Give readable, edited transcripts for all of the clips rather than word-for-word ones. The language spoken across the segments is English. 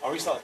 I'll restart.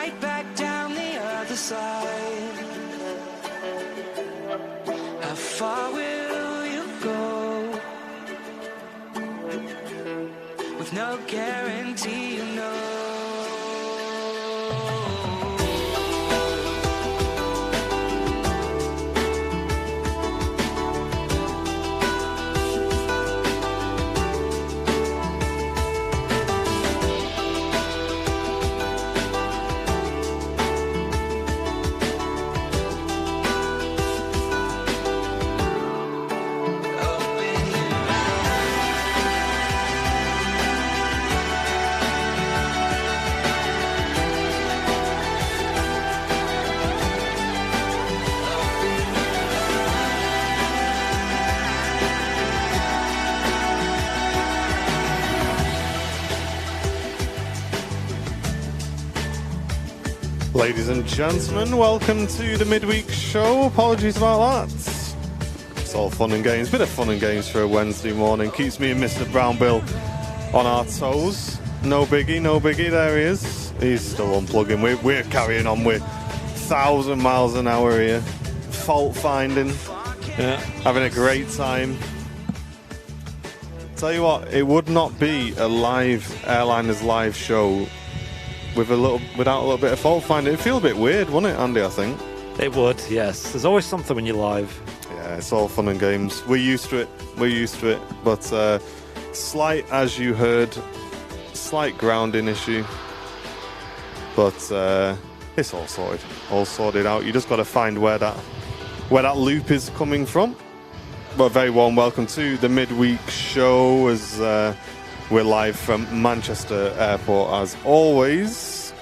right back down the other side. How far will you go? With no guarantee, you know. Ladies and gentlemen, welcome to the midweek show. Apologies about that. It's all fun and games. Bit of fun and games for a Wednesday morning. Keeps me and Mr. Brown Bill on our toes. No biggie, no biggie. There he is. He's still unplugging. We're carrying on with 1,000 miles an hour here. Fault finding. Yeah. Having a great time. Tell you what, it would not be a live Airliners live show without a little bit of fault finding. It'd feel a bit weird, wouldn't it, Andy, I think? It would, yes. There's always something when you're live. Yeah, it's all fun and games. We're used to it. But slight, as you heard, slight grounding issue. But it's all sorted out. You just got to find where that loop is coming from. But a very warm welcome to the midweek show as we're live from Manchester Airport as always.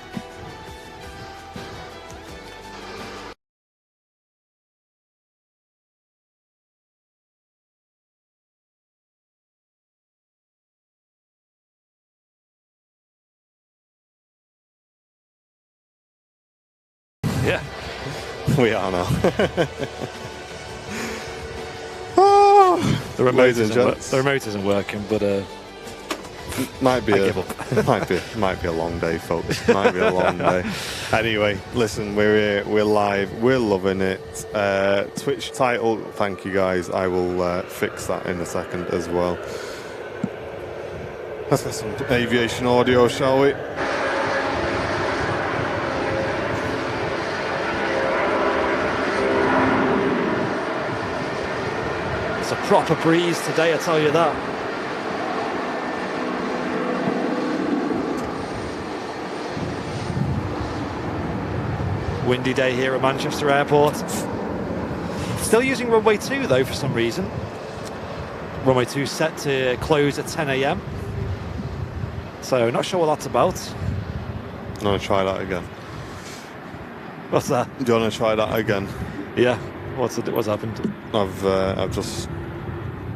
Yeah, we are now. The remote isn't working, but might be I give up. might be a long day, folks. Might be a long day. Anyway, listen, we're here, we're live, we're loving it. Twitch title, thank you guys. I will fix that in a second as well. Let's get some aviation audio, shall we? It's a proper breeze today, I tell you that. Windy day here at Manchester Airport. Still using runway 2 though for some reason. Runway 2 set to close at 10 AM. So not sure what that's about. You want to try that again? What's that? Do you want to try that again? Yeah. What's happened? I've just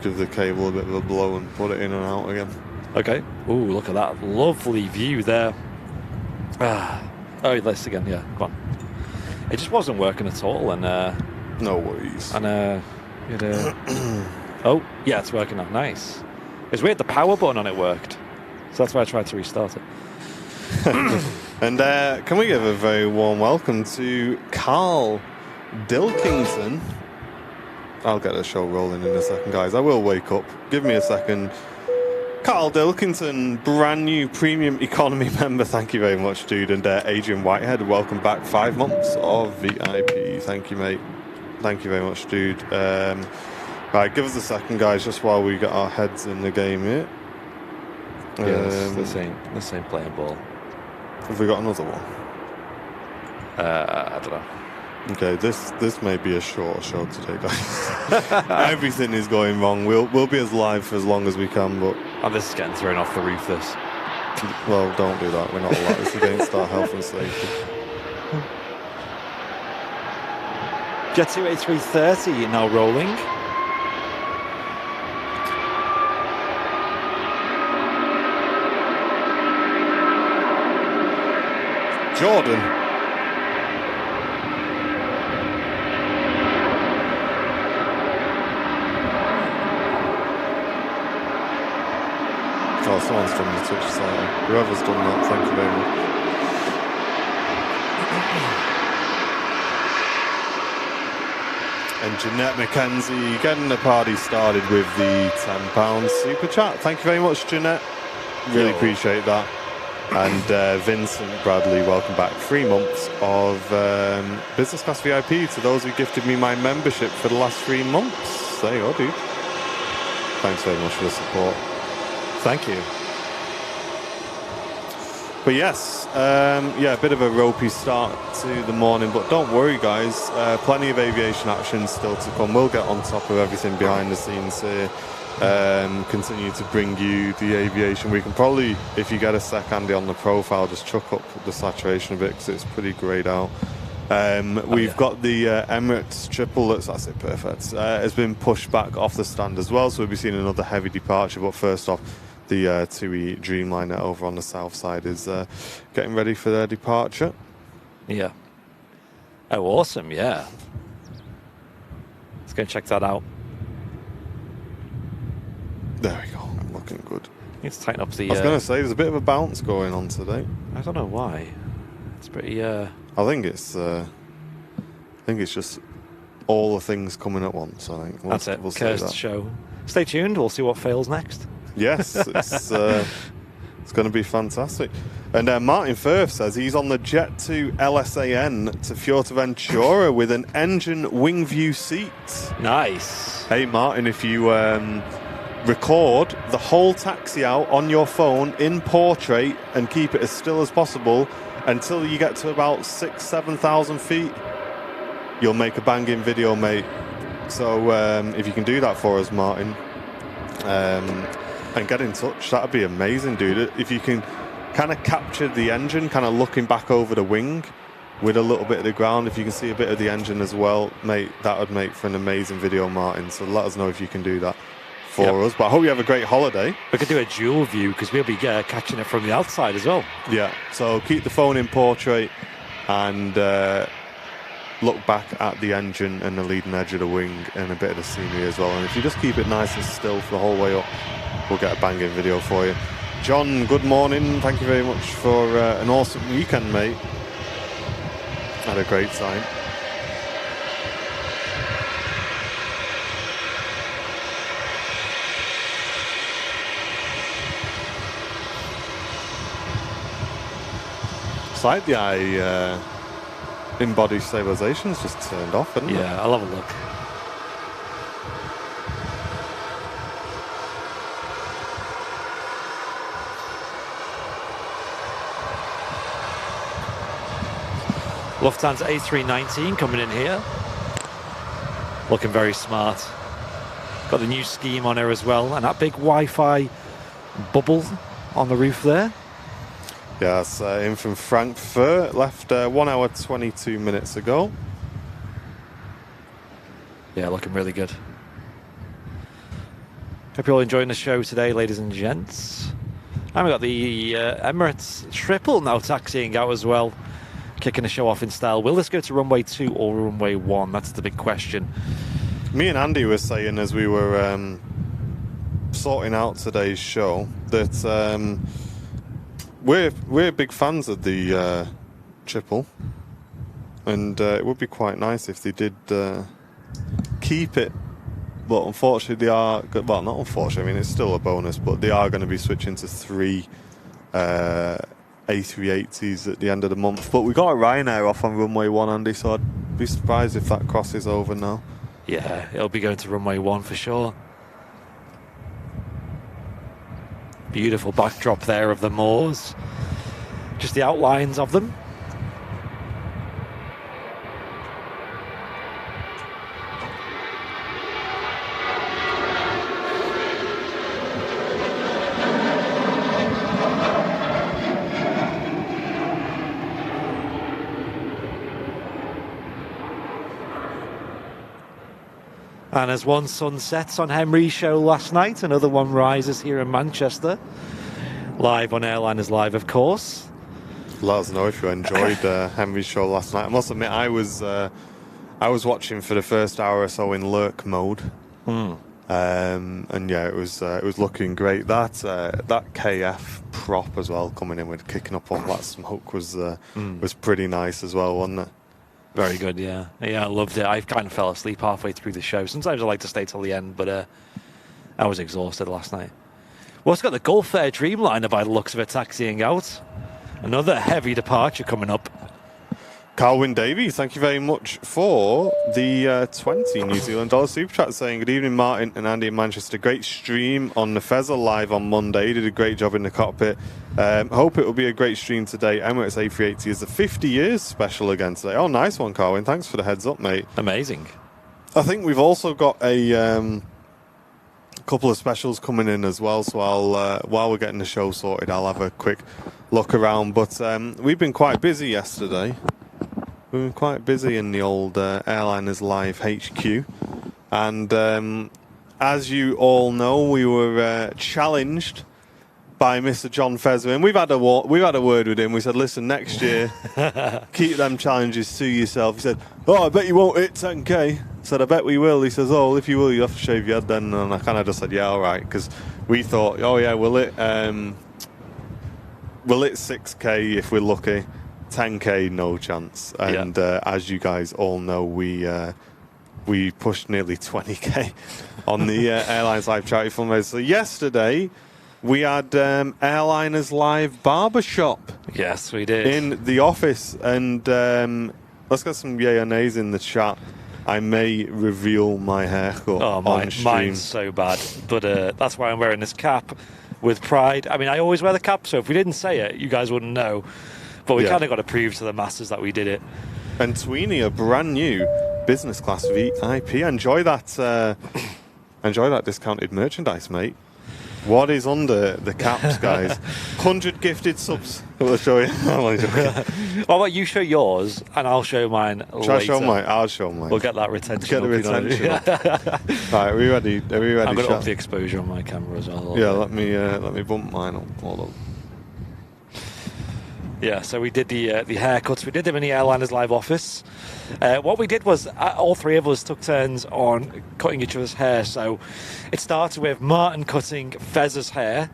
give the cable a bit of a blow and put it in and out again. Okay. Ooh, look at that lovely view there. Oh, this again. Yeah, come on. It just wasn't working at all, and no worries. And oh, yeah, it's working now. Nice. It's weird. The power button on it worked, so that's why I tried to restart it. And can we give a very warm welcome to Carl Dilkington. I'll get the show rolling in a second, guys. I will wake up. Give me a second. Carl Dilkington, brand new premium economy member. Thank you very much, dude. And Adrian Whitehead, welcome back. 5 months of VIP. Thank you, mate. Thank you very much, dude. Right, give us a second, guys, just while we get our heads in the game here. Yeah, the same playing ball. Have we got another one? I don't know. Okay, this may be a short show today, guys. Everything is going wrong. We'll be as live for as long as we can, but this is getting thrown off the roof. This. Well, don't do that. We're not allowed. It's against our health and safety. Jet 28330 now rolling. Jordan. Oh, someone's done the Twitch side. Whoever's done that, thank you very much. And Jeanette McKenzie getting the party started with the £10 super chat. Thank you very much, Jeanette. Really appreciate that. And Vincent Bradley, welcome back. 3 months of business class VIP to those who gifted me my membership for the last 3 months. There you go, dude. Thanks very much for the support. Thank you. But yes, yeah, a bit of a ropey start to the morning, but don't worry, guys. Plenty of aviation action still to come. We'll get on top of everything behind the scenes here. Continue to bring you the aviation. We can probably, if you get a sec, Andy, on the profile, just chuck up the saturation a bit because it's pretty greyed out. We've got the Emirates triple. That's it, perfect. Has been pushed back off the stand as well, so we'll be seeing another heavy departure. But first off, the TUI Dreamliner over on the south side is getting ready for their departure. Yeah. Oh, awesome, yeah. Let's go check that out. There we go, looking good. Need to tighten up the... I was going to say, there's a bit of a bounce going on today. I don't know why. It's pretty... I think it's just all the things coming at once, I think. That's it, cursed show. Stay tuned, we'll see what fails next. Yes, it's going to be fantastic. And Martin Firth says he's on the Jet 2 LSAN to Fuerteventura with an engine wing view seat. Nice. Hey, Martin, if you record the whole taxi out on your phone in portrait and keep it as still as possible until you get to about 6,000-7,000 feet, you'll make a banging video, mate. So if you can do that for us, Martin, and get in touch, that'd be amazing, dude. If you can kind of capture the engine kind of looking back over the wing with a little bit of the ground, if you can see a bit of the engine as well, mate, that would make for an amazing video, Martin. So let us know if you can do that for us. But I hope you have a great holiday. We could do a dual view because we'll be catching it from the outside as well. Yeah, so keep the phone in portrait and look back at the engine and the leading edge of the wing and a bit of the scenery as well. And if you just keep it nice and still for the whole way up, we'll get a banging video for you. John, good morning. Thank you very much for an awesome weekend, mate. Had a great time. It's like the eye in-body stabilization's just turned off, isn't it? Yeah, I'll have a look. Lufthansa A319 coming in here. Looking very smart. Got the new scheme on her as well, and that big Wi-Fi bubble on the roof there. Yes, in from Frankfurt. Left 1 hour 22 minutes ago. Yeah, looking really good. Hope you're all enjoying the show today, ladies and gents. And we got the Emirates triple now taxiing out as well. Kicking the show off in style. Will this go to runway 2 or runway 1? That's the big question. Me and Andy were saying as we were sorting out today's show that we're big fans of the triple, and it would be quite nice if they did keep it. But unfortunately, they are. Well, not unfortunately. I mean, it's still a bonus, but they are going to be switching to 3 A380s at the end of the month. But we got a Ryanair off on runway 1, Andy, so I'd be surprised if that crosses over now. Yeah, it'll be going to runway 1 for sure. Beautiful backdrop there of the moors. Just the outlines of them. And as one sun sets on Henry's show last night, another one rises here in Manchester. Live on Airliners Live, of course. Let us know if you enjoyed Henry's show last night. I must admit, I was watching for the first hour or so in lurk mode. And yeah, it was looking great. That KF prop as well, coming in with kicking up all that smoke was pretty nice as well, wasn't it? Very good, yeah. Yeah, I loved it. I kind of fell asleep halfway through the show. Sometimes I like to stay till the end, but I was exhausted last night. Well, it's got the Gulf Air Dreamliner by the looks of it taxiing out. Another heavy departure coming up. Carwyn Davies, thank you very much for the 20 New Zealand dollar super chat, saying good evening Martin and Andy in Manchester. Great stream on the Fezzer live on Monday. You did a great job in the cockpit. Hope it will be a great stream today. Emirates A380 is the 50 years special again today. Oh, nice one, Carwyn. Thanks for the heads up, mate. Amazing. I think we've also got a couple of specials coming in as well. So while we're getting the show sorted, I'll have a quick look around. But we've been quite busy yesterday. We've been quite busy in the old Airliners Live HQ, and as you all know, we were challenged by Mr. John Fezzer, and we've had a word with him. We said, listen, next year, keep them challenges to yourself. He said, oh, I bet you won't hit 10k. I said, I bet we will. He says, oh, well, if you will, you have to shave your head then. And I kind of just said, yeah, all right, because we thought, oh yeah, we'll hit 6k if we're lucky. 10k, no chance. And as you guys all know, we pushed nearly 20k on the Airlines Live charity fundraiser. So yesterday we had Airliners Live barbershop. Yes, we did. In the office. And let's get some yay or nays in the chat. I may reveal my haircut on stream. Mine's so bad. But that's why I'm wearing this cap with pride. I mean, I always wear the cap, so if we didn't say it, you guys wouldn't know. But we kind of got to prove to the masses that we did it. And Sweeney, a brand new business class VIP. Enjoy that discounted merchandise, mate. What is under the caps, guys? 100 gifted subs. I'll show you. Well, how about you show yours and I'll show mine later. Shall I show mine? I'll show mine. We'll get that retention. Get the retention up. Right, are we ready? Are we ready? I'm going to up the exposure on my camera as well. Yeah, let me bump mine up. Hold on. Yeah, so we did the haircuts. We did them in the Airliners Live office. What we did was all three of us took turns on cutting each other's hair. So it started with Martin cutting Fezzer's hair.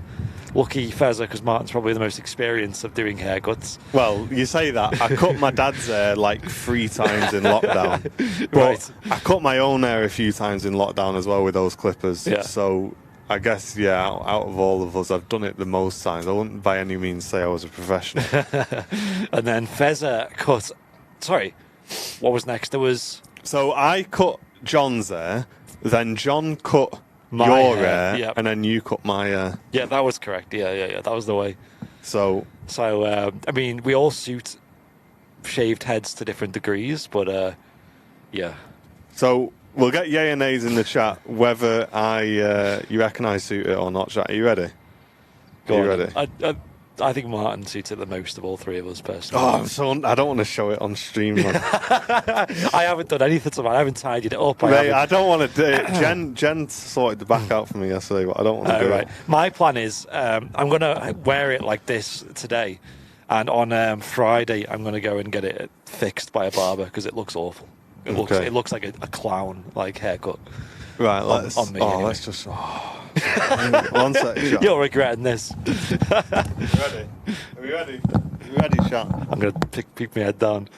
Lucky Fezzer, because Martin's probably the most experienced of doing haircuts. Well, you say that. I cut my dad's hair like 3 times in lockdown. But Right. I cut my own hair a few times in lockdown as well with those clippers. Yeah. So I guess, yeah, out of all of us, I've done it the most times. I wouldn't by any means say I was a professional. And then Fezzer cut... Sorry, what was next? There was... So I cut John's hair, then John cut My your hair, hair, yep. and then you cut my hair. Yeah, that was correct. Yeah, that was the way. So I mean, we all suit shaved heads to different degrees, but yeah. So we'll get yay and nays in the chat whether you reckon I suit it or not. Chat, are you ready? Go Are on you then. ready? I think Martin suits it the most of all three of us, personally. Oh, I don't want to show it on stream, man. I haven't done anything to mine. I haven't tidied it up. Mate, I don't want to do it. Jen sorted the back out for me yesterday, but I don't want to do it. My plan is I'm going to wear it like this today, and on Friday I'm going to go and get it fixed by a barber because it looks awful. It looks like a clown like haircut. Right, let's. On me, oh, anyway. let's just. One sec, Sean. You're regretting this. Ready? Are we ready? Are you ready, Sean? I'm going to peek my head down.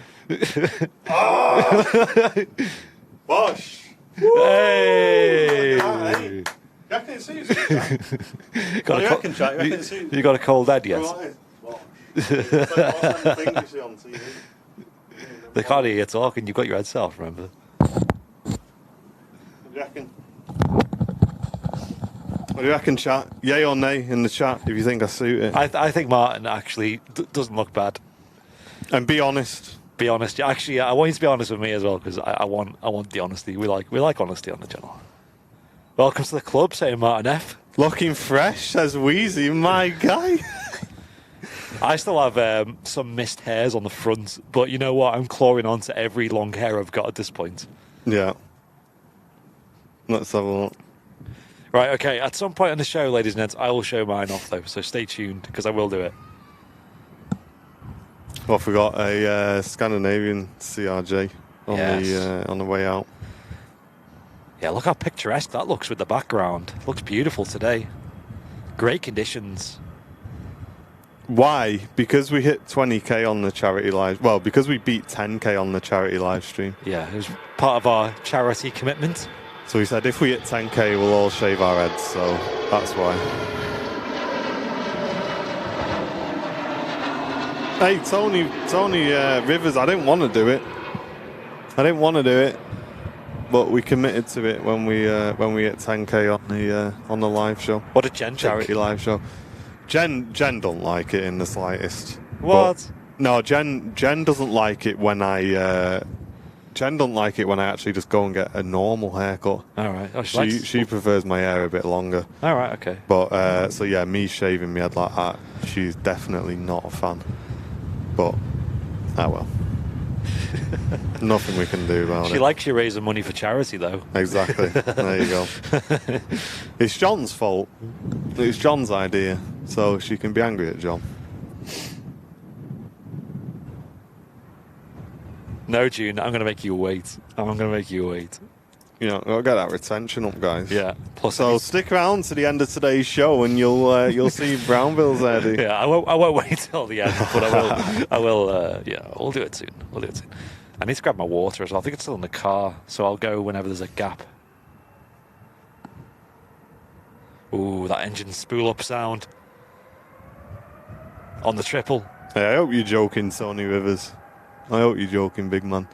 Bosh! Hey! You reckon it suits you, Sean? What do you reckon, Sean? You reckon it suits You got a cold head, yes? It's like the thing you see on TV. They can't hear you talking. You've got your head self, remember? What do you reckon? What do you reckon, chat? Yay or nay in the chat if you think I suit it. I think Martin actually doesn't look bad. And be honest. Be honest. Actually, I want you to be honest with me as well because I want the honesty. We like honesty on the channel. Welcome to the club, saying Martin F. Looking fresh, says Wheezy, my guy. I still have some missed hairs on the front, but you know what? I'm clawing onto every long hair I've got at this point. Yeah. Let's have a look. Right, okay. At some point in the show, ladies and gents, I will show mine off, though, so stay tuned, because I will do it. Well, I forgot a Scandinavian CRJ on Yes. the way out. Yeah, look how picturesque that looks with the background. Looks beautiful today. Great conditions. Why? Because we hit 20k on the charity live. Well, because we beat 10k on the charity live stream. Yeah, it was part of our charity commitment. So we said if we hit 10k, we'll all shave our heads. So that's why. Hey, Tony Rivers, I didn't want to do it. But we committed to it when we hit 10k on the live show. What did Jen Charity think? live show. Jen don't like it in the slightest. What? But, no, Jen doesn't like it when I actually just go and get a normal haircut. All right. Oh, She prefers my hair a bit longer. All right. Okay. But so yeah, me shaving my head like that, she's definitely not a fan. But well. Nothing we can do about it. She likes you raising money for charity, though. Exactly. There you go. It's John's fault. It's John's idea, so she can be angry at John. No, June, I'm going to make you wait. You know, gotta get that retention up, guys. Yeah. Plus, So stick around to the end of today's show, and you'll see Brownville's Eddie. yeah, I won't wait till the end, but I will. Yeah, we'll do it soon. I need to grab my water as well. I think it's still in the car, so I'll go whenever there's a gap. Ooh, that engine spool up sound on the triple. Hey, I hope you're joking, Tony Rivers. I hope you're joking, big man.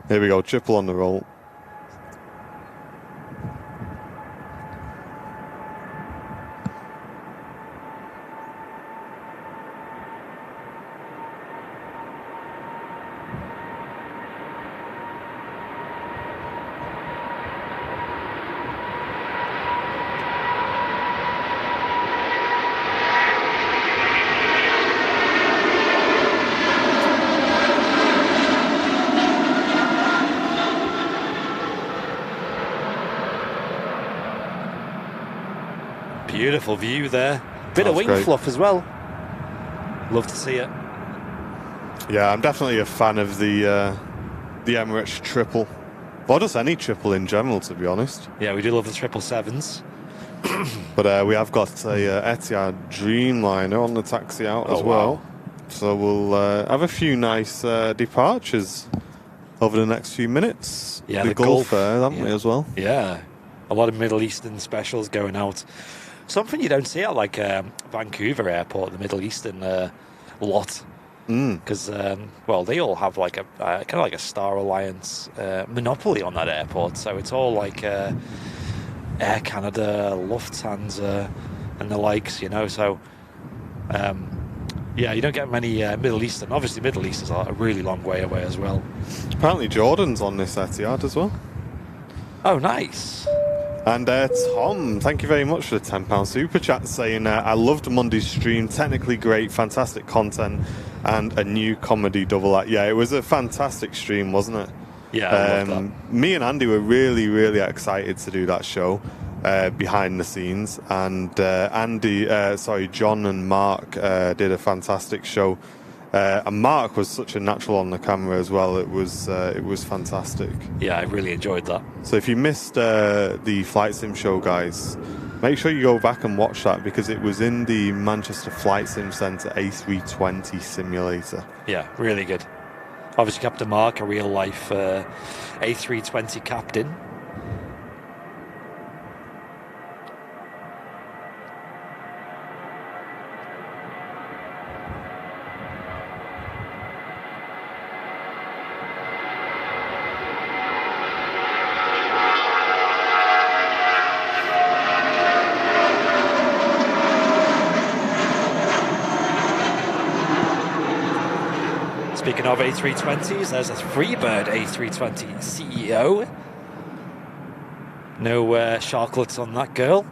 Here we go, triple on the roll. Beautiful view there. Bit of That's wing great. fluff as well. Love to see it. Yeah, I'm definitely a fan of the Emirates triple. Or just any triple in general, to be honest. Yeah, we do love the 777s. But we have got a Etihad Dreamliner on the taxi out as well. Wow. So we'll have a few nice departures over the next few minutes. Yeah, the the Gulf Gulf, Air, haven't we, yeah. as well? Yeah, a lot of Middle Eastern specials going out. Something you don't see at like Vancouver Airport, the Middle Eastern lot. Because, well, they all have like a kind of like a Star Alliance monopoly on that airport. So it's all like Air Canada, Lufthansa, and the likes, you know. So, yeah, you don't get many Middle Eastern. Obviously, Middle East is a really long way away as well. Apparently Jordan's on this Etihad as well. Oh, nice. And Tom, thank you very much for the £10 super chat saying, I loved Monday's stream, technically great, fantastic content, and a new comedy double act. Yeah, it was a fantastic stream, wasn't it? Yeah, I love that. Me and Andy were really, really excited to do that show behind the scenes. And John and Mark did a fantastic show. And Mark was such a natural on the camera as well. It was fantastic. Yeah, I really enjoyed that. So if you missed the Flight Sim show, guys, make sure you go back and watch that because it was in the Manchester Flight Sim Centre A320 simulator. Yeah, really good. Obviously, Captain Mark, a real life A320 captain. Speaking of A320s, there's a Freebird A320 CEO. No sharklets on that girl.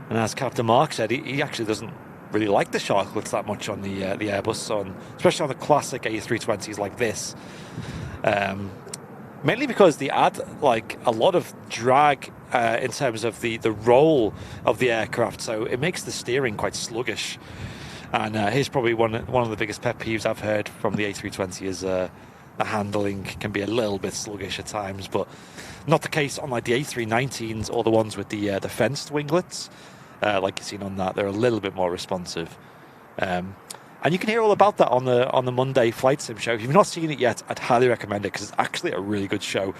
And as Captain Mark said, he actually doesn't really like the sharklets that much on the Airbus, especially on the classic A320s like this. Mainly because they add like a lot of drag in terms of the roll of the aircraft, so it makes the steering quite sluggish. And here's probably one of the biggest pet peeves I've heard from the A320 is the handling can be a little bit sluggish at times, but not the case on like the A319s or the ones with the fenced winglets. Like you've seen on that, they're a little bit more responsive. And you can hear all about that on the Monday Flight Sim show. If you've not seen it yet, I'd highly recommend it because it's actually a really good show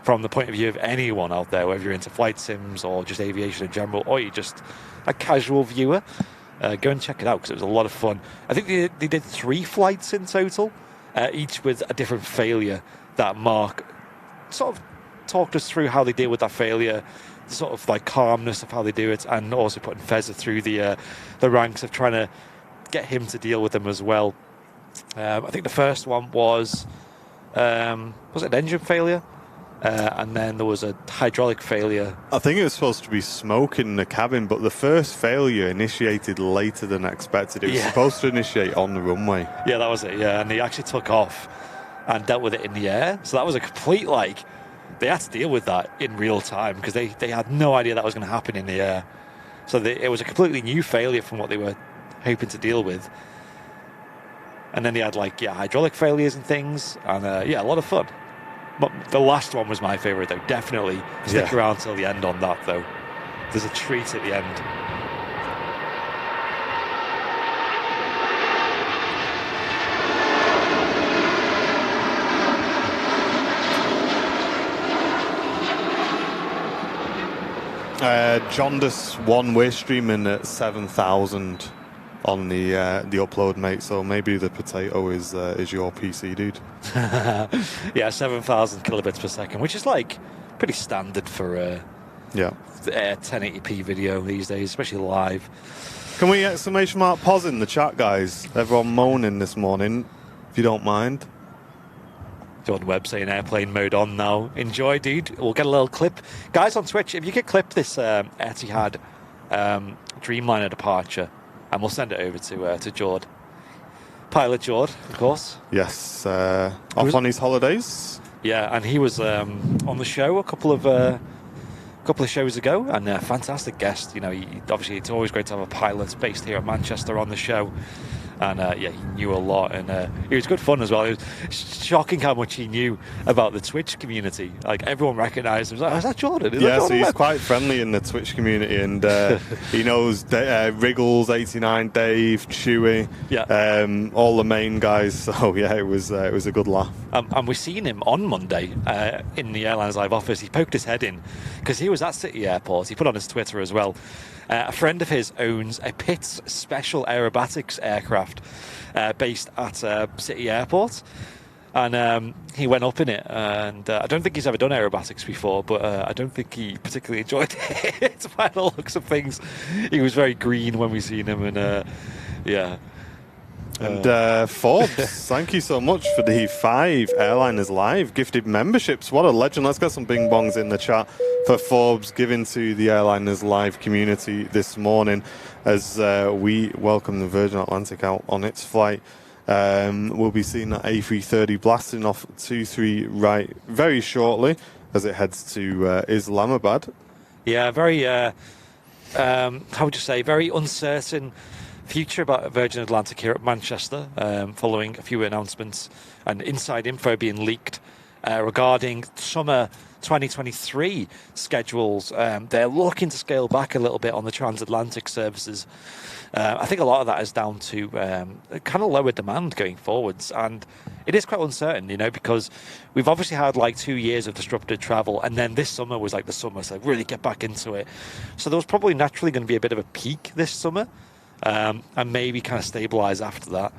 from the point of view of anyone out there, whether you're into flight sims or just aviation in general, or you're just a casual viewer. Go and check it out because it was a lot of fun. I think they did 3 flights in total, each with a different failure that Mark sort of talked us through how they deal with that failure, the sort of like calmness of how they do it, and also putting Fezza through the ranks of trying to get him to deal with them as well. I think the first one was it an engine failure? And then there was a hydraulic failure. I think it was supposed to be smoke in the cabin, but the first failure initiated later than expected. It was supposed to initiate on the runway. Yeah, that was it, and they actually took off and dealt with it in the air. So that was a complete, they had to deal with that in real time because they had no idea that was going to happen in the air. So it was a completely new failure from what they were hoping to deal with. And then they had, hydraulic failures and things, and a lot of fun. But the last one was my favourite, though. Definitely stick around till the end on that, though. There's a treat at the end. Jaundice 1, we're streaming at 7,000 on the upload, mate. So maybe the potato is your PC, dude. 7,000 kilobits per second, which is pretty standard for 1080p video these days, especially live. Can we exclamation mark pause in the chat, guys? Everyone moaning this morning, if you don't mind. Jordan Webb saying airplane mode on now. Enjoy, dude. We'll get a little clip. Guys on Twitch, if you could clip this Etihad Dreamliner departure, and we'll send it over to Jord. Pilot Jord, of course. Yes, off on his holidays. Yeah, and he was on the show a couple of shows ago, and a fantastic guest. Obviously it's always great to have a pilot based here at Manchester on the show. And he knew a lot, and it was good fun as well. It was shocking how much he knew about the Twitch community. Everyone recognised him. Is that Jordan? So he's quite friendly in the Twitch community, and he knows Wriggles, 89, Dave, Chewy, all the main guys. So it was a good laugh. And we've seen him on Monday in the Airlines Live office. He poked his head in because he was at City Airport. He put on his Twitter as well. A friend of his owns a Pitts Special Aerobatics aircraft based at City Airport, and he went up in it, and I don't think he's ever done aerobatics before, but I don't think he particularly enjoyed it by the looks of things. He was very green when we seen him, and And Forbes, thank you so much for the 5 Airliners Live gifted memberships. What a legend. Let's get some bing bongs in the chat for Forbes giving to the Airliners Live community this morning as we welcome the Virgin Atlantic out on its flight. We'll be seeing that A330 blasting off 23 right very shortly as it heads to Islamabad. Yeah, very, how would you say, very uncertain future about Virgin Atlantic here at Manchester, following a few announcements and inside info being leaked regarding summer 2023 schedules. They're looking to scale back a little bit on the transatlantic services. I think a lot of that is down to kind of lower demand going forwards, and it is quite uncertain, because we've obviously had 2 years of disrupted travel, and then this summer was the summer, so really get back into it. So there was probably naturally going to be a bit of a peak this summer. And maybe kind of stabilise after that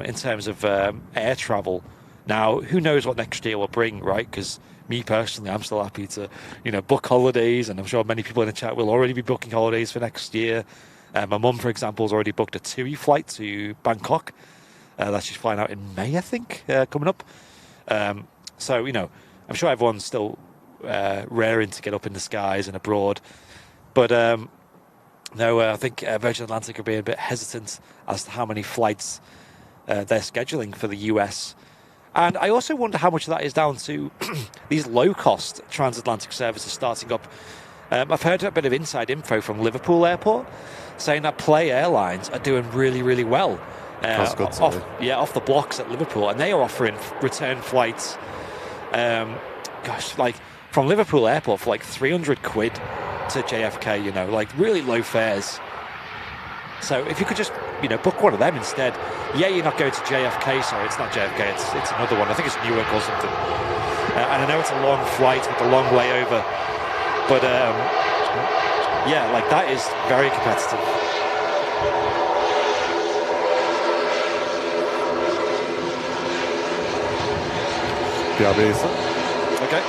in terms of air travel. Now, who knows what next year will bring, right? Because me personally, I'm still happy to, book holidays, and I'm sure many people in the chat will already be booking holidays for next year. My mum, for example, has already booked a TUI flight to Bangkok. That she's flying out in May, I think, coming up. So, I'm sure everyone's still raring to get up in the skies and abroad. But no, I think Virgin Atlantic are being a bit hesitant as to how many flights they're scheduling for the US. And I also wonder how much of that is down to these low-cost transatlantic services starting up. I've heard a bit of inside info from Liverpool Airport saying that Play Airlines are doing really, really well. That's good to hear. off the blocks at Liverpool, and they are offering return flights. Like from Liverpool Airport for like 300 quid to JFK. You know, like really low fares. So if you could just, you know, book one of them instead. Yeah, you're not going to JFK. Sorry, it's not JFK. It's another one. I think it's Newark or something. And I know it's a long flight with a long layover, but yeah, like that is very competitive. BRB, Okay.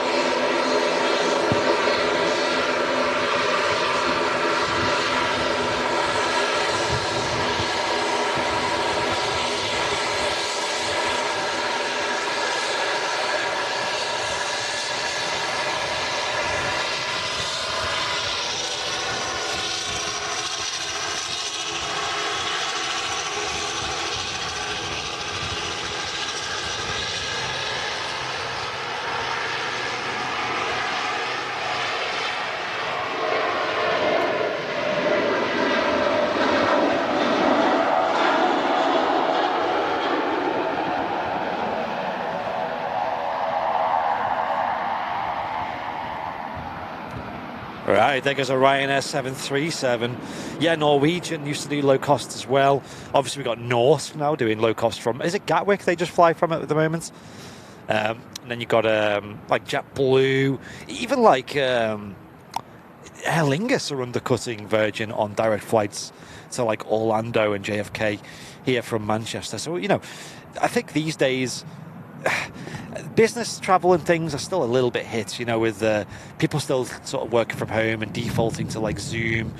Right, there goes a Ryanair 737. Yeah, Norwegian used to do low cost as well. Obviously, we've got Norse now doing low cost from... Is it Gatwick they just fly from at the moment? And then you've got like JetBlue. Even like Aer Lingus are undercutting Virgin on direct flights to like Orlando and JFK here from Manchester. So, you know, I think these days... business travel and things are still a little bit hit, you know, with people still sort of working from home and defaulting to like Zoom.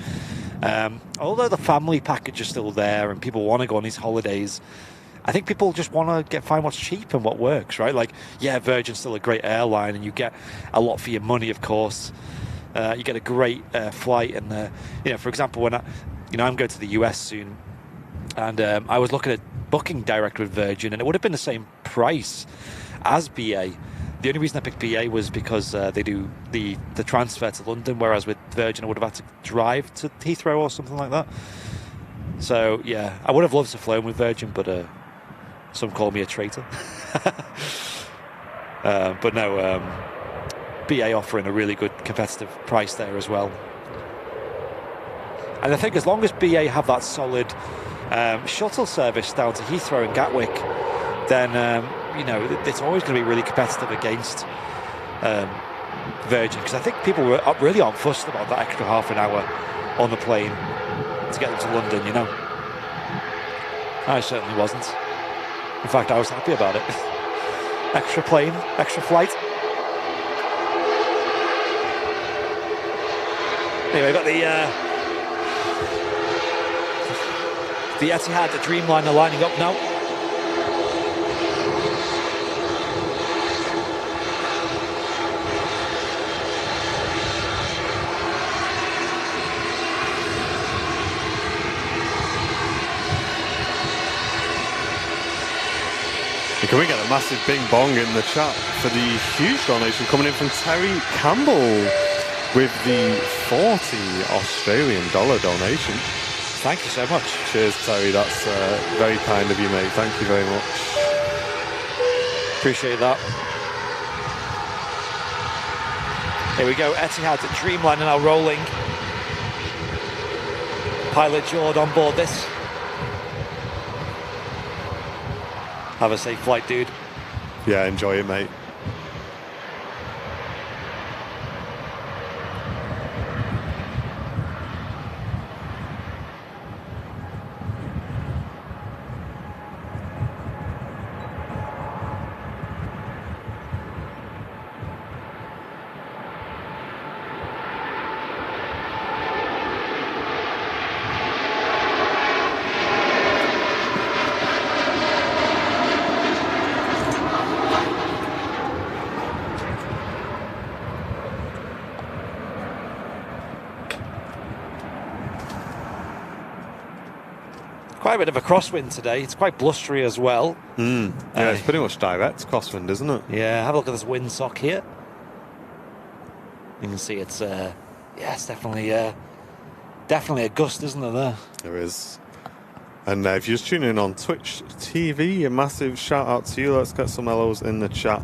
Although the family package is still there and people want to go on these holidays, I think people just want to find what's cheap and what works, right? Like, yeah, Virgin's still a great airline and you get a lot for your money, of course. You get a great flight, and you know, for example, when I'm going to the US soon, and I was looking at booking direct with Virgin, and it would have been the same price as BA. The only reason I picked BA was because they do the transfer to London, whereas with Virgin I would have had to drive to Heathrow or something like that. So yeah, I would have loved to have flown with Virgin, but some call me a traitor. But no, BA offering a really good competitive price there as well. And I think as long as BA have that solid shuttle service down to Heathrow and Gatwick, then you know, it's always going to be really competitive against Virgin, because I think people were really on fussed about that extra half an hour on the plane to get them to London, you know. I certainly wasn't. In fact, I was happy about it. Extra plane, extra flight. Anyway, got the Etihad, the Dreamliner lining up now. Can we get a massive bing bong in the chat for the huge donation coming in from Terry Campbell with the $40 Australian donation. Thank you so much. Cheers, Terry. That's very kind of you, mate. Thank you very much. Appreciate that. Here we go. Etihad Dreamliner now rolling. Pilot Jord on board this. Have a safe flight, dude. Yeah, enjoy it, mate. Quite a bit of a crosswind today. It's quite blustery as well. Yeah, it's pretty much direct crosswind, isn't it? Yeah, have a look at this windsock here. You can see it's it's definitely a gust, isn't there? There is. And if you're just tuning in on Twitch TV, a massive shout out to you. Let's get some hellos in the chat.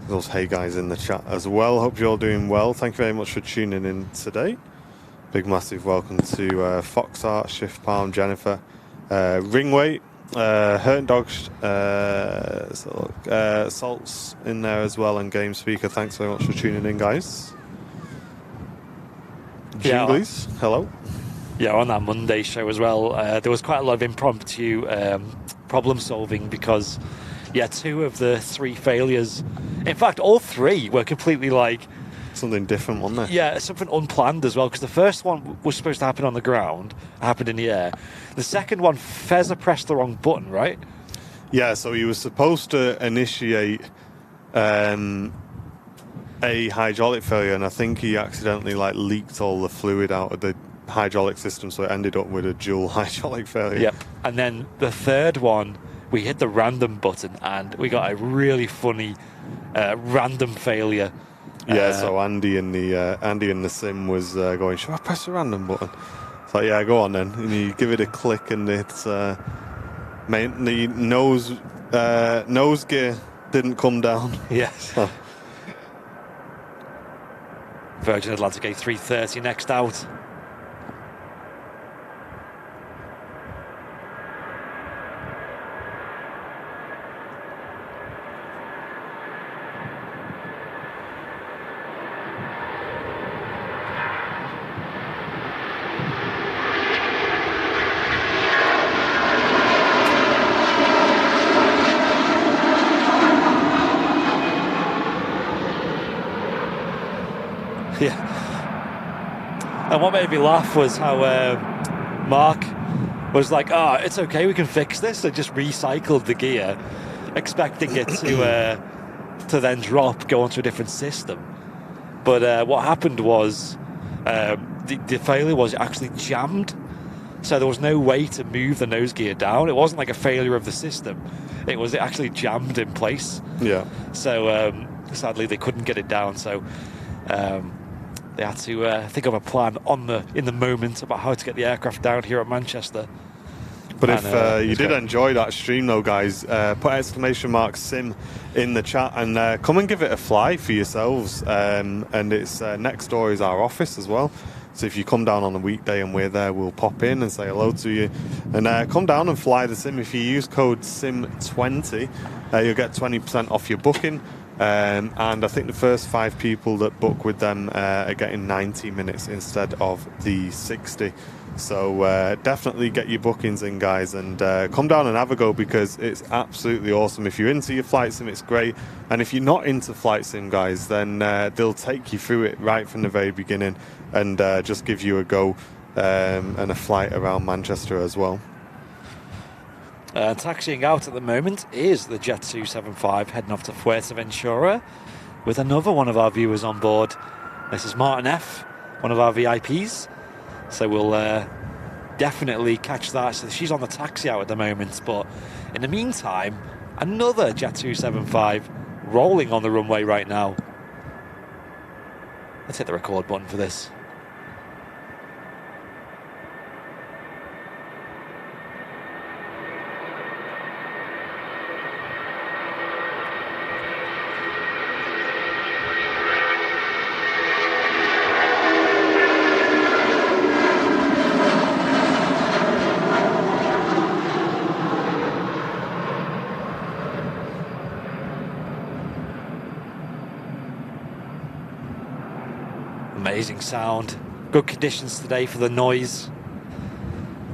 Those hey guys in the chat as well. Hope you're all doing well. Thank you very much for tuning in today. Big massive welcome to Foxart, Shift Palm, Jennifer, Ringway, Hurt Dogs, Salts in there as well, and Game Speaker. Thanks very much for tuning in, guys. Jinglies, hello. Yeah, on that Monday show as well, there was quite a lot of impromptu problem solving because, yeah, 2 of the 3 failures, in fact, all 3 were completely like... Something different, wasn't there? Yeah, something unplanned as well, because the first one was supposed to happen on the ground, happened in the air. The second one, Fezza pressed the wrong button, right? Yeah, so he was supposed to initiate a hydraulic failure, and I think he accidentally leaked all the fluid out of the hydraulic system, so it ended up with a dual hydraulic failure. Yep. And then the third one, we hit the random button, and we got a really funny random failure. Yeah, so Andy in the sim was going, should I press the random button? So yeah, go on then. And you give it a click, and it's the nose gear didn't come down. Yes. Oh. Virgin Atlantic A330 next out. Yeah. And what made me laugh was how Mark was like, "Oh, it's okay, we can fix this." So just recycled the gear, expecting it to then drop, go onto a different system. But what happened was the failure was actually jammed. So there was no way to move the nose gear down. It wasn't like a failure of the system. It was actually jammed in place. Yeah. So sadly, they couldn't get it down. So they had to think of a plan in the moment about how to get the aircraft down here at Manchester. But if you did enjoy that stream, though, guys, put !sim in the chat and come and give it a fly for yourselves. And it's next door is our office as well. So if you come down on a weekday and we're there, we'll pop in and say hello to you. And come down and fly the sim. If you use code SIM20, you'll get 20% off your booking. And I think the first 5 people that book with them are getting 90 minutes instead of the 60. So definitely get your bookings in, guys, and come down and have a go, because it's absolutely awesome. If you're into your flight sim, it's great. And if you're not into flight sim, guys, then they'll take you through it right from the very beginning and just give you a go and a flight around Manchester as well. Taxiing out at the moment is the Jet 275 heading off to Fuerteventura with another one of our viewers on board. This is Martin F, one of our VIPs. So we'll definitely catch that. So she's on the taxi out at the moment. But in the meantime, another Jet 275 rolling on the runway right now. Let's hit the record button for this. Amazing sound. Good conditions today for the noise,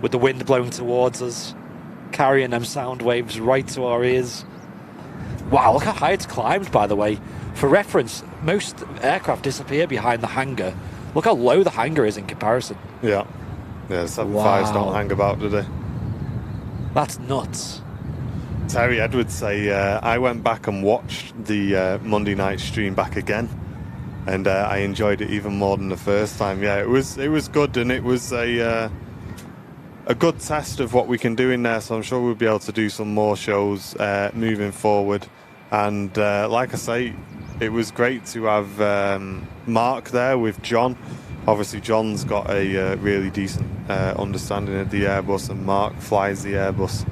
with the wind blowing towards us, carrying them sound waves right to our ears. Wow, look how high it's climbed, by the way. For reference, most aircraft disappear behind the hangar. Look how low the hangar is in comparison. Yeah. Yeah, 75s don't hang about, do they? That's nuts. Terry Edwards say, I went back and watched the Monday night stream back again. And I enjoyed it even more than the first time. Yeah, it was good, and it was a good test of what we can do in there. So I'm sure we'll be able to do some more shows moving forward. And like I say, it was great to have Mark there with John Obviously, John's got a really decent understanding of the Airbus, and Mark flies the Airbus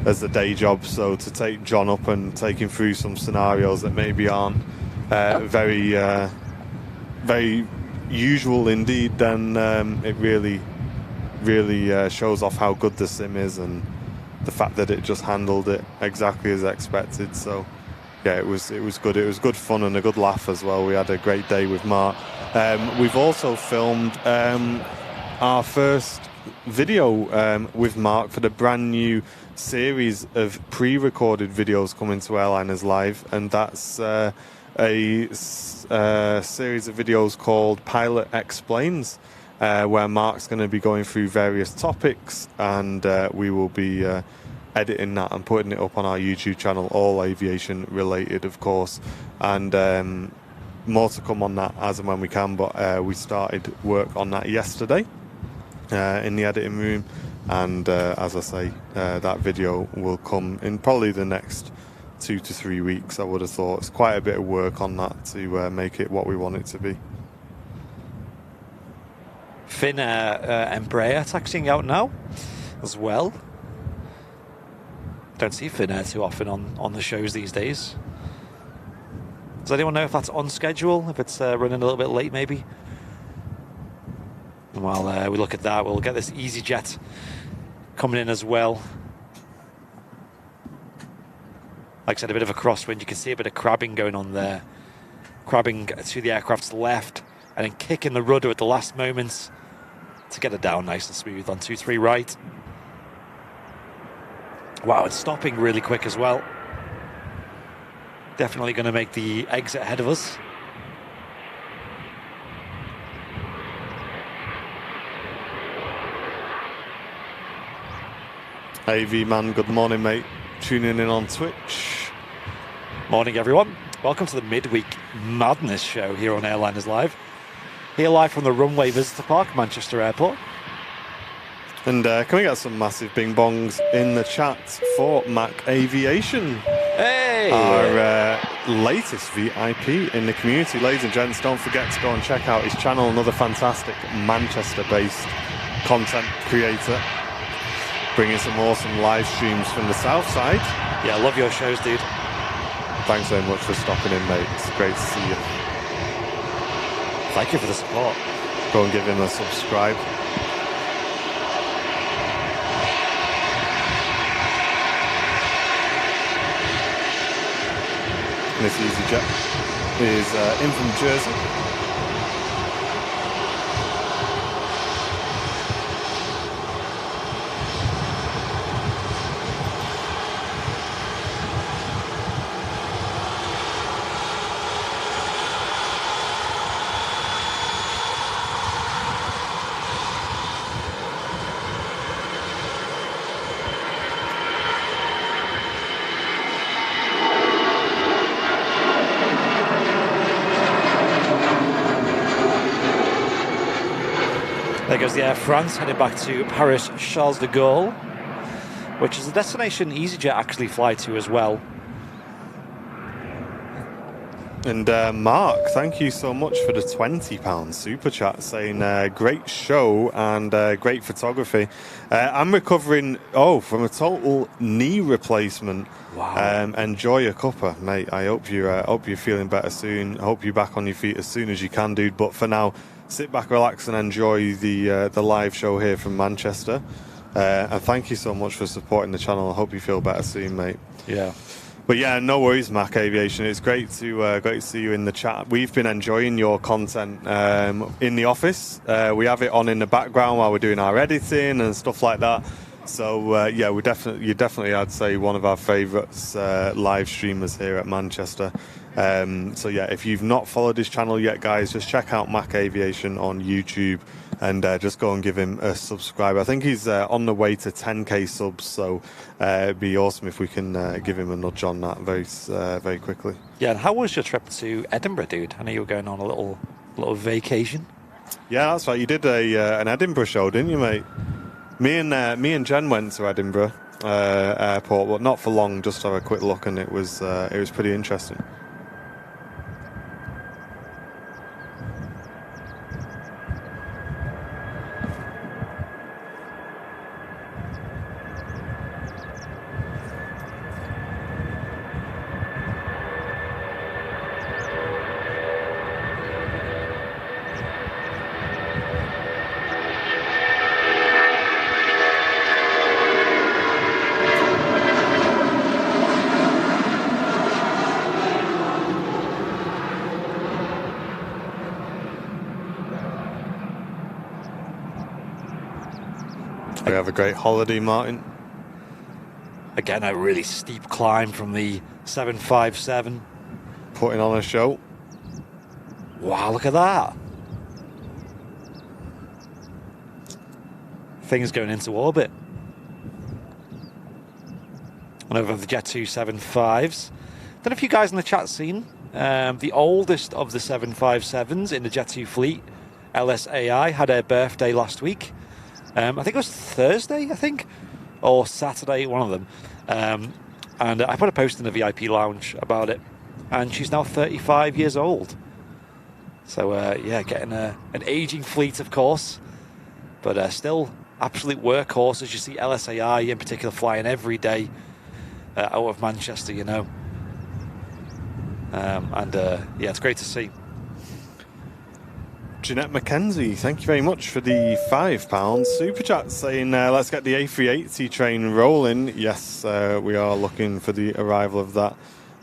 as the day job. So to take John up and take him through some scenarios that maybe aren't very usual indeed, then it really shows off how good the sim is, and the fact that it just handled it exactly as expected. So yeah, it was good. It was good fun and a good laugh as well. We had a great day with Mark. We've also filmed our first video with Mark for the brand new series of pre-recorded videos coming to Airliners Live, and that's a series of videos called Pilot Explains, where Mark's going to be going through various topics, and we will be editing that and putting it up on our YouTube channel, all aviation related, of course, and more to come on that as and when we can. But we started work on that yesterday in the editing room, and as I say, that video will come in probably the next 2 to 3 weeks. I would have thought it's quite a bit of work on that to make it what we want it to be. Embraer taxiing out now as well. Don't see Finnair too often on the shows these days. Does anyone know if that's on schedule, if it's running a little bit late maybe? And while we look at that, we'll get this EasyJet coming in as well. Like I said, a bit of a crosswind. You can see a bit of crabbing going on there. Crabbing to the aircraft's left and then kicking the rudder at the last moments to get it down nice and smooth on 23 right. Wow, it's stopping really quick as well. Definitely going to make the exit ahead of us. AV man, good morning, mate. Tuning in on Twitch. Morning, everyone. Welcome to the Midweek Madness show here on Airliners Live. Here live from the Runway Visitor Park, Manchester Airport. And can we get some massive bing bongs in the chat for Mac Aviation? Hey! Our latest VIP in the community. Ladies and gents, don't forget to go and check out his channel. Another fantastic Manchester-based content creator, bringing some awesome live streams from the south side. Yeah, I love your shows, dude. Thanks very much for stopping in, mate. It's great to see you. Thank you for the support. Go and give him a subscribe. And this EasyJet is in from Jersey. There goes the Air France, headed back to Paris Charles de Gaulle, which is a destination EasyJet actually fly to as well. And Mark, thank you so much for the £20 super chat, saying great show and great photography. I'm recovering from a total knee replacement. Wow. Enjoy a cuppa, mate. I hope you're feeling better soon. I hope you're back on your feet as soon as you can, dude. But for now, sit back, relax, and enjoy the live show here from Manchester. And thank you so much for supporting the channel. I hope you feel better soon, mate. Yeah. But yeah, no worries, Mac Aviation. It's great to see you in the chat. We've been enjoying your content in the office. We have it on in the background while we're doing our editing and stuff like that. So yeah, you're definitely, I'd say, one of our favourites live streamers here at Manchester. So yeah, if you've not followed his channel yet, guys, just check out Mac Aviation on YouTube and just go and give him a subscribe. I think he's on the way to 10k subs, so it'd be awesome if we can give him a nudge on that very quickly. Yeah, and how was your trip to Edinburgh, dude? I know you were going on a little vacation. Yeah, that's right. You did an Edinburgh show, didn't you, mate? Me and Jen went to Edinburgh airport, but not for long. Just to have a quick look, and it was pretty interesting. We have a great holiday, Martin. Again, a really steep climb from the 757. Putting on a show. Wow, look at that. Things going into orbit. And over the Jet 275s. Don't know if you guys in the chat seen the oldest of the 757s in the Jet 2 fleet, LSAI, had her birthday last week. I think it was Thursday, or Saturday, one of them. And I put a post in the VIP lounge about it, and she's now 35 years old. So yeah, getting an aging fleet, of course, but still absolute workhorses. You see LSAI in particular flying every day out of Manchester, you know. And yeah, it's great to see. Jeanette McKenzie, thank you very much for the £5 super chat, saying let's get the A380 train rolling. Yes, we are looking for the arrival of that.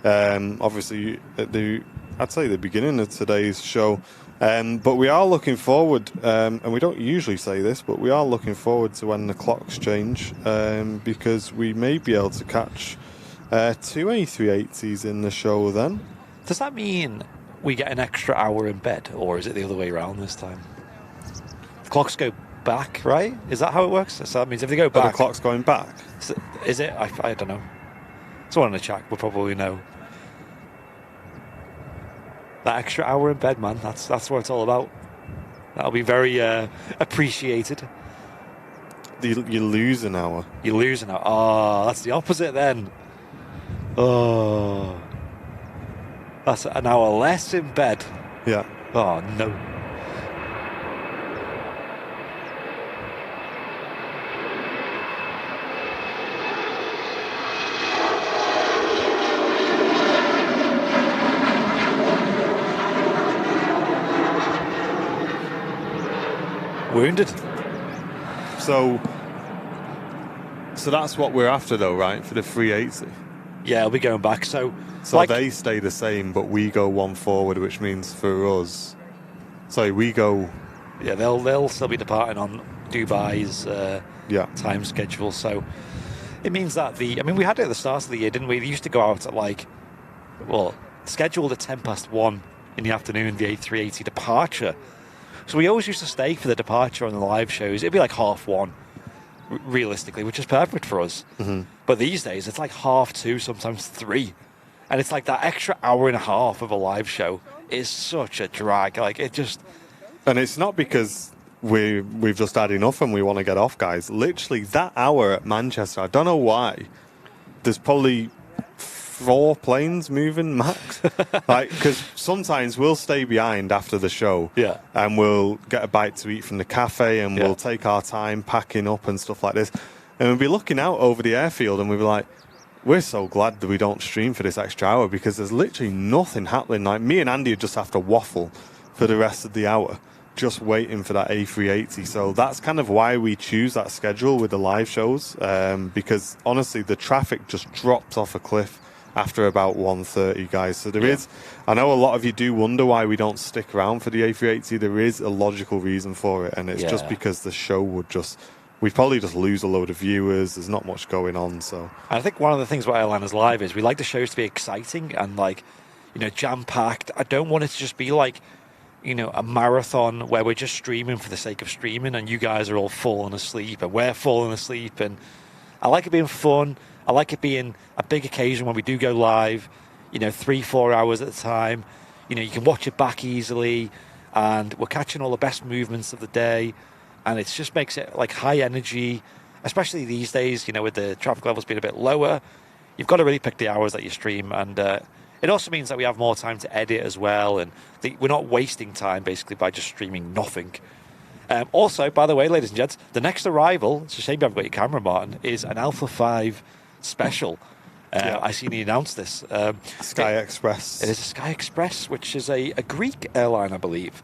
Obviously, I'd say the beginning of today's show. But we are looking forward, and we don't usually say this, but we are looking forward to when the clocks change, because we may be able to catch 2 A380s in the show then. Does that mean we get an extra hour in bed, or is it the other way around this time? The clocks go back, right? Is that how it works? So that means if they go back... the clock's going back? Is it? I don't know. Someone in the chat will probably know. That extra hour in bed, man, that's what it's all about. That'll be very appreciated. You lose an hour. You lose an hour. Oh, that's the opposite then. Oh... That's an hour less in bed. Yeah. Oh, no. Wounded. So that's what we're after, though, right? For the 380. Yeah, I'll be going back. So like, they stay the same, but we go one forward, which means for us, sorry, we go. Yeah, they'll still be departing on Dubai's time schedule. So it means that we had it at the start of the year, didn't we? They used to go out at scheduled at 1:10 in the afternoon, the A380 departure. So we always used to stay for the departure on the live shows. It'd be like 1:30. Realistically, which is perfect for us. Mm-hmm. But these days, it's like 2:30, sometimes 3. And it's like that extra hour and a half of a live show is such a drag. Like, it just... And it's not because we've just had enough and we want to get off, guys. Literally, that hour at Manchester, I don't know why, there's probably 4 planes moving max. Because sometimes we'll stay behind after the show, and we'll get a bite to eat from the cafe, and we'll take our time packing up and stuff like this, and we'll be looking out over the airfield, and we'll be like, we're so glad that we don't stream for this extra hour, because there's literally nothing happening. Like, me and Andy just have to waffle for the rest of the hour, just waiting for that A380. So that's kind of why we choose that schedule with the live shows, because honestly, the traffic just drops off a cliff after about 1:30, guys. So there is, I know a lot of you do wonder why we don't stick around for the A380. There is a logical reason for it, and it's just because the show we'd probably just lose a load of viewers. There's not much going on. So I think one of the things about Airliners Live is we like the shows to be exciting and jam-packed. I don't want it to just be like, a marathon where we're just streaming for the sake of streaming and you guys are all falling asleep and we're falling asleep. And I like it being fun. I like it being a big occasion when we do go live, 3-4 hours at a time. You can watch it back easily, and we're catching all the best movements of the day, and it just makes it like high energy, especially these days, with the traffic levels being a bit lower. You've got to really pick the hours that you stream, and it also means that we have more time to edit as well, and we're not wasting time basically by just streaming nothing. Also, by the way, ladies and gents, the next arrival, it's a shame you haven't got your camera, Martin, is an Alpha 5 special. I seen he announced this. Sky Express. It is a Sky Express, which is a Greek airline, I believe.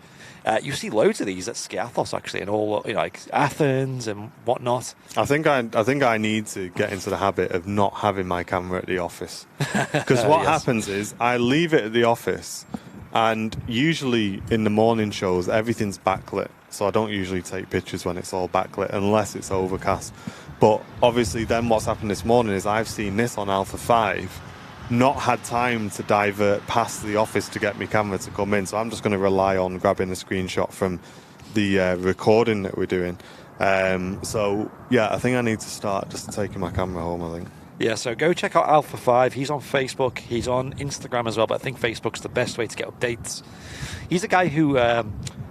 You see loads of these at Skiathos, actually, and all like Athens and whatnot. I think I need to get into the habit of not having my camera at the office, because what happens is I leave it at the office, and usually in the morning shows everything's backlit. so I don't usually take pictures when it's all backlit unless it's overcast. But obviously then what's happened this morning is I've seen this on Alpha 5, not had time to divert past the office to get my camera to come in, so I'm just going to rely on grabbing a screenshot from the recording that we're doing. So yeah, I think I need to start just taking my camera home, I think. Yeah, so go check out Alpha 5. He's on Facebook. He's on Instagram as well, but I think Facebook's the best way to get updates. He's a guy who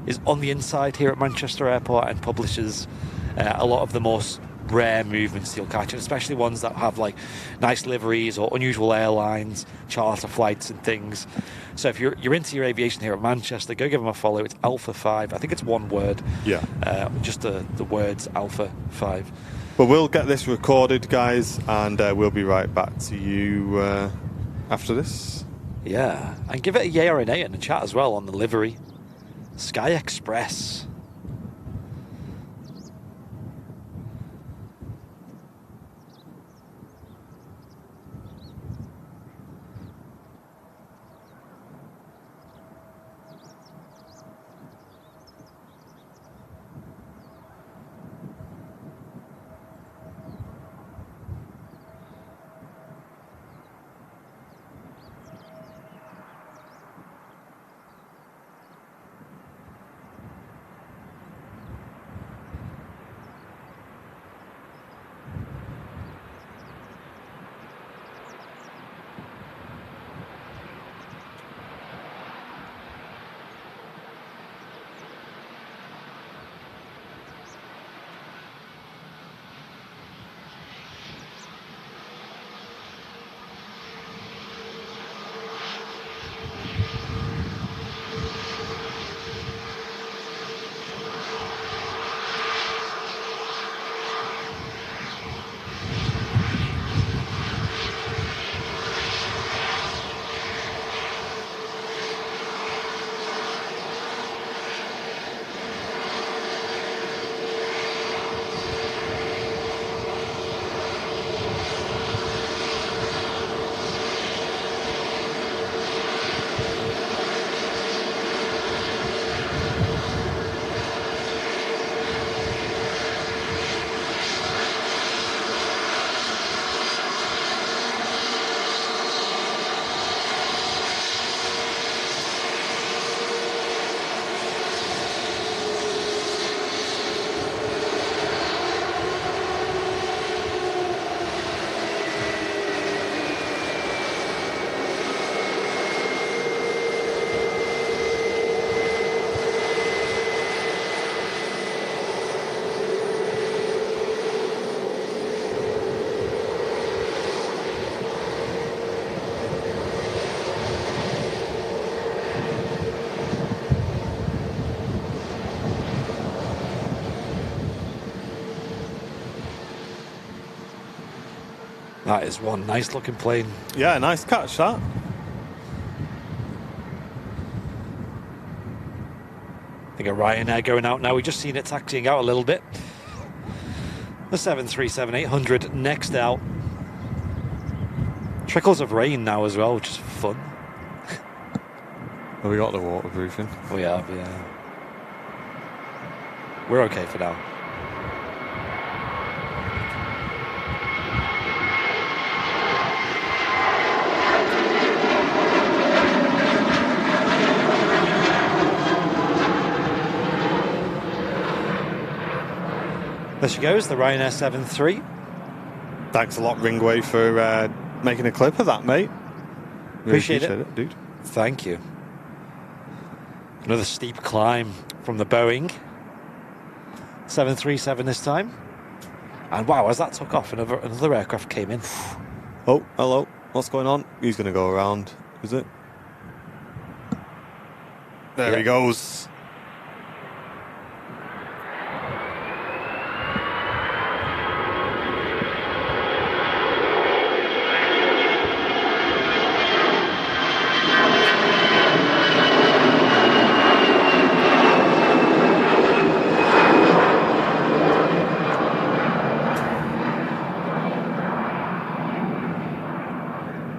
is on the inside here at Manchester Airport and publishes a lot of the most rare movements you'll catch, and especially ones that have like nice liveries or unusual airlines, charter flights and things. So if you're into your aviation here at Manchester, go give him a follow. It's Alpha 5. I think it's one word. Yeah. Just the words Alpha 5. But we'll get this recorded, guys, and we'll be right back to you after this. Yeah, and give it a yay or a nay in the chat as well on the livery. Sky Express. That is one nice looking plane. Yeah, nice catch, that. I think a Ryanair going out now. We've just seen it taxiing out a little bit. The 737-800 next out. Trickles of rain now as well, which is fun. Well, we got the waterproofing. We have, yeah. We're okay for now. There she goes, the Ryanair 73. Thanks a lot, Ringway, for making a clip of that, mate. Really Appreciate it, dude. Thank you. Another steep climb from the Boeing 737 this time. And wow, as that took off, another aircraft came in. Oh, hello. What's going on? He's going to go around, is it? There he goes.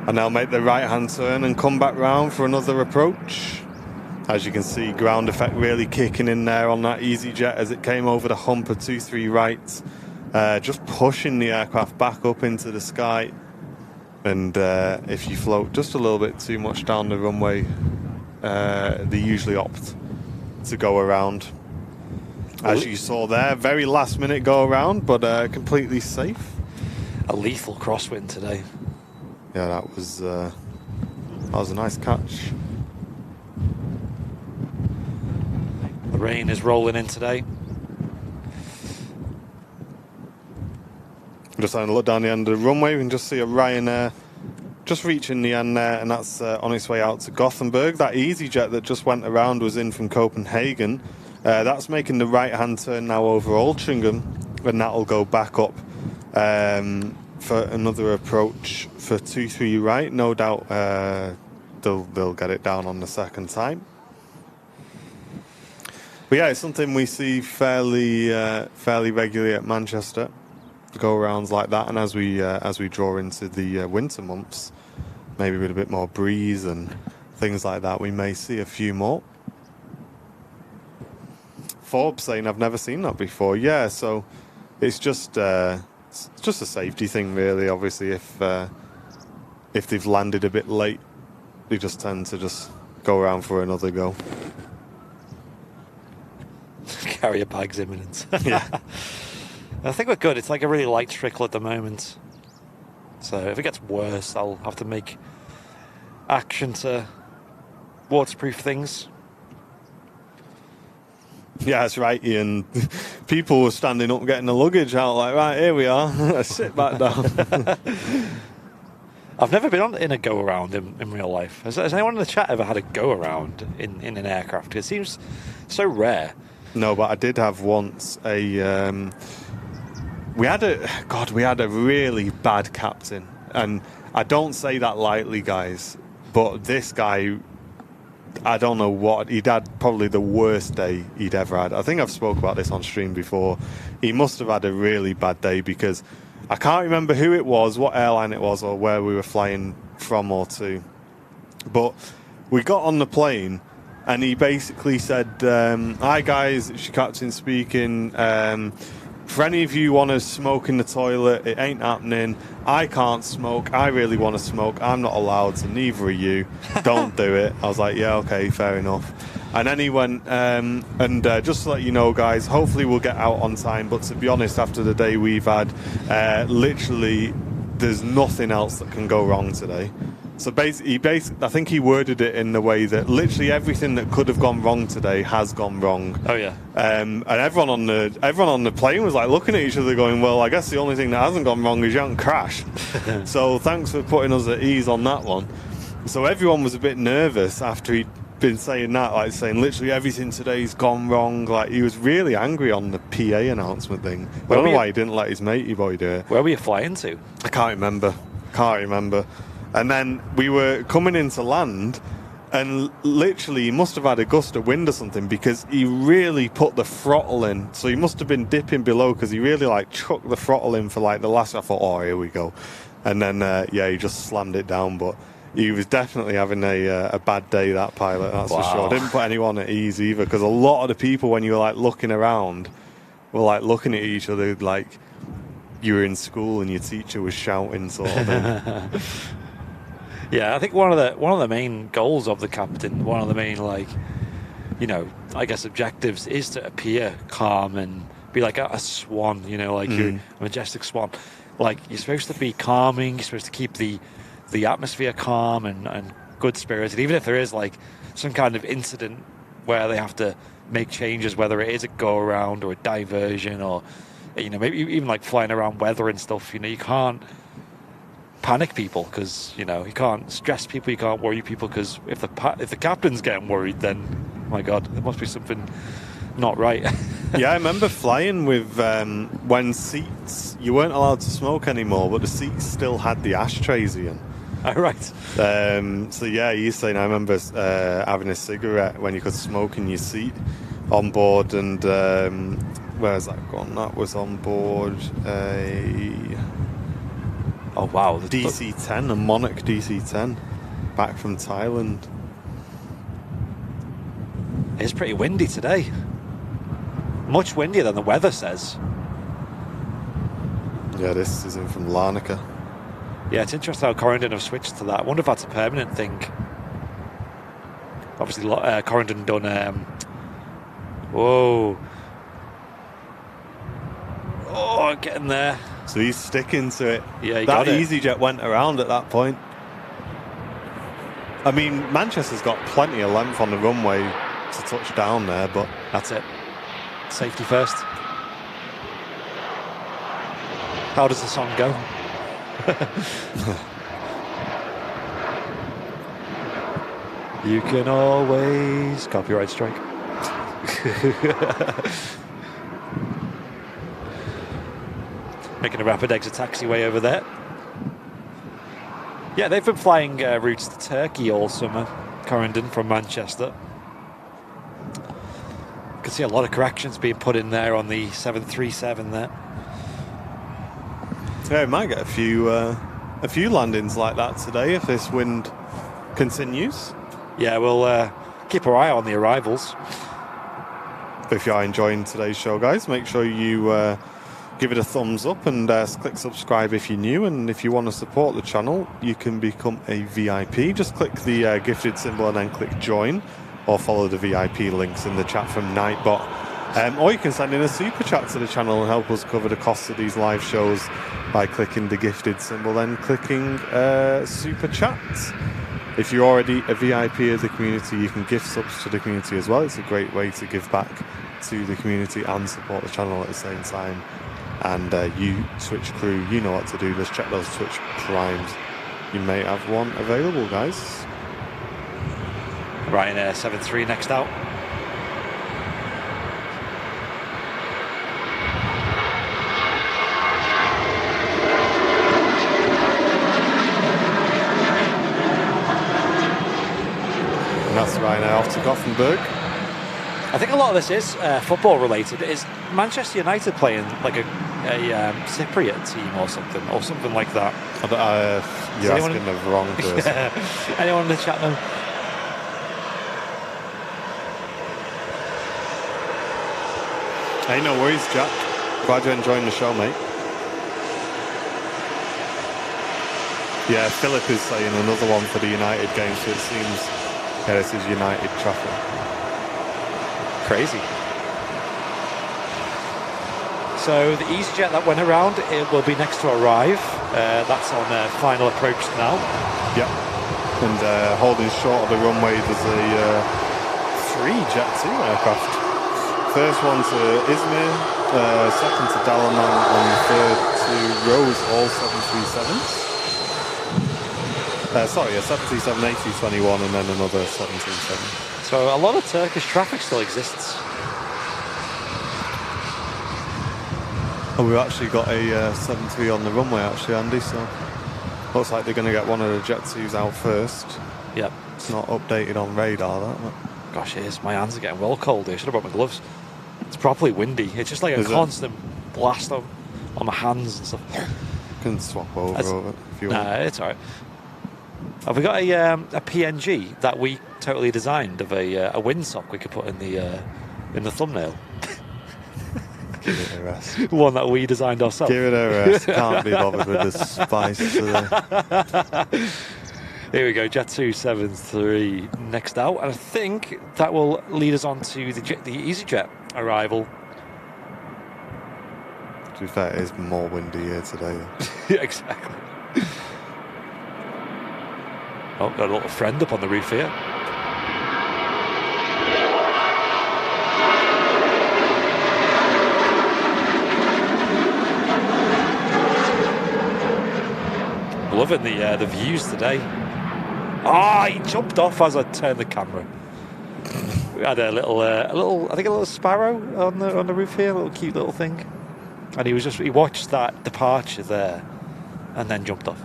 And now make the right-hand turn and come back round for another approach. As you can see, ground effect really kicking in there on that EasyJet as it came over the hump of 23 right, just pushing the aircraft back up into the sky. And if you float just a little bit too much down the runway, they usually opt to go around. As you saw there, very last minute go around, but completely safe. A lethal crosswind today. Yeah, that was a nice catch. The rain is rolling in today. Just having a look down the end of the runway, we can just see a Ryanair just reaching the end there, and that's on its way out to Gothenburg. That EasyJet that just went around was in from Copenhagen. That's making the right-hand turn now over Altrincham, and that'll go back up for another approach for 23 right. No doubt they'll get it down on the second time. But yeah, it's something we see fairly regularly at Manchester. Go arounds like that, and as we draw into the winter months, maybe with a bit more breeze and things like that, we may see a few more. Forbes saying I've never seen that before. Yeah, so it's just a safety thing, really. Obviously, if they've landed a bit late, they just tend to just go around for another go. Carrier bags imminent. Yeah. I think we're good. It's like a really light trickle at the moment. So if it gets worse, I'll have to make action to waterproof things. Yeah, that's right, Ian. People were standing up getting the luggage out like, right, here we are. Sit back down. I've never been in a go-around in real life. Has anyone in the chat ever had a go-around in an aircraft? It seems so rare. No, but I did have once we had a really bad captain, and I don't say that lightly, guys, but this guy, I don't know what, he'd had probably the worst day he'd ever had. I think I've spoke about this on stream before. He must have had a really bad day, because I can't remember who it was, what airline it was, or where we were flying from or to, but we got on the plane and he basically said, hi guys, it's your captain speaking, for any of you who want to smoke in the toilet, it ain't happening. I can't smoke. I really want to smoke. I'm not allowed, so neither are you. Don't do it. I was like, yeah, okay, fair enough. And then he went, just to let you know, guys, hopefully we'll get out on time. But to be honest, after the day we've had, literally, there's nothing else that can go wrong today. So basically, I think he worded it in the way that literally everything that could have gone wrong today has gone wrong. Oh yeah. And everyone on the plane was like looking at each other, going, "Well, I guess the only thing that hasn't gone wrong is you haven't crashed." So thanks for putting us at ease on that one. So everyone was a bit nervous after he'd been saying that, like saying literally everything today's gone wrong. Like he was really angry on the PA announcement thing. I don't know why he didn't let his matey boy do it. Where were you flying to? I can't remember. And then we were coming into land, and literally he must have had a gust of wind or something, because he really put the throttle in. So he must have been dipping below, because he really like chucked the throttle in for like the last. I thought, oh, here we go. And then he just slammed it down. But he was definitely having a bad day, that pilot. That's for sure. Didn't put anyone at ease either, because a lot of the people, when you were like looking around, were like looking at each other like you were in school and your teacher was shouting, sort of thing. Yeah, I think one of the main goals of the captain, one of the main, like, you know, I guess objectives is to appear calm and be like a swan, you know, like you're a majestic swan. Like, you're supposed to be calming, you're supposed to keep the atmosphere calm and good spirited, even if there is like some kind of incident where they have to make changes, whether it is a go around or a diversion, or, you know, maybe even like flying around weather and stuff. You know, you can't panic people, because, you know, you can't stress people, you can't worry people, because if the captain's getting worried, then my god, there must be something not right. Yeah, I remember flying with when seats, you weren't allowed to smoke anymore, but the seats still had the ashtrays in. Oh, right. So yeah, you're saying, I remember having a cigarette when you could smoke in your seat on board, and where's that gone? That was on board oh wow, DC-10, a Monarch DC-10, back from Thailand. It's pretty windy today. Much windier than the weather says. Yeah, this is in from Larnaca. Yeah, it's interesting how Corendon have switched to that. I wonder if that's a permanent thing. Obviously, Corendon done... whoa. Oh, getting there. So he's sticking to it. Yeah, he that got it. EasyJet went around at that point. I mean, Manchester's got plenty of length on the runway to touch down there, but... That's it. Safety first. How does the song go? You can always... Copyright strike. Making a rapid exit taxiway over there. Yeah, they've been flying routes to Turkey all summer, Corendon from Manchester. You can see a lot of corrections being put in there on the 737 there. Yeah, we might get a few landings like that today if this wind continues. Yeah, we'll keep our eye on the arrivals. If you are enjoying today's show, guys, make sure you give it a thumbs up and click subscribe if you're new. And if you want to support the channel, you can become a VIP. Just click the gifted symbol and then click join, or follow the VIP links in the chat from Nightbot. Or you can send in a super chat to the channel and help us cover the costs of these live shows by clicking the gifted symbol, then clicking super chat. If you're already a VIP of the community, you can gift subs to the community as well. It's a great way to give back to the community and support the channel at the same time. And you Twitch crew, you know what to do. Just check those Twitch primes. You may have one available, guys. Ryanair 73 next out. And that's Ryanair off to Gothenburg. I think a lot of this is football related. Is Manchester United playing like a Cypriot team or something like that? You're asking the wrong person. Yeah. Anyone in the chat know? Hey, no worries, Jack. Glad you're enjoying the show, mate. Yeah, Philip is saying another one for the United game, so it seems, yeah, this is United traffic. Crazy. So the EasyJet that went around, it will be next to arrive. That's on final approach now. Yep. And holding short of the runway, there's a 3 Jet 2 aircraft. First one to Izmir, second to Dalaman, and third to Rose, all 737s. Sorry, a 737 A321 and then another 737. So a lot of Turkish traffic still exists. And we've actually got a 73 on the runway, actually, Andy, so looks like they're going to get one of the Jet 2s out first. Yep. It's not updated on radar, that. But... Gosh, it is. My hands are getting well cold here. Should have brought my gloves. It's properly windy. It's just like a Is it? constant blast on my hands and stuff. Can swap over if you want. Nah, it's alright. Have we got a PNG that we totally designed of a windsock we could put in the thumbnail? Give it a rest. One that we designed ourselves. Give it a rest. Can't be bothered with the spice today. Here we go, Jet 273 next out, and I think that will lead us on to the EasyJet arrival. To be fair, it is more windy here today. Yeah, exactly. Oh, got a little friend up on the roof here. Loving the views today. Ah, he jumped off as I turned the camera. We had a little sparrow on the roof here, a little cute little thing, and he watched that departure there, and then jumped off.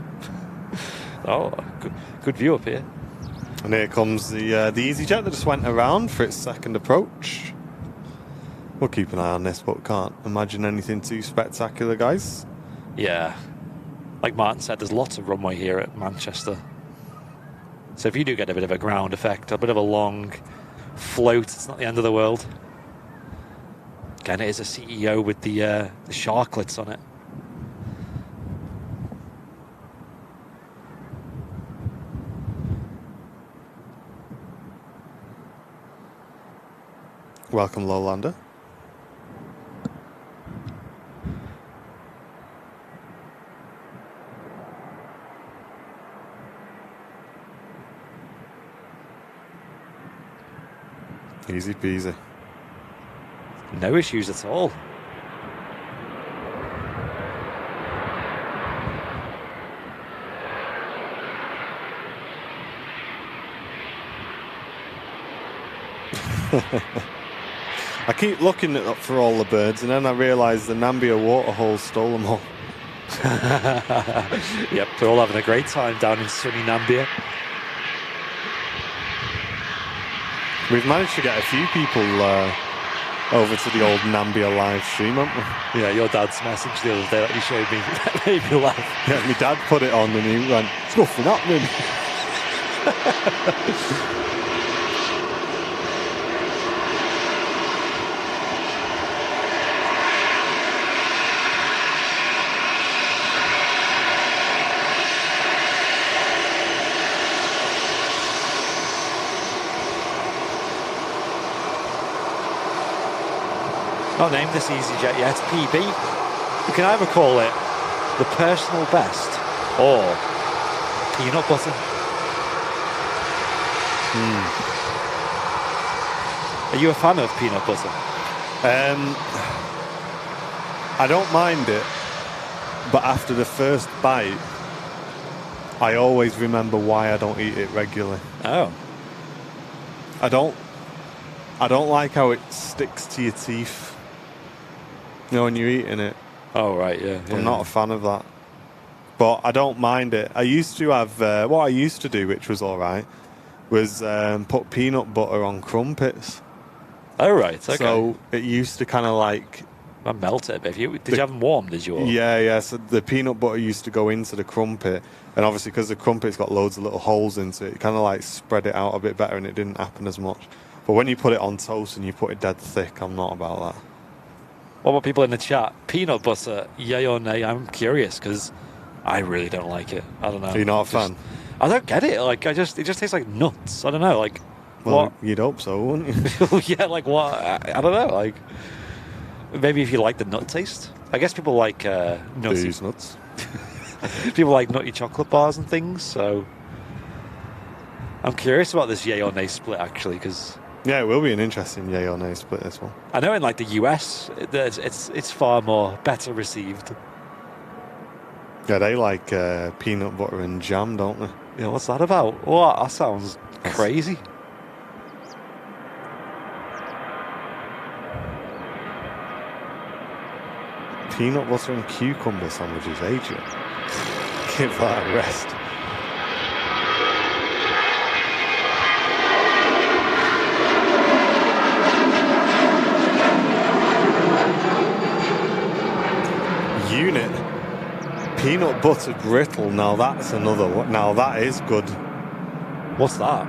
Oh, good view up here. And here comes the EasyJet that just went around for its second approach. We'll keep an eye on this, but can't imagine anything too spectacular, guys. Yeah, like Martin said, there's lots of runway here at Manchester. So if you do get a bit of a ground effect, a bit of a long float. It's not the end of the world. Again, it is a CEO with the sharklets on it. Welcome, Lowlander. Easy peasy. No issues at all. I keep looking for all the birds, and then I realise the Nambia waterholes stole them all. Yep, they're all having a great time down in sunny Nambia. We've managed to get a few people over to the old Nambia live stream, haven't we? Yeah, your dad's message the other day that you showed me that made me laugh. Yeah, my dad put it on and he went, "It's nothing happening." Not named this EasyJet yet, PB. You can either call it the personal best or peanut butter. Are you a fan of peanut butter? I don't mind it, but after the first bite, I always remember why I don't eat it regularly. Oh. I don't like how it sticks to your teeth. You know, when you're eating it. Oh, right, yeah. I'm not a fan of that. But I don't mind it. I used to have, what I used to do, which was all right, was put peanut butter on crumpets. Oh, right, okay. So it used to kind of like... I melt it a bit. Did you have them warm, did you? Or? Yeah. So the peanut butter used to go into the crumpet. And obviously, because the crumpet's got loads of little holes into it, it kind of like spread it out a bit better and it didn't happen as much. But when you put it on toast and you put it dead thick, I'm not about that. What about people in the chat? Peanut butter, yay or nay? I'm curious because I really don't like it. I don't know. Are you not a fan? I don't get it. Like, it just tastes like nuts. I don't know. Like, Well, what? you'd hope so, wouldn't you? Yeah, like what? I don't know. Like, maybe if you like the nut taste. I guess people like nutty. Booze nuts. People like nutty chocolate bars and things. So I'm curious about this yay or nay split actually because. Yeah, it will be an interesting yay or nay split, this one. I know in like the US, it's far more better received. Yeah, they like peanut butter and jam, don't they? Yeah, what's that about? What? That sounds crazy. Peanut butter and cucumber sandwiches, Adrian. Give that a rest. Unit. Peanut butter brittle. Now that's another one. Now that is good. What's that?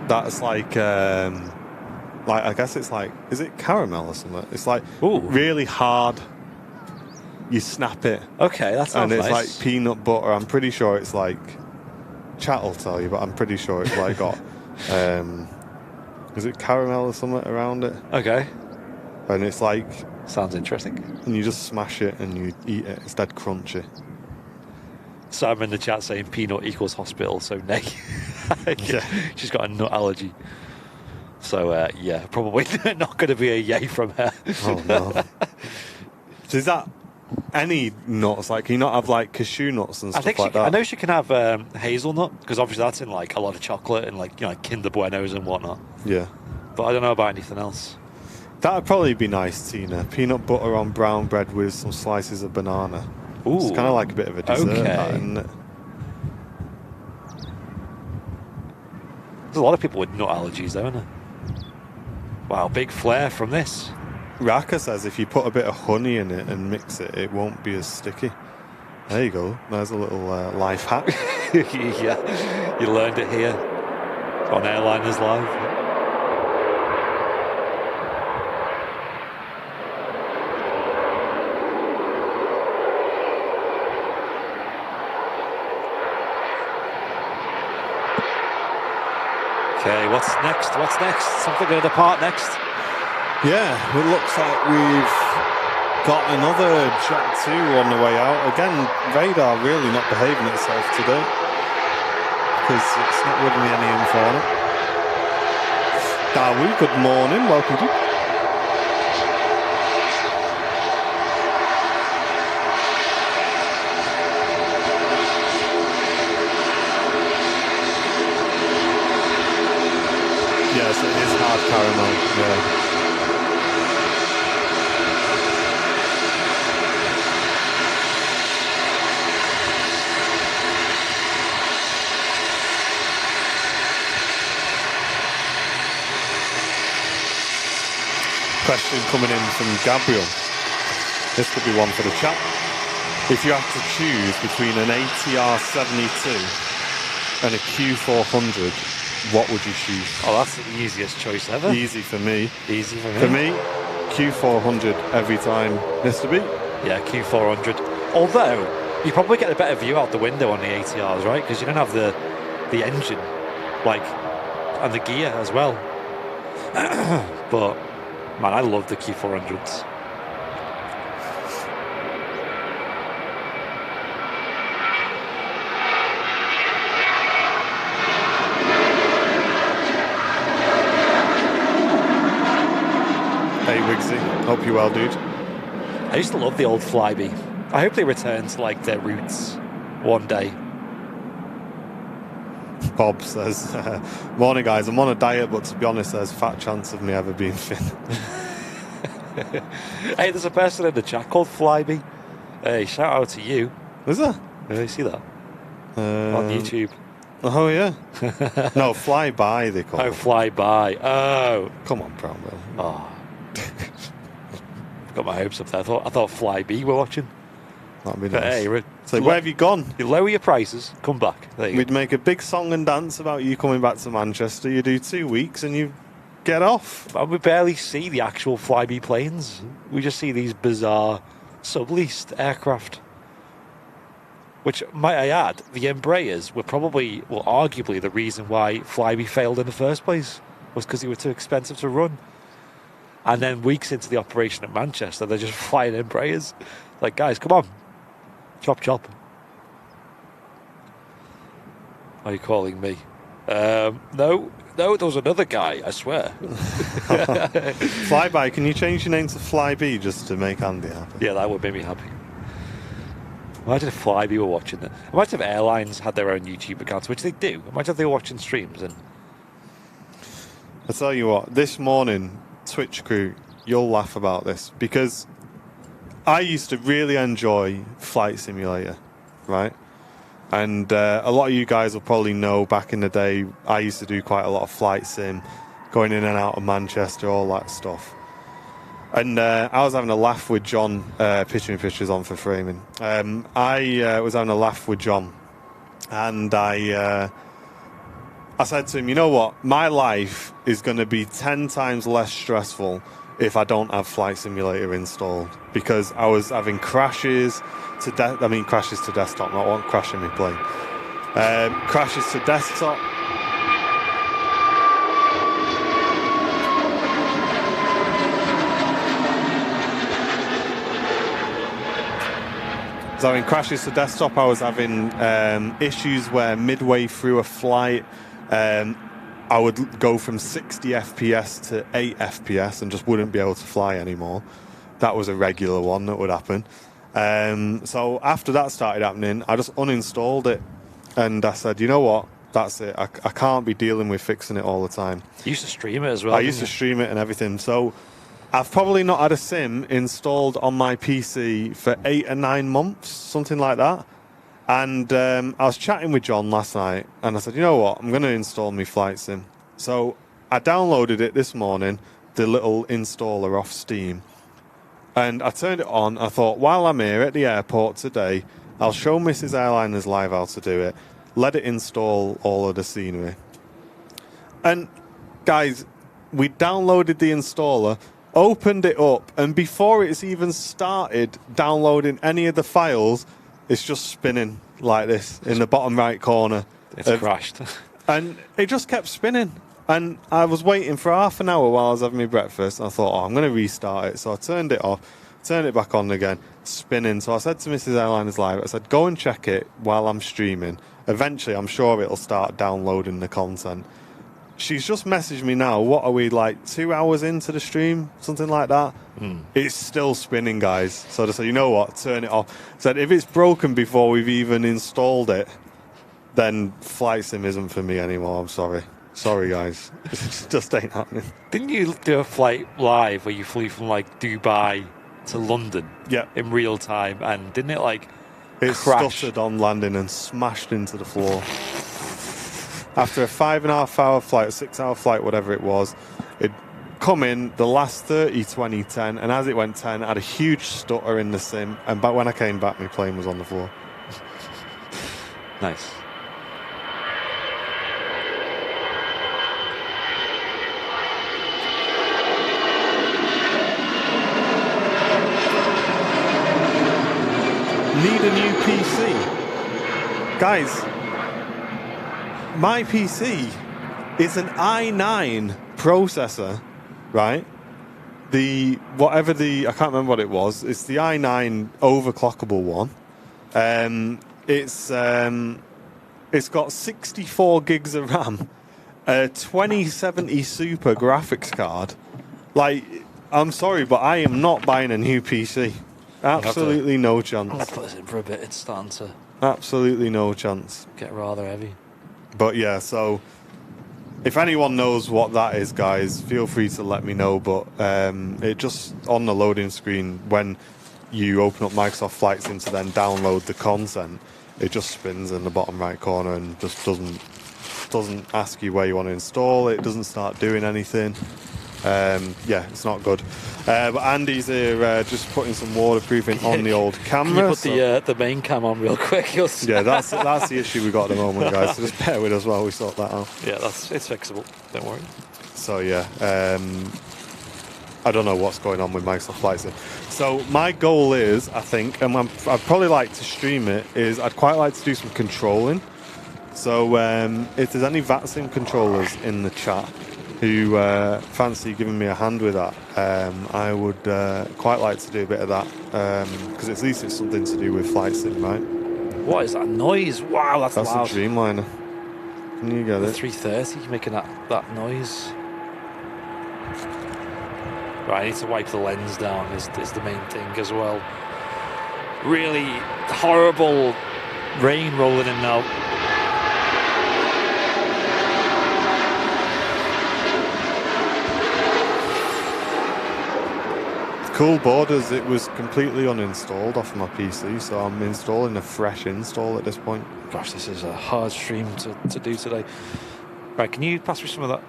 That's like I guess it's like, is it caramel or something? It's like Ooh. really hard. You snap it. Okay, that sounds And it's nice. like peanut butter. I'm pretty sure it's like, chat will tell you, but I'm pretty sure it's like got, is it caramel or something around it? Okay. And it's like, Sounds interesting. and you just smash it and you eat it. It's dead crunchy. Sam in the chat saying peanut equals hospital, so nay. Yeah. She's got a nut allergy. So, yeah, probably not going to be a yay from her. Oh, no. So is that any nuts? Like, can you not have, like, cashew nuts and I stuff think like that? I know she can have hazelnut, because obviously that's in, like, a lot of chocolate and, like, you know, like Kinder Buenos and whatnot. Yeah. But I don't know about anything else. That'd probably be nice, Tina. Peanut butter on brown bread with some slices of banana. Ooh. It's kind of like a bit of a dessert, Okay. that, isn't it? There's a lot of people with nut allergies, though, isn't there? Wow, big flare from this. Raka says if you put a bit of honey in it and mix it, it won't be as sticky. There you go. There's a little life hack. Yeah, you learned it here on Airliners Live. Okay, what's next? What's next? Something going to depart next? Yeah, it looks like we've got another Jet 2 on the way out. Again, radar really not behaving itself today because it's not giving me any info on it. Dawu, good morning. Welcome to. Yes, it is hard caramel. Yeah. Question coming in from Gabriel. This could be one for the chat. If you have to choose between an ATR 72 and a Q400, what would you choose? Oh, that's the easiest choice ever. Easy for me. Easy for me. For me, Q400 every time, Mr. B. Yeah, Q400. Although, you probably get a better view out the window on the ATRs, right? Because you don't have the engine, like, and the gear as well. But, man, I love the Q400s. Hey, Wigsy. Hope you're well, dude. I used to love the old Flybe. I hope they return to, like, their roots one day. Bob says, morning guys, I'm on a diet, but to be honest, there's fat chance of me ever being thin. Hey, there's a person in the chat called Flybe. Hey, shout out to you. Is there? You see that? On YouTube. Oh, yeah. No, fly by, they call Oh, it. fly by. Oh. Come on, Brownwell. Oh. Got my hopes up there. I thought Flybe were watching. That'd be But nice. hey, So where have you gone? you lower your prices, come back. There you We'd go. make a big song and dance about you coming back to Manchester. You do 2 weeks and you get off. But we barely see the actual Flybe planes. We just see these bizarre subleased aircraft. Which, might I add, the Embraers were arguably the reason why Flybe failed in the first place. Was because they were too expensive to run. And then weeks into the operation at Manchester, they're just flying Embraers. Like, guys, come on. Chop, chop. Are you calling me? No, there was another guy, I swear. Flyby, can you change your name to Flyby just to make Andy happy? Yeah, that would make me happy. Imagine if Flybe were watching it. Imagine if airlines had their own YouTube accounts, which they do. Imagine if they were watching streams. And I tell you what, this morning, Twitch crew, you'll laugh about this because I used to really enjoy Flight Simulator, right? And a lot of you guys will probably know back in the day, I used to do quite a lot of flight sim, going in and out of Manchester, all that stuff. And I was having a laugh with John, pitching pictures on for framing. I was having a laugh with John, and I said to him, you know what, my life is going to be 10 times less stressful if I don't have Flight Simulator installed, because I was having crashes to crashes to desktop, not one crashing my plane. Crashes to desktop. I was having crashes to desktop. I was having issues where midway through a flight, I would go from 60 FPS to 8 FPS and just wouldn't be able to fly anymore. That was a regular one that would happen. So after that started happening, I just uninstalled it. And I said, you know what? That's it. I can't be dealing with fixing it all the time. you used to stream it as well. I used to stream it and everything. So I've probably not had a sim installed on my PC for 8 or 9 months, something like that. And I was chatting with John last night, and I said, you know what, I'm going to install my flight sim. So I downloaded it this morning, the little installer off Steam, and I turned it on. I thought, while I'm here at the airport today, I'll show Mrs. Airliners Live how to do it, let it install all of the scenery. And guys, we downloaded the installer, opened it up, and before it's even started downloading any of the files, it's just spinning like this in the bottom right corner. It's crashed. And it just kept spinning. And I was waiting for half an hour while I was having my breakfast. And I thought, I'm going to restart it. So I turned it off, turned it back on again, spinning. So I said to Mrs. Airliners Live, I said, go and check it while I'm streaming. Eventually, I'm sure it'll start downloading the content. She's just messaged me now. What are we, like 2 hours into the stream? Something like that? It's still spinning, guys. So I said, you know what? Turn it off. I said, if it's broken before we've even installed it, then flight sim isn't for me anymore. I'm sorry. Sorry, guys. It just ain't happening. Didn't you do a flight live where you flew from like Dubai to London? Yeah. In real time, and didn't it like It crash? stuttered on landing and smashed into the floor. After a 5.5 hour flight, a 6 hour flight, whatever it was, it come in the last 30, 20, 10, and as it went 10, I had a huge stutter in the sim, and when I came back, my plane was on the floor. Nice. Need a new PC. Guys, my PC is an i9 processor, right? I can't remember what it was. It's the i9 overclockable one. It's got 64 gigs of RAM, a 2070 Super graphics card. Like, I'm sorry, but I am not buying a new PC. Absolutely no chance. I'm gonna put this in for a bit. It's starting to Absolutely no chance. get rather heavy. But yeah, so if anyone knows what that is, guys, feel free to let me know. But it just, on the loading screen, when you open up Microsoft Flight Sim to then download the content, it just spins in the bottom right corner and just doesn't ask you where you want to install it. It doesn't start doing anything. Yeah, it's not good. But Andy's here just putting some waterproofing on the old camera. Can you put the main cam on real quick? You'll see. Yeah, that's the issue we got at the moment, guys. So just bear with us while we sort that out. Yeah, it's fixable. Don't worry. So yeah, I don't know what's going on with Microsoft Flight Sim. So my goal is, I think, and I'd probably like to stream it, is I'd quite like to do some controlling. So if there's any VATSIM controllers in the chat who fancy giving me a hand with that, I would quite like to do a bit of that, because at least it's something to do with Flight Sim, right? What is that noise? Wow, that's loud. A Dreamliner. Can you get The it? 330 making that noise. Right, I need to wipe the lens down is the main thing as well. Really horrible rain rolling in now. Cool borders, it was completely uninstalled off my PC, so I'm installing a fresh install at this point. Gosh, this is a hard stream to do today. Right, can you pass me some of that,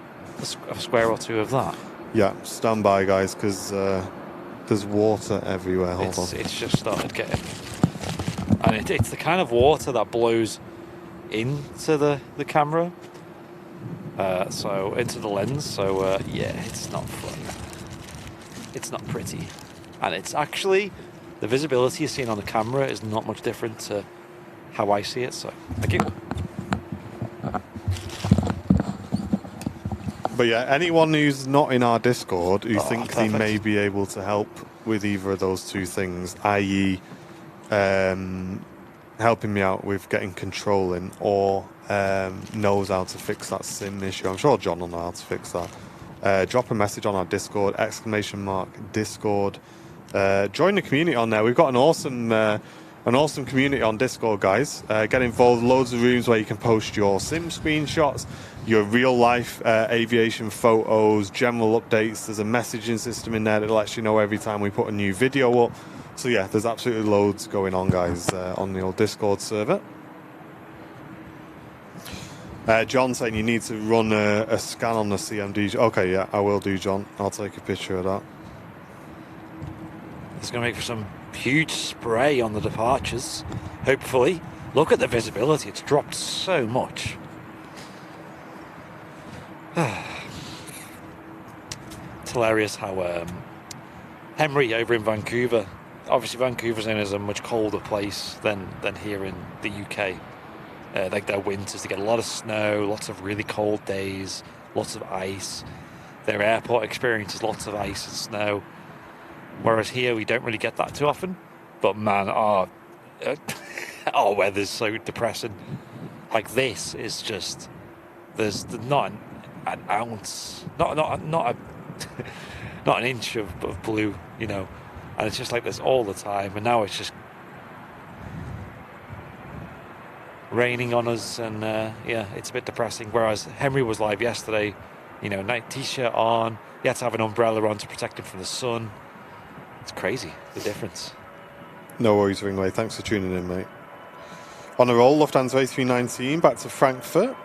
a square or two of that? Yeah, stand by, guys, because there's water everywhere. Hold on. It's just started getting... And it's the kind of water that blows into the camera, so into the lens, so yeah, it's not fun. It's not pretty. And it's actually, the visibility you're seeing on the camera is not much different to how I see it, so thank you. But yeah, anyone who's not in our Discord who thinks he perfect. may be able to help with either of those two things, i.e. helping me out with getting controlling, or knows how to fix that sim issue, I'm sure John will know how to fix that. Drop a message on our Discord, !Discord. Join the community on there. We've got an awesome community on Discord, guys. Get involved. Loads of rooms where you can post your sim screenshots, your real life aviation photos, general updates. There's a messaging system in there that lets you know every time we put a new video up. So yeah, there's absolutely loads going on, guys, on the old Discord server. John saying you need to run a scan on the CMD. Okay, yeah, I will do, John. I'll take a picture of that. It's going to make for some huge spray on the departures, hopefully. Look at the visibility, it's dropped so much. It's hilarious how Henry over in Vancouver, obviously Vancouver's known as a much colder place than here in the UK. Like their winters, they get a lot of snow, lots of really cold days, lots of ice. Their airport experience is lots of ice and snow. Whereas here, we don't really get that too often. But man, our weather's so depressing. Like this is just, there's not an ounce, not a, not an inch of blue, you know. And it's just like this all the time. And now it's just raining on us, and yeah, it's a bit depressing. Whereas Henry was live yesterday, you know, night t-shirt on, he had to have an umbrella on to protect him from the sun. It's crazy, the difference. No worries, Ringway. Thanks for tuning in, mate. On a roll, Lufthansa A319 back to Frankfurt.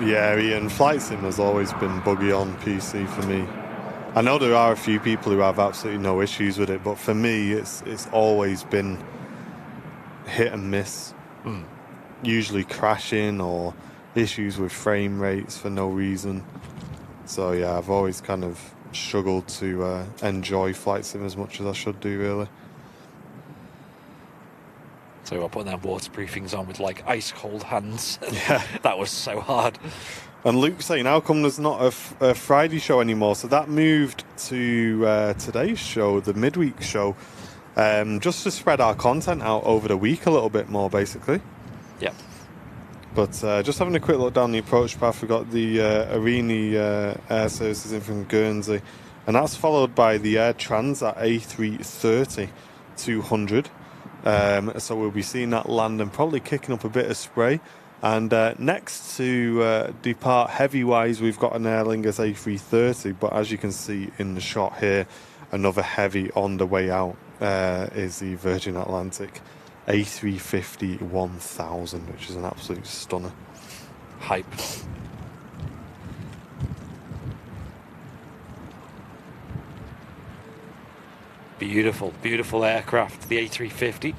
Yeah, Ian, Flight Sim has always been buggy on PC for me. I know there are a few people who have absolutely no issues with it, but for me, it's always been hit and miss. Usually crashing or issues with frame rates for no reason. So yeah, I've always kind of struggled to enjoy Flight Sim as much as I should do, really. So we're putting our waterproofings on with like ice cold hands. Yeah. That was so hard. And Luke's saying, how come there's not a Friday show anymore? So that moved to today's show, the midweek show, just to spread our content out over the week a little bit more, basically. Yep. But just having a quick look down the approach path, we've got the Arini Air Services in from Guernsey, and that's followed by the Air Transat A330-200. So we'll be seeing that land and probably kicking up a bit of spray. And next to depart heavy-wise, we've got an Aer Lingus A330, but as you can see in the shot here, another heavy on the way out is the Virgin Atlantic A350-1000, which is an absolute stunner. Hype. Beautiful, beautiful aircraft, the A350.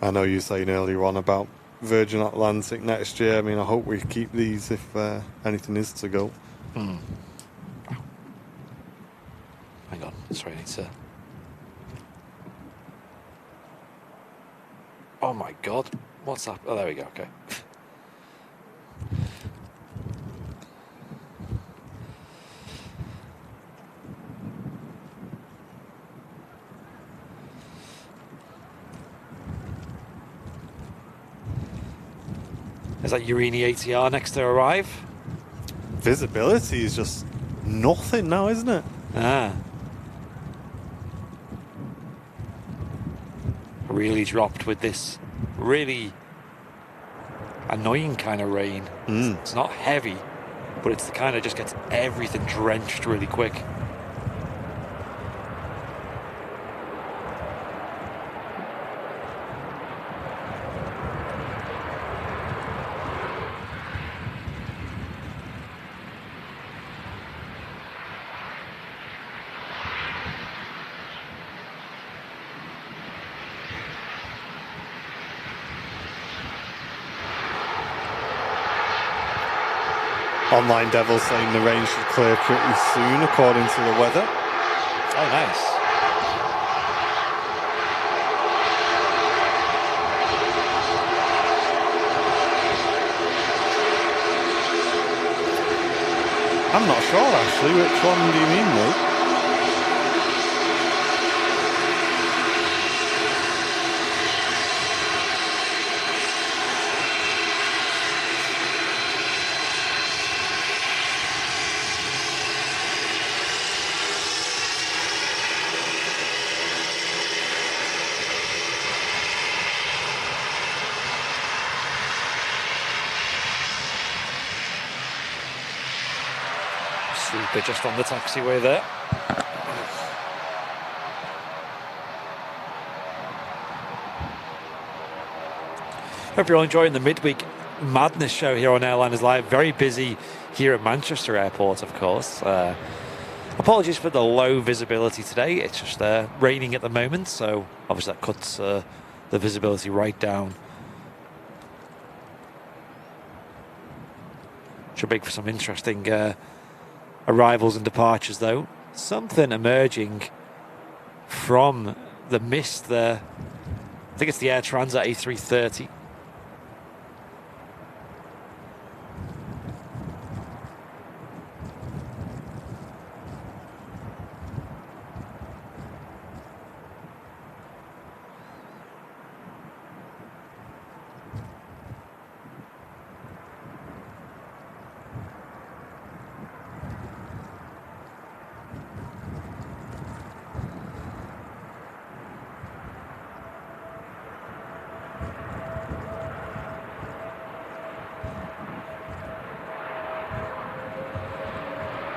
I know you were saying earlier on about Virgin Atlantic next year. I mean, I hope we keep these if anything is to go. Hang on, sorry, I need to... Oh my god, what's that? Oh, there we go, okay. Is that Urini ATR next to arrive? Visibility is just nothing now, isn't it? Ah. Really dropped with this really annoying kind of rain. It's not heavy, but it's the kind of just gets everything drenched really quick. Online Devil saying the rain should clear pretty soon, according to the weather. Oh, nice. I'm not sure, actually. Which one do you mean, Luke? Sleeper just on the taxiway there. Hope you're all enjoying the midweek madness show here on Airliners Live. Very busy here at Manchester Airport, of course. Apologies for the low visibility today. It's just raining at the moment, so obviously that cuts the visibility right down. Should make for some interesting arrivals and departures, though. Something emerging from the mist there. I think it's the Air Transat A330.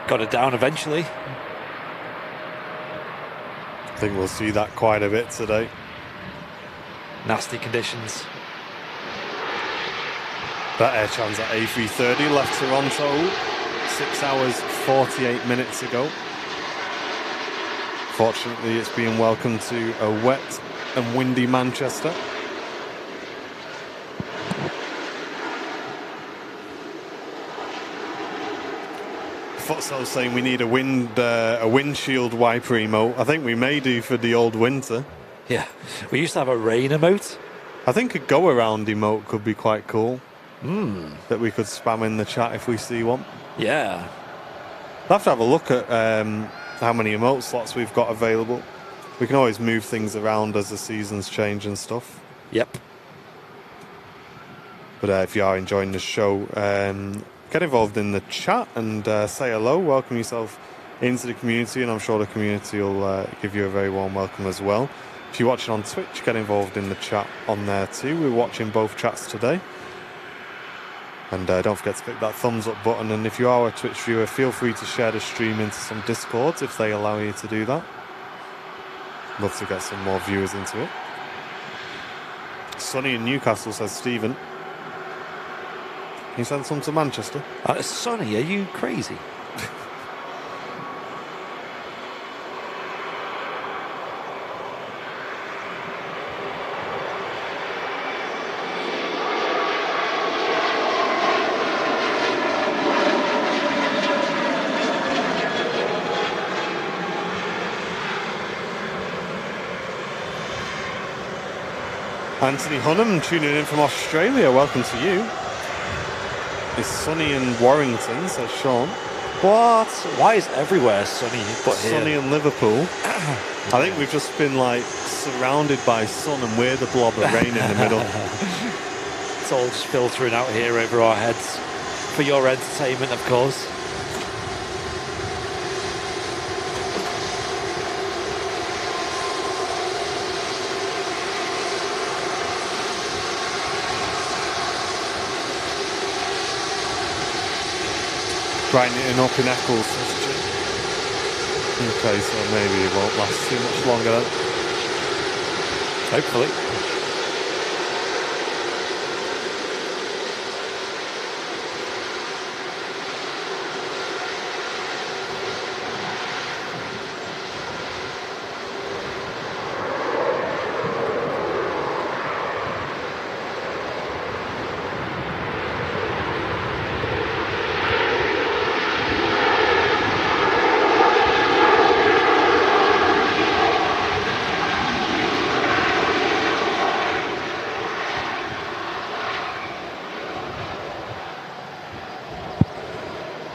Got it down eventually. I think we'll see that quite a bit today. Nasty conditions. That Air Transat A330 left Toronto 6 hours 48 minutes ago. Fortunately, it's being welcomed to a wet and windy Manchester. Futsal's saying we need a windshield wiper emote. I think we may do for the old winter. Yeah, we used to have a rain emote. I think a go-around emote could be quite cool. That we could spam in the chat if we see one. Yeah. We'll have to have a look at how many emote slots we've got available. We can always move things around as the seasons change and stuff. Yep. But if you are enjoying the show, get involved in the chat and say hello. Welcome yourself into the community, and I'm sure the community will give you a very warm welcome as well. If you're watching on Twitch, get involved in the chat on there too. We're watching both chats today. And don't forget to click that thumbs up button. And if you are a Twitch viewer, feel free to share the stream into some Discords if they allow you to do that. Love to get some more viewers into it. Sunny in Newcastle, says Stephen. Can you send some to Manchester? Sonny, are you crazy? Anthony Hunnam tuning in from Australia. Welcome to you. It's sunny in Warrington, says Sean. What? Why is everywhere sunny but here? Sunny in Liverpool. I think we've just been like surrounded by sun and we're the blob of rain in the middle. It's all just filtering out here over our heads for your entertainment, of course. Brightening up in Eccles, says Jim. Okay, so maybe it won't last too much longer then. Hopefully.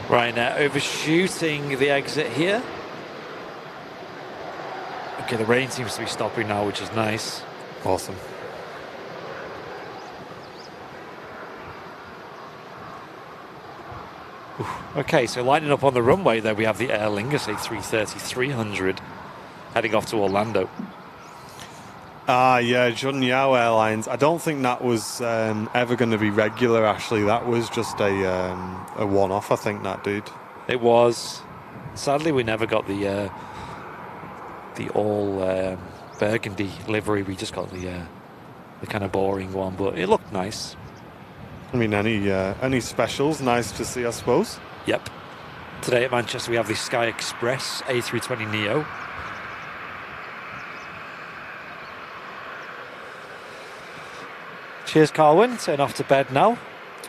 Right now, overshooting the exit here. Okay, the rain seems to be stopping now, which is nice. Awesome. Okay, so lining up on the runway there, we have the Aer Lingus A330-300 heading off to Orlando. Yeah, Junyao Airlines. I don't think that was ever going to be regular, actually. That was just a one-off, I think, that dude. It was. Sadly, we never got the all burgundy livery. We just got the the kind of boring one, but it looked nice. I mean, any specials? Nice to see, I suppose. Yep. Today at Manchester we have the Sky Express A320neo. Cheers, Carwyn. Turn off to bed now.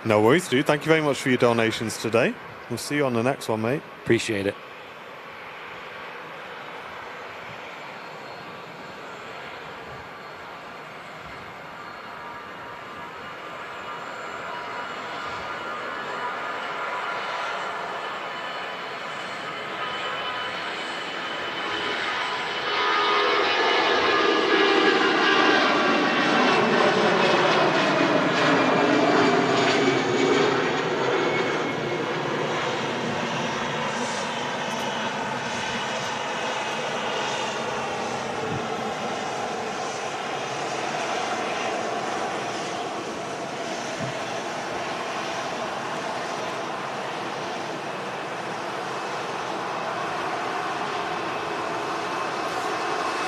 No worries, dude. Thank you very much for your donations today. We'll see you on the next one, mate. Appreciate it.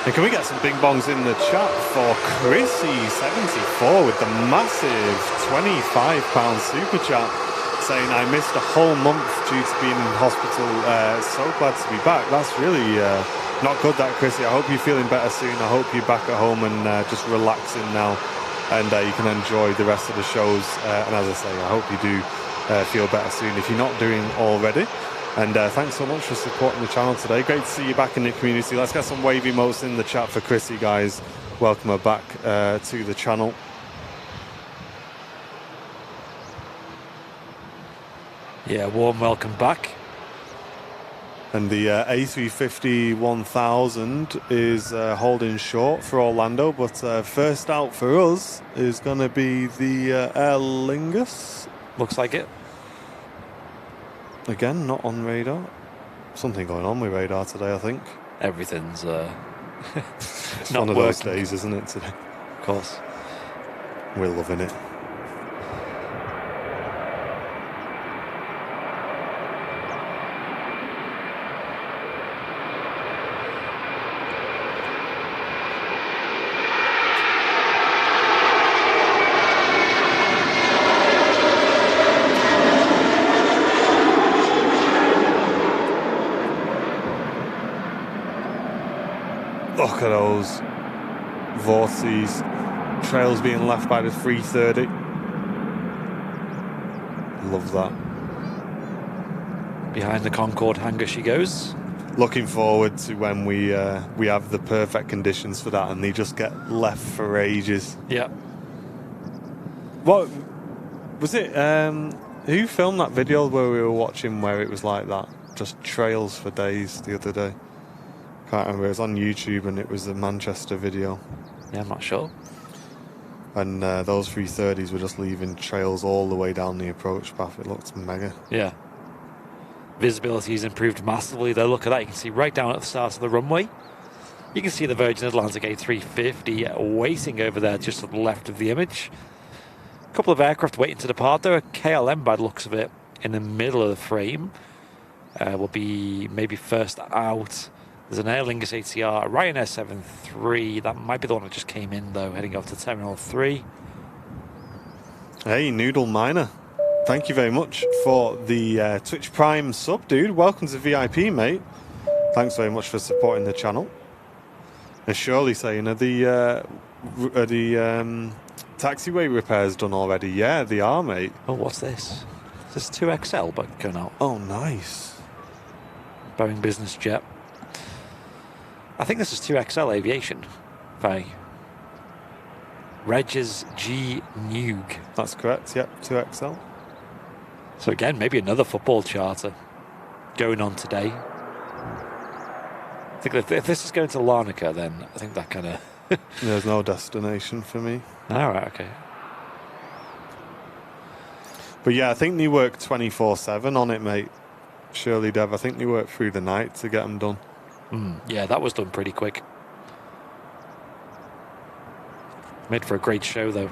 And can we get some bing bongs in the chat for Chrissy74 with the massive £25 super chat saying, I missed a whole month due to being in hospital. So glad to be back. That's really not good, that, Chrissy. I hope you're feeling better soon. I hope you're back at home and just relaxing now, and you can enjoy the rest of the shows. And as I say, I hope you do feel better soon if you're not doing already. And thanks so much for supporting the channel today. Great to see you back in the community. Let's get some wave emotes in the chat for Chrissy, guys. Welcome her back to the channel. Yeah, warm welcome back. And the A350 1000 is holding short for Orlando, but first out for us is going to be the Aer Lingus. Looks like it. Again, not on radar. Something going on with radar today, I think. Everything's not one of working. those days, isn't it, today? Of course. We're loving it. Look at those vortices, trails being left by the 330. Love that. Behind the Concorde hangar she goes. Looking forward to when we have the perfect conditions for that and they just get left for ages. Yeah. What was it? Who filmed that video where we were watching where it was like that? Just trails for days the other day. Can't remember. It was on YouTube and it was a Manchester video. Yeah, I'm not sure. And those 330s were just leaving trails all the way down the approach path. It looked mega. Yeah. Visibility's improved massively though. Look at that. You can see right down at the start of the runway. You can see the Virgin Atlantic A350 waiting over there just to the left of the image. A couple of aircraft waiting to depart though. A KLM by the looks of it in the middle of the frame. Will be maybe first out. There's an Aer Lingus ATR, a Ryanair 73. That might be the one that just came in, though, heading off to Terminal 3. Hey, Noodle Miner. Thank you very much for the Twitch Prime sub, dude. Welcome to VIP, mate. Thanks very much for supporting the channel. And Shirley saying, are the taxiway repairs done already? Yeah, they are, mate. Oh, what's this? Is this 2XL but going out? Oh, nice. Boeing business jet. I think this is 2XL Aviation by Regis G. Nug. That's correct, yep, 2XL. So again, maybe another football charter going on today. I think if this is going to Larnaca, then I think that kind of... There's no destination for me. All right, okay. But yeah, I think they work 24/7 on it, mate. Shirley Dev, I think they work through the night to get them done. Yeah, that was done pretty quick. Made for a great show, though.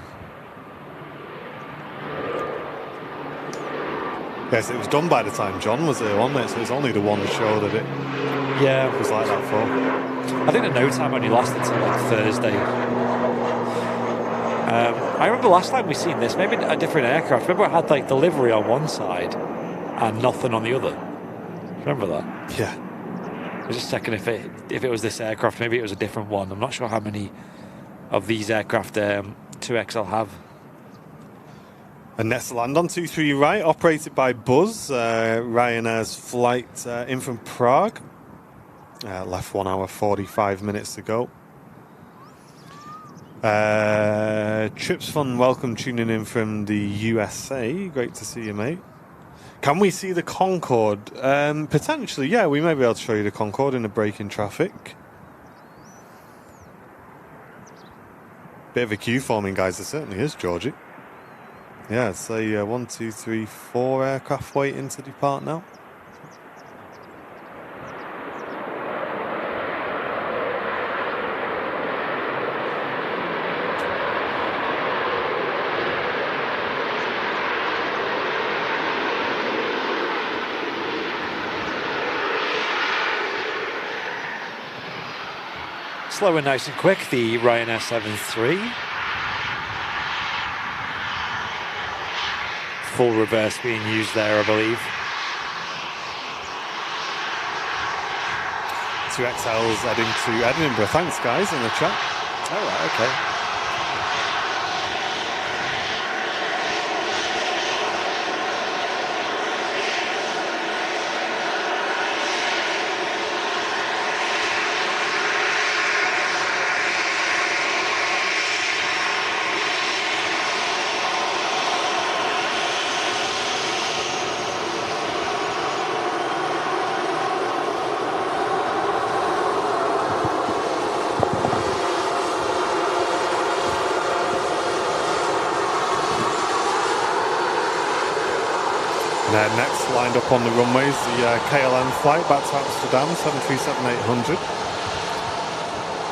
Yes, it was done by the time John was there, wasn't it? So it's only the one show that it was like that for. I think the no time only lasted until like Thursday. I remember last time we seen this, maybe a different aircraft. Remember it had like the livery on one side and nothing on the other. Remember that? Yeah. I was just checking if it was this aircraft. Maybe it was a different one. I'm not sure how many of these aircraft 2XL have. And next to land on 23 right, operated by Buzz, Ryanair's flight in from Prague. Left 1 hour 45 minutes to go. Trips Fun, welcome tuning in from the USA. Great to see you, mate. Can we see the Concorde? Potentially, yeah. We may be able to show you the Concorde in a break in traffic. Bit of a queue forming, guys. There certainly is, Georgie. Yeah, it's a 1, 2, 3, 4 aircraft waiting to depart now. Slow and nice and quick, the Ryanair 73. Full reverse being used there, I believe. 2XL's heading to Edinburgh. Thanks, guys, in the chat. All right, okay. Next, lined up on the runways, the KLM flight back to Amsterdam, 737-800.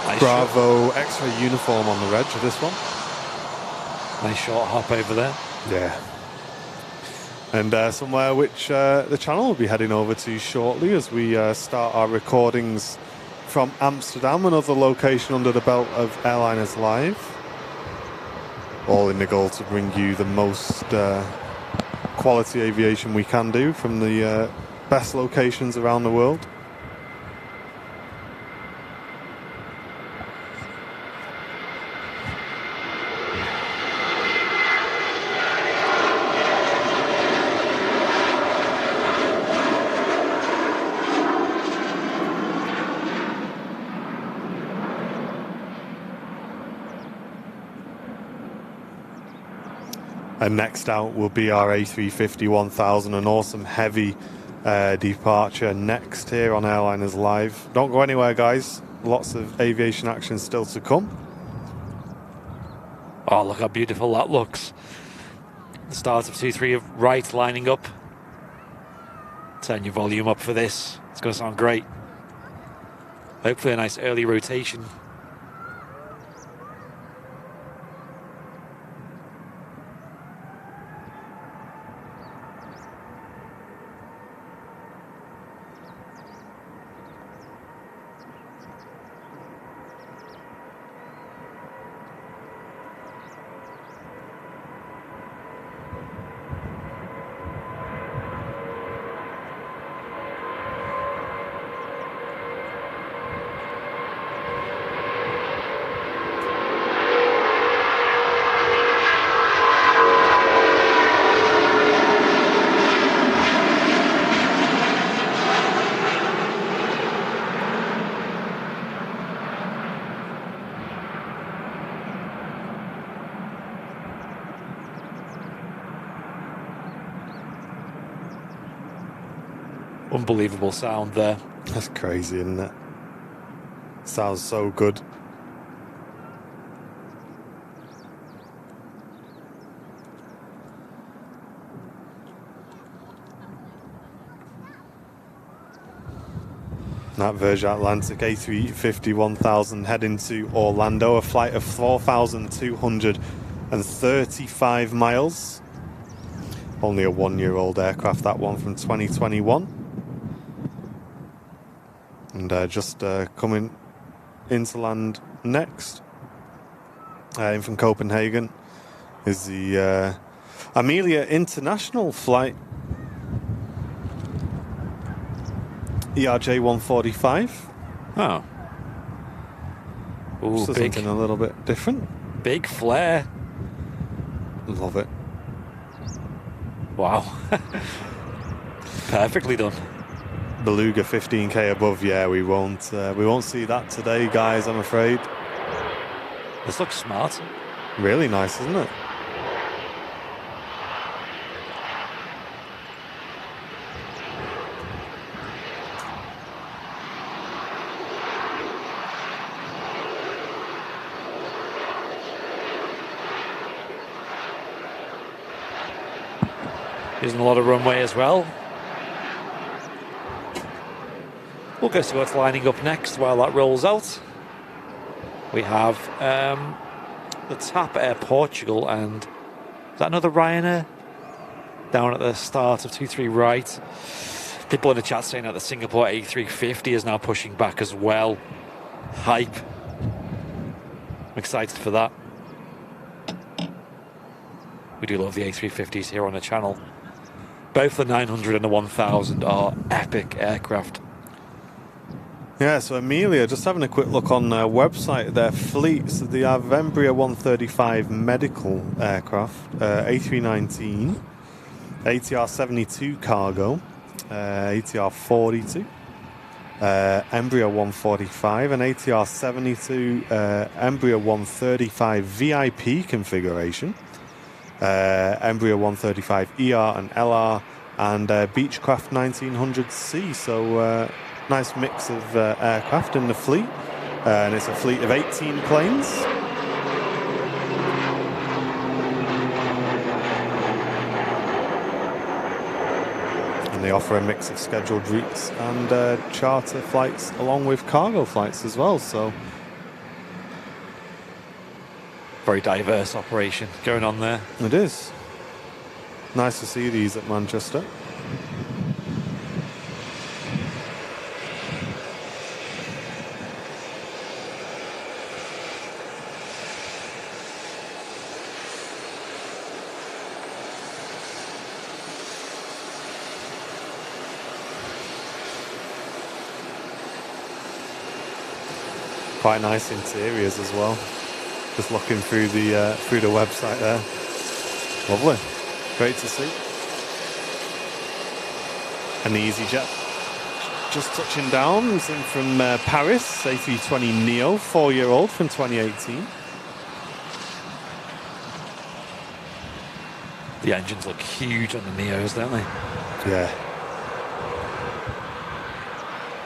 Nice Bravo X-ray uniform on the reg of this one. Nice short hop over there. Yeah. And somewhere which the channel will be heading over to shortly as we start our recordings from Amsterdam, another location under the belt of Airliners Live. All in the goal to bring you the most quality aviation we can do from the best locations around the world. And next out will be our A350-1000, an awesome heavy departure next here on Airliners Live. Don't go anywhere, guys. Lots of aviation action still to come. Oh, look how beautiful that looks. The start of 2-3 right lining up. Turn your volume up for this. It's going to sound great. Hopefully a nice early rotation. Unbelievable sound there. That's crazy, isn't it? Sounds so good. That Virgin Atlantic A350-1000 heading to Orlando, a flight of 4,235 miles. Only a one-year-old aircraft, that one, from 2021. And just coming into land next in from Copenhagen is the Amelia International flight ERJ 145. Oh. Ooh, So big, something a little bit different. big flare. Love it. Wow. Perfectly done. Beluga 15k above. Yeah, we won't see that today, guys, I'm afraid. This looks smart. Really nice, isn't it? Using a lot of runway as well. We'll go see what's lining up next while that rolls out. We have the TAP Air Portugal, and is that another Ryanair? Down at the start of 23 right. People in the chat saying that the Singapore A350 is now pushing back as well. Hype. I'm excited for that. We do love the A350s here on the channel. Both the 900 and the 1000 are epic aircraft. Yeah, so Amelia, just having a quick look on their website, their fleet. So they have Embraer 135 medical aircraft, A319, ATR 72 cargo, ATR 42, Embraer 145, and ATR 72, Embraer 135 VIP configuration, Embraer 135 ER and LR, and Beechcraft 1900C. So nice mix of aircraft in the fleet, and it's a fleet of 18 planes. And they offer a mix of scheduled routes and charter flights along with cargo flights as well. So Very diverse operation going on there. it is nice to see these at Manchester. Quite nice interiors as well. Just looking through the website there. Lovely. Great to see. And the EasyJet just touching down. It's in from Paris, A320 Neo, 4-year-old from 2018. The engines look huge on the Neos, don't they? Yeah.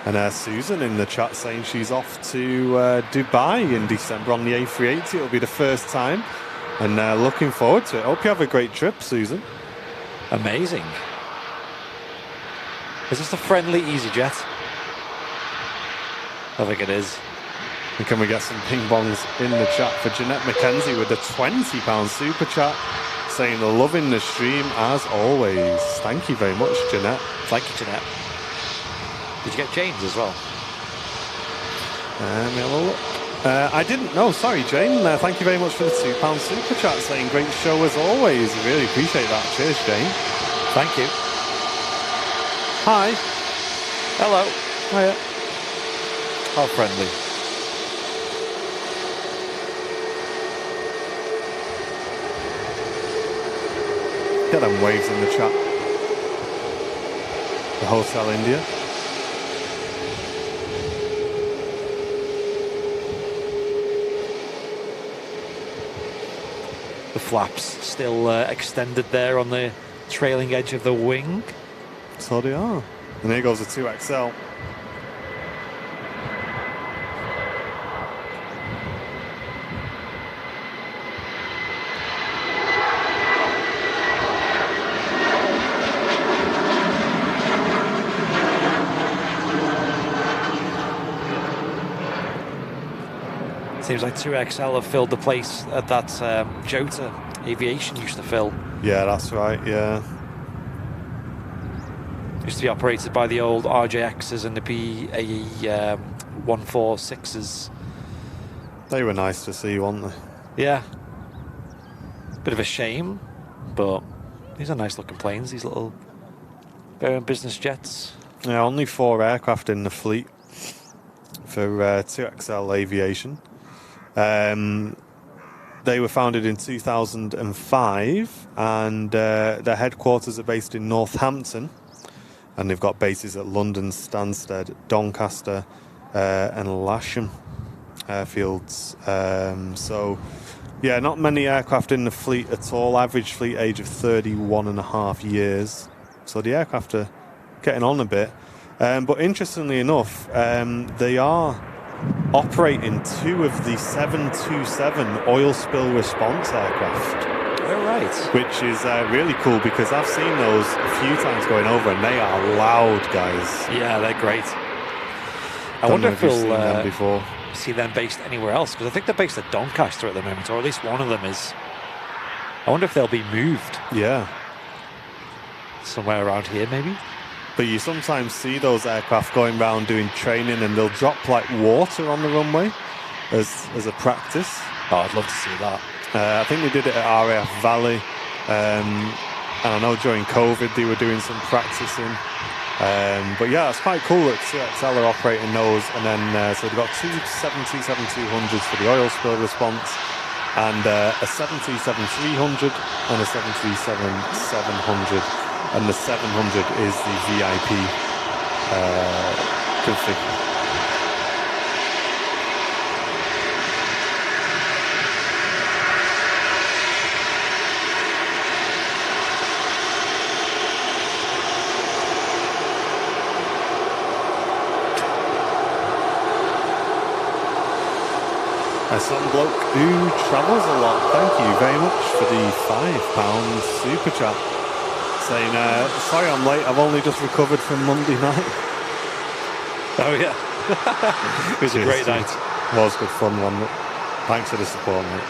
And Susan in the chat saying she's off to Dubai in December on the A380. It'll be the first time, and looking forward to it. Hope you have a great trip, Susan. Amazing. Is this a friendly EasyJet? I think it is. And can we get some ping bongs in the chat for Jeanette McKenzie with the £20 super chat, saying loving the stream as always. Thank you very much, Jeanette. Thank you, Jeanette. Did you get James as well? Let me have a look. I didn't know. Sorry, Jane. Thank you very much for the £2 super chat, saying great show as always. Really appreciate that. Cheers, Jane. Thank you. Hi. Hello. Hiya. How friendly. Get them waves in the chat. The Hotel India. The flaps still extended there on the trailing edge of the wing. So they are. And here goes the 2XL. Seems like 2XL have filled the place that Jota Aviation used to fill. Yeah, that's right, yeah. Used to be operated by the old RJXs and the BAE 146s. They were nice to see, weren't they? Yeah. Bit of a shame, but these are nice looking planes, these little business jets. Yeah, only 4 aircraft in the fleet for 2XL Aviation. They were founded in 2005, and their headquarters are based in Northampton, and they've got bases at London, Stansted, Doncaster, and Lasham airfields. So, yeah, not many aircraft in the fleet at all. Average fleet age of 31.5 years. So the aircraft are getting on a bit. But interestingly enough, they are operating 2 of the 727 oil spill response aircraft. Oh, right. Which is really cool, because I've seen those a few times going over, and they are loud, guys. Yeah, they're great. I Don't wonder know if you've seen we'll them before. see them based anywhere else, because I think they're based at Doncaster at the moment, or at least one of them is. I wonder if they'll be moved Yeah. somewhere around here, maybe. But you sometimes see those aircraft going around doing training, and they'll drop like water on the runway as a practice. Oh, I'd love to see that. I think they did it at RAF Valley, and I know during COVID they were doing some practicing. But yeah, it's quite cool that 2XL are operating those, and then so they've got 2 737-200s for the oil spill response, and a 737-300 and a 737-700, and the 700 is the VIP config. Some bloke who travels a lot. Thank you very much for the £5 super chat. Saying, sorry I'm late, I've only just recovered from Monday night. Oh, yeah. It was a great night. It was good fun, wasn't it? Thanks for the support, mate.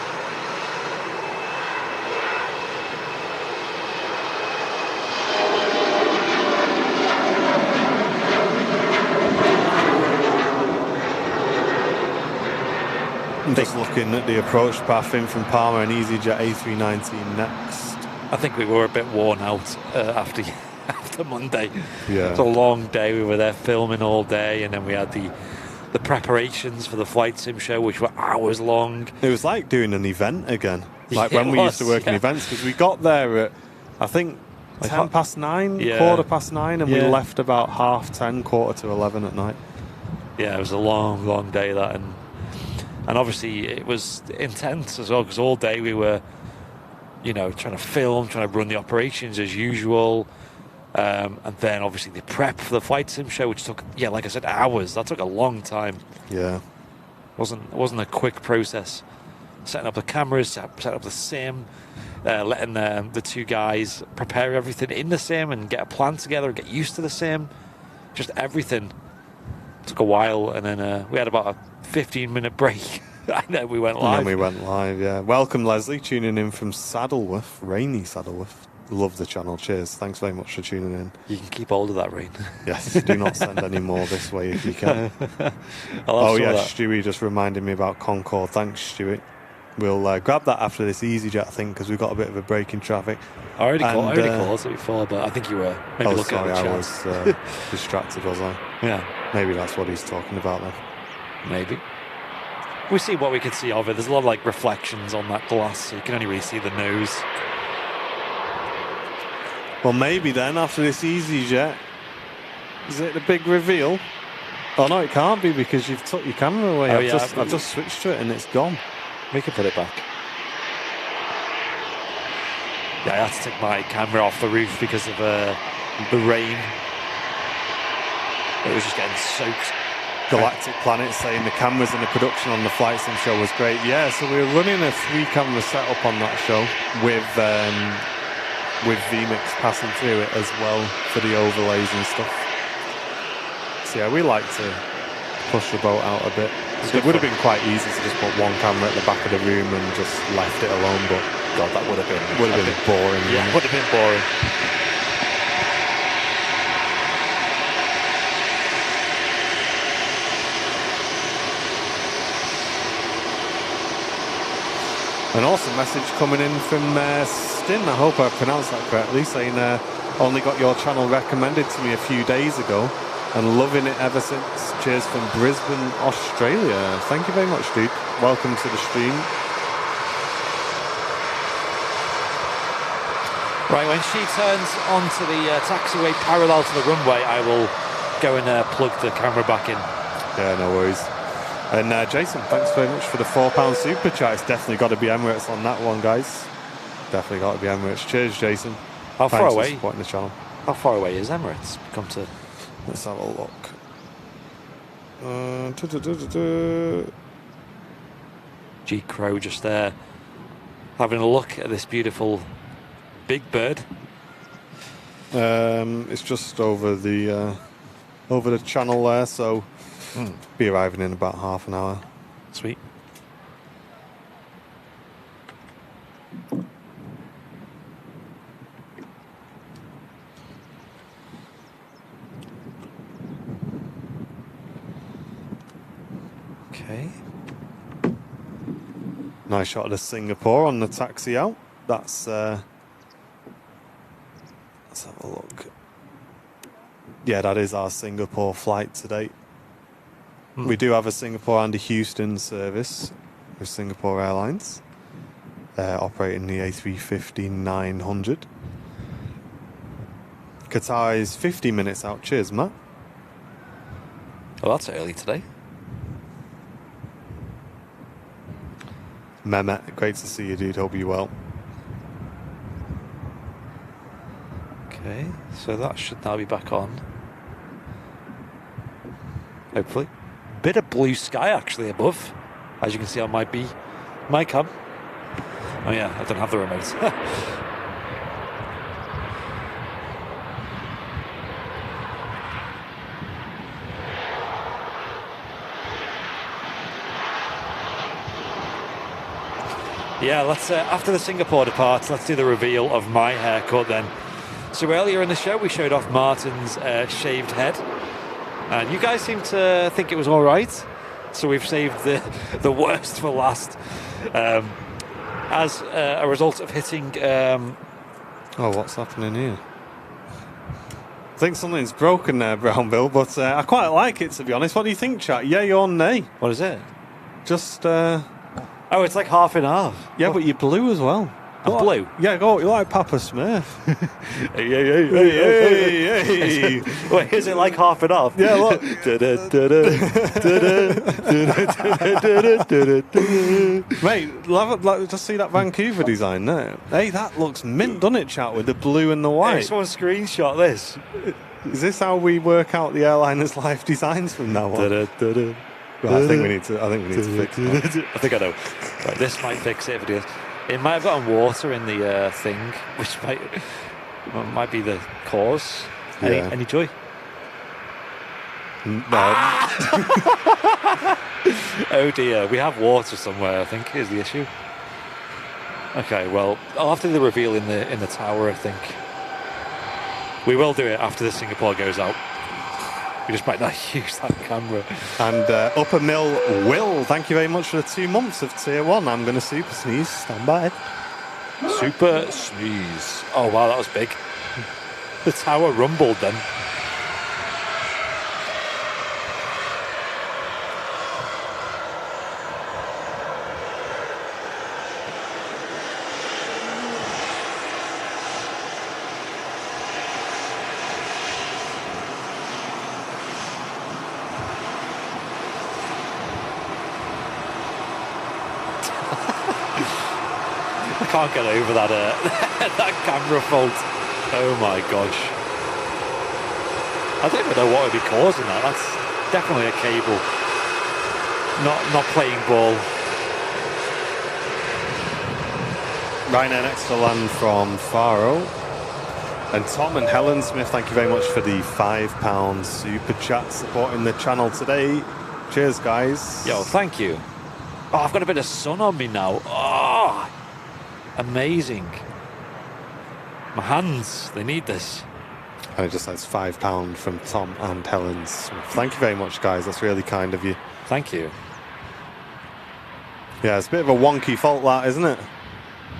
I'm just looking at the approach path in from Palma and EasyJet A319 next. I think we were a bit worn out after Monday. Yeah. It's a long day. We were there filming all day, and then we had the preparations for the flight sim show, which were hours long. It was like doing an event again. Like Yeah, when it we was, used to work in yeah. events, because we got there at, I think, Like 9:10, yeah. 9:15, and we Yeah. left about 10:30, 11:15 at night. Yeah, it was a long, long day, that, and obviously it was intense as well, because all day we were, trying to film, trying to run the operations as usual, and then obviously the prep for the flight sim show, which took, like I said, hours. That took a long time. Yeah. Wasn't a quick process. Setting up the cameras, setting up the sim, letting the 2 guys prepare everything in the sim and get a plan together and get used to the sim. Just everything took a while, and then we had about a 15-minute break. And then we went live. And then we went live, yeah. Welcome, Leslie, tuning in from Saddleworth, rainy Saddleworth. Love the channel. Cheers. Thanks very much for tuning in. You can keep hold of that rain. Yes, do not send any more this way if you can. Oh yeah, Stewie just reminded me about Concorde. Thanks, Stewie. We'll grab that after this EasyJet, I think, because we've got a bit of a break in traffic. I already called it before, but I think you were maybe looking at the chat. I was distracted, was I? Yeah. Maybe that's what he's talking about then. Maybe. We see what we can see of it. There's a lot of reflections on that glass, so you can only really see the nose. Well, maybe then after this EasyJet, is it the big reveal? Oh no, it can't be, because you've took your camera away. I've just switched to it and it's gone. We can put it back. Yeah, I had to take my camera off the roof because of the rain. It was just getting soaked. Galactic Planet saying the cameras and the production on the flight sim show was great. Yeah, so we were running a 3-camera setup on that show with vMix passing through it as well for the overlays and stuff. So yeah, we like to push the boat out a bit. It would have been quite easy to just put one camera at the back of the room and just left it alone, but God, that would have been boring. Yeah, it would have been boring. An awesome message coming in from Stin, I hope I pronounced that correctly, saying only got your channel recommended to me a few days ago and loving it ever since. Cheers from Brisbane, Australia. Thank you very much, dude. Welcome to the stream. Right, when she turns onto the taxiway parallel to the runway, I will go and plug the camera back in. Yeah, no worries. And Jason, thanks very much for the £4 super chat. It's definitely got to be Emirates on that one, guys. Definitely got to be Emirates. Cheers, Jason. How far Thanks away? for supporting the channel. How far away is Emirates? Come to. Let's have a look. G Crow just there, having a look at this beautiful big bird. It's just over the channel there, so be arriving in about half an hour. Sweet. Okay. Nice shot of the Singapore on the taxi out. That's let's have a look. Yeah, that is our Singapore flight today. We do have a Singapore and a Houston service with Singapore Airlines, operating the A350-900. Qatar is 50 minutes out. Cheers, Matt. Oh, that's early today. Mehmet, great to see you, dude. Hope you're well. Okay, so that should now be back on. Hopefully. Bit of blue sky actually above, as you can see on my cam. Oh yeah, I don't have the remote. Yeah, let's after the Singapore departs, let's do the reveal of my haircut then. So earlier in the show, we showed off Martin's shaved head, and you guys seem to think it was all right. So we've saved the worst for last, as a result of hitting. Oh, what's happening here? I think something's broken there, Brown Bill, but I quite like it, to be honest. What do you think, chat? Yay or nay? What is it? Just. Oh, it's like half and half. Yeah, but you're blue as well. I'm blue? Yeah, go. You're like Papa Smurf. Hey. Wait, is it like half and half? Yeah, look. Mate, just see that Vancouver design there. Hey, that looks mint, doesn't it, chat, with the blue and the white? Hey, someone screenshot this. Is this how we work out the airliner's life designs from now on? Right, I think we need to fix that. I think I know. Right, this might fix it if it is. It might have gotten water in the thing, which might be the cause. Yeah. Any joy? No. Oh dear, we have water somewhere, I think, is the issue. Okay, well, I'll have to do the reveal in the tower, I think. We will do it after the Singapore goes out. We just might not use that camera. And Upper Mill Will, thank you very much for the 2 months of Tier 1. I'm going to super sneeze. Stand by. Super sneeze. Oh wow, that was big. The tower rumbled then. I can't get over that that camera fault. Oh my gosh. I don't even know what would be causing that. That's definitely a cable. Not playing ball. Ryanair next to land from Faro. And Tom and Helen Smith, thank you very much for the £5 super chat supporting the channel today. Cheers, guys. Yo, thank you. Oh, I've got a bit of sun on me now. Oh, amazing. My hands, they need this. And it just says £5 from Tom and Helen Smith. Thank you very much, guys. That's really kind of you. Thank you. Yeah, it's a bit of a wonky fault, that, isn't it?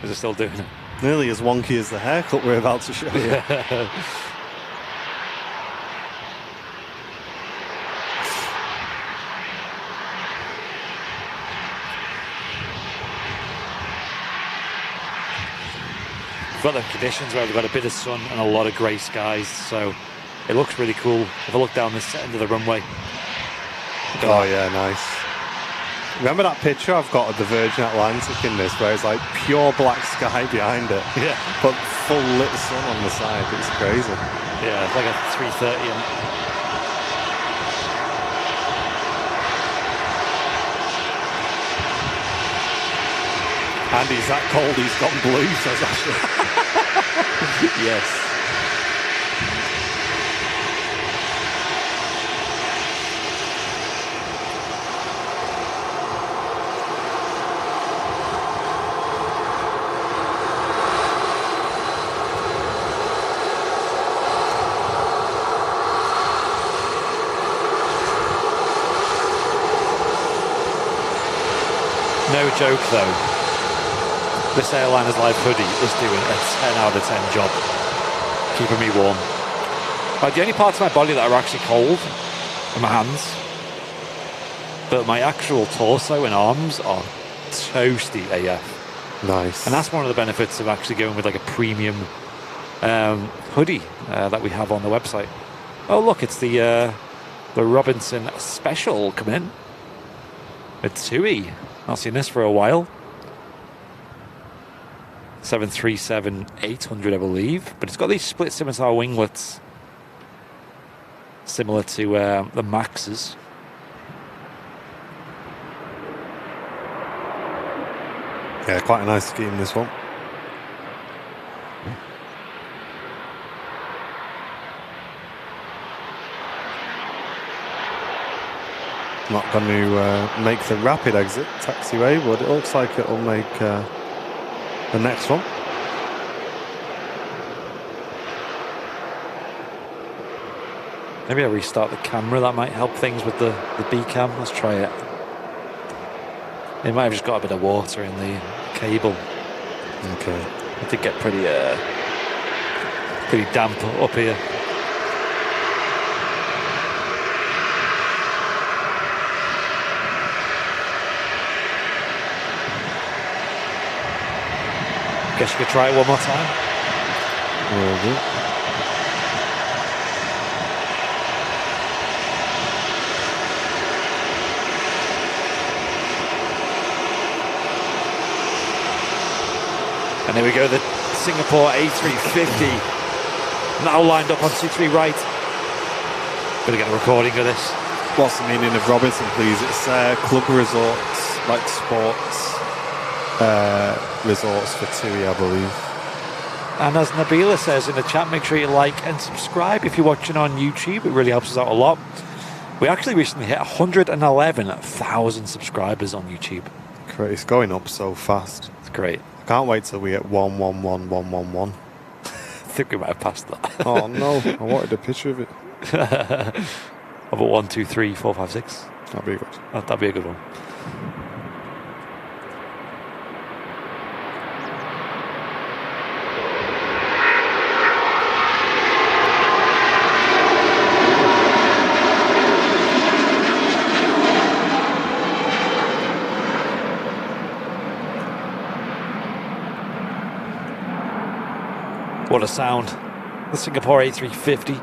Is it still doing it? Nearly as wonky as the haircut we're about to show you. Yeah. We've got the conditions where we've got a bit of sun and a lot of grey skies, so it looks really cool. If I look down this end of the runway. Oh yeah, nice. Remember that picture I've got of the Virgin Atlantic in this, where it's like pure black sky behind it, Yeah. but full lit sun on the side. It's crazy. Yeah, it's like a 3:30. And he's that cold, he's gone blue, says Ashley. Yes. No joke though. This Airliners Live hoodie is doing a 10 out of 10 job keeping me warm. Like, the only parts of my body that are actually cold are my hands, but my actual torso and arms are toasty AF. Nice. And that's one of the benefits of actually going with like a premium hoodie that we have on the website. Oh look, it's the Robinson Special coming in. It's TUI. Not seen this for a while. 737-800, I believe, but it's got these split scimitar winglets, similar to the Max's. Yeah, quite a nice scheme, this one. Not going to make the rapid exit taxiway, but it looks like it'll make the next one. Maybe I'll restart the camera. That might help things with the B cam. Let's try it. It might have just got a bit of water in the cable. Okay. It did get pretty damp up here. Guess you could try it one more time. Will do. And there we go, the Singapore A350 now lined up on 23 right. Gonna get a recording of this. What's the meaning of Robinson, please? It's club resorts, like sports resorts for TUI, I believe. And as Nabila says in the chat, make sure you like and subscribe if you're watching on YouTube. It really helps us out a lot. We actually recently hit 111,000 subscribers on YouTube. Great. It's going up so fast. It's great. I can't wait till we get 111,111. I think we might have passed that. Oh no, I wanted a picture of it. Of a 1, 2, 3, 4, 5, 6. That'd be good. That'd be a good one. What a sound. The Singapore A350.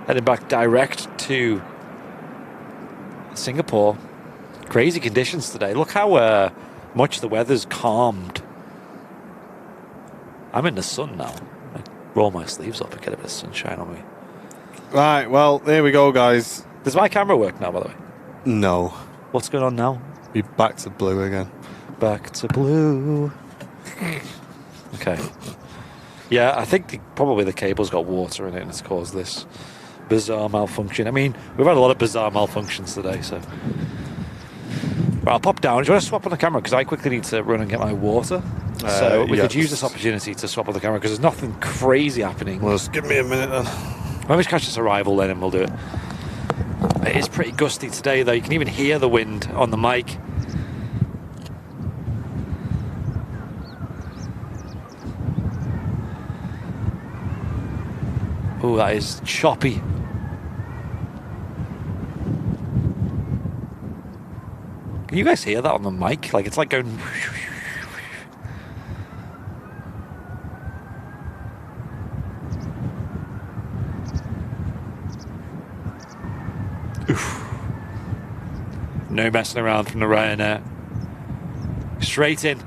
Heading back direct to Singapore. Crazy conditions today. Look how much the weather's calmed. I'm in the sun now. I roll my sleeves up and get a bit of sunshine on me. Right, well, there we go, guys. Does my camera work now, by the way? No. What's going on now? Be back to blue again. Back to blue. Okay. Yeah, I think probably the cable's got water in it and it's caused this bizarre malfunction. I mean, we've had a lot of bizarre malfunctions today, so... Right, I'll pop down. Do you want to swap on the camera? Because I quickly need to run and get my water. So we could use this opportunity to swap on the camera because there's nothing crazy happening. Well, just give me a minute then. Let me catch this arrival then and we'll do it. It is pretty gusty today though. You can even hear the wind on the mic. Oh, that is choppy. Can you guys hear that on the mic? Like, it's like going... Oof. No messing around from the Ryanair. Straight in.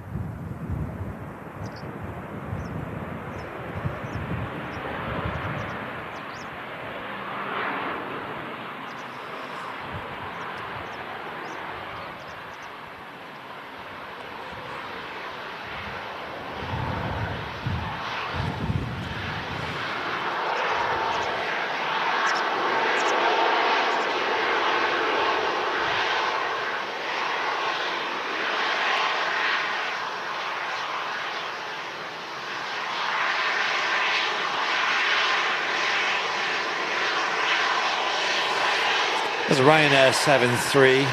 There's a Ryanair 7-3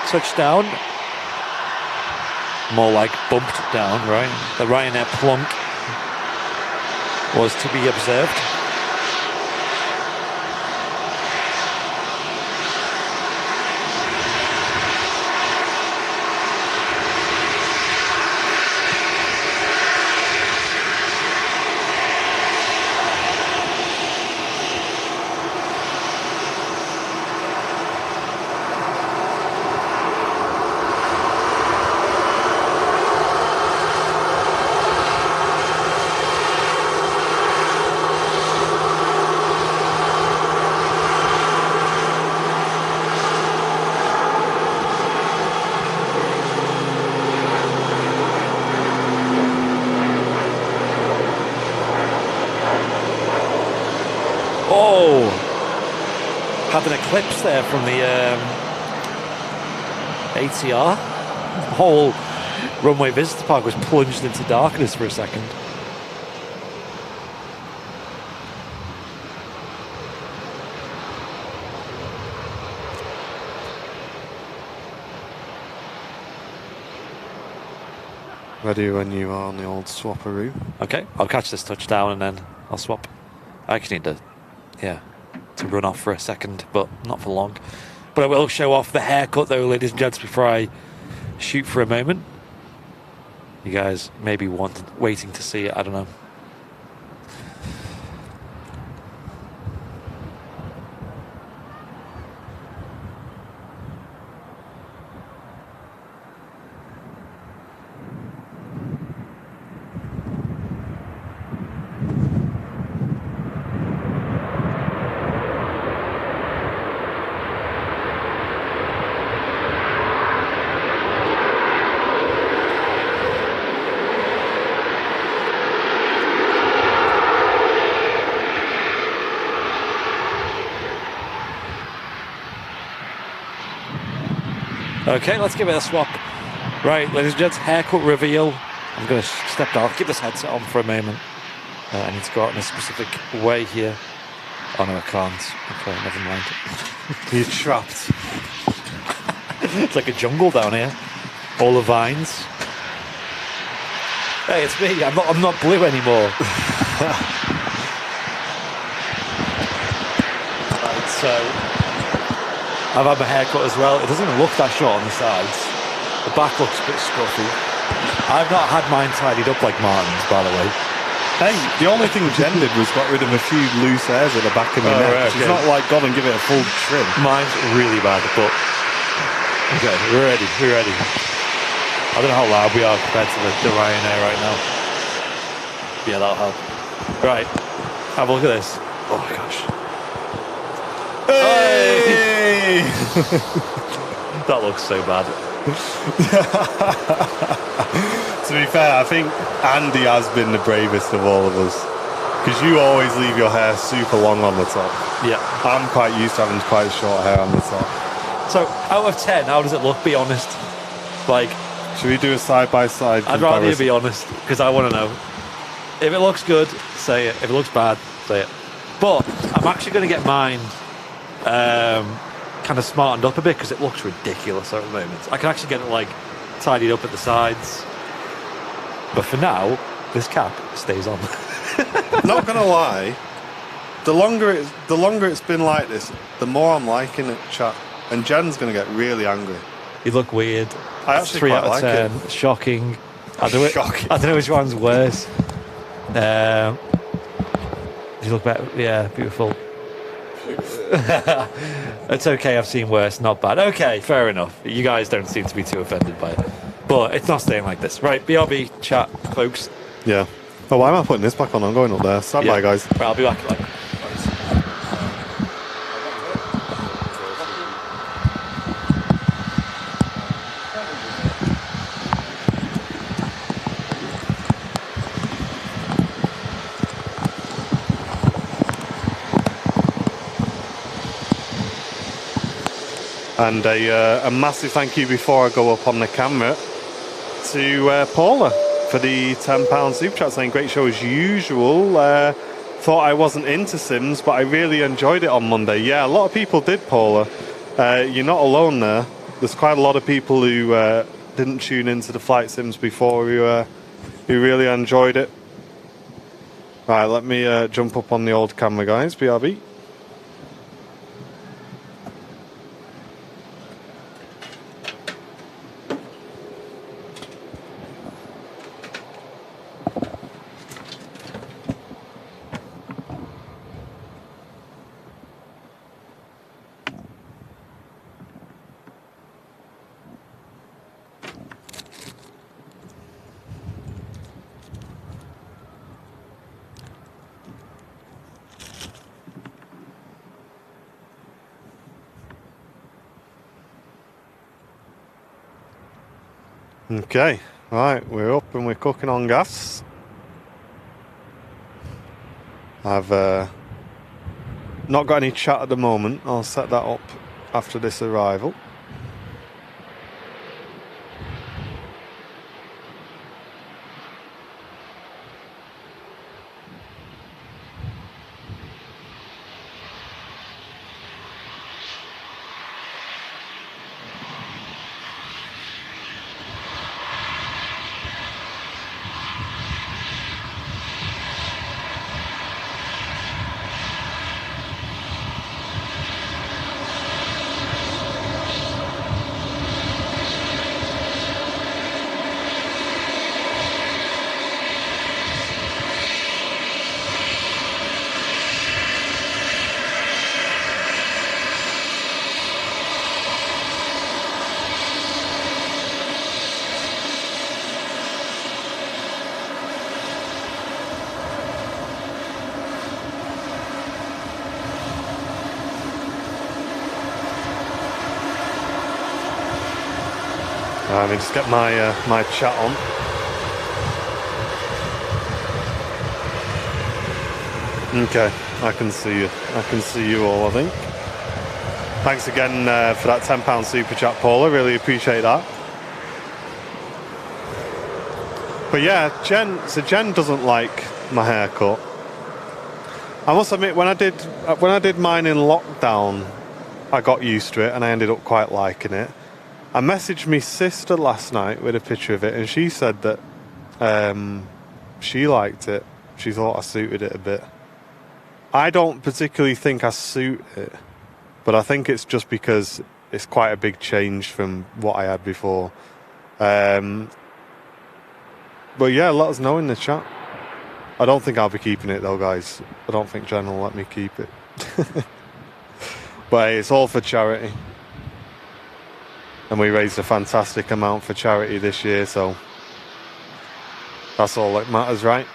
touchdown. More like bumped down, right? The Ryanair plunk was to be observed. Oh, had an eclipse there from the ATR. The whole Runway Visitor Park was plunged into darkness for a second. Ready when you are on the old swapperoo. Okay, I'll catch this touchdown and then I'll swap. I actually need to run off for a second, but not for long. But I will show off the haircut though, ladies and gents, before I shoot for a moment. You guys may be waiting to see it, I don't know. Okay, let's give it a swap. Right, ladies and gents, haircut reveal. I'm going to step down. I'll keep this headset on for a moment. I need to go out in a specific way here. Oh no, I can't. Okay, never mind. You're trapped. It's like a jungle down here. All the vines. Hey, it's me. I'm not blue anymore. Right, so I've had my hair cut as well. It doesn't even look that short on the sides. The back looks a bit scruffy. I've not had mine tidied up like Martin's, by the way. Hey, the only thing Jen did was got rid of a few loose hairs at the back of my neck. Right, She's okay. not like gone and give it a full trim. Mine's really bad, but okay, we're ready. We're ready. I don't know how loud we are compared to the Ryanair right now. Yeah, that'll help. Right, have a look at this. Oh my gosh. Hey! That looks so bad. To be fair, I think Andy has been the bravest of all of us. Because you always leave your hair super long on the top. Yeah. I'm quite used to having quite short hair on the top. So, out of 10, how does it look? Be honest. Like, should we do a side-by-side I'd rather you comparison? be honest, because I want to know. If it looks good, say it. If it looks bad, say it. But I'm actually going to get mine kind of smartened up a bit because it looks ridiculous at the moment. I can actually get it like tidied up at the sides. But for now, this cap stays on. Not gonna lie, The longer it's been like this, the more I'm liking it, chat. And Jen's gonna get really angry. You look weird. I actually 3 quite out of like 10. it. Shocking. I don't, Shocking. I don't know which one's worse. You look better. Yeah, beautiful. It's okay. I've seen worse. Not bad. Okay, fair enough. You guys don't seem to be too offended by it, but it's not staying like this, right? BRB chat, folks. Yeah. Oh, why am I putting this back on? I'm going up there. Stand by, guys. Right, I'll be back. Like. And a massive thank you before I go up on the camera to Paula for the £10 super chat, saying great show as usual. Thought I wasn't into Sims, but I really enjoyed it on Monday. Yeah, a lot of people did, Paula. You're not alone there. There's quite a lot of people who didn't tune into the flight sims before who really enjoyed it. Right, let me jump up on the old camera, guys. BRB. Okay, right, we're up and we're cooking on gas. I've not got any chat at the moment. I'll set that up after this arrival. Let me just get my my chat on. Okay, I can see you. I can see you all, I think. Thanks again for that £10 super chat, Paula. Really appreciate that. But yeah, Jen doesn't like my haircut. I must admit, when I did mine in lockdown, I got used to it and I ended up quite liking it. I messaged my sister last night with a picture of it, and she said that she liked it. She thought I suited it a bit. I don't particularly think I suit it, but I think it's just because it's quite a big change from what I had before. But yeah, let us know in the chat. I don't think I'll be keeping it though, guys. I don't think Jen will let me keep it. But hey, it's all for charity. And we raised a fantastic amount for charity this year, so that's all that matters, right?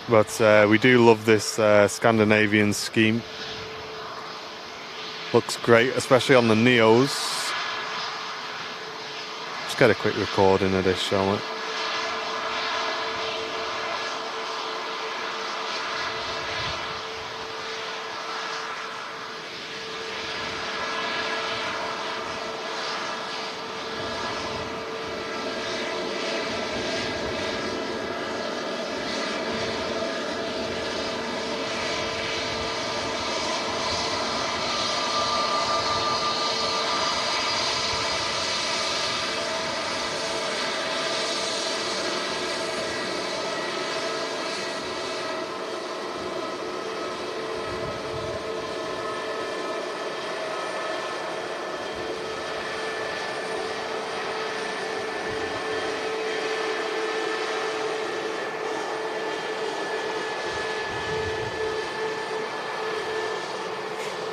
But we do love this Scandinavian scheme. Looks great, especially on the Neos. Let's get a quick recording of this, shall we?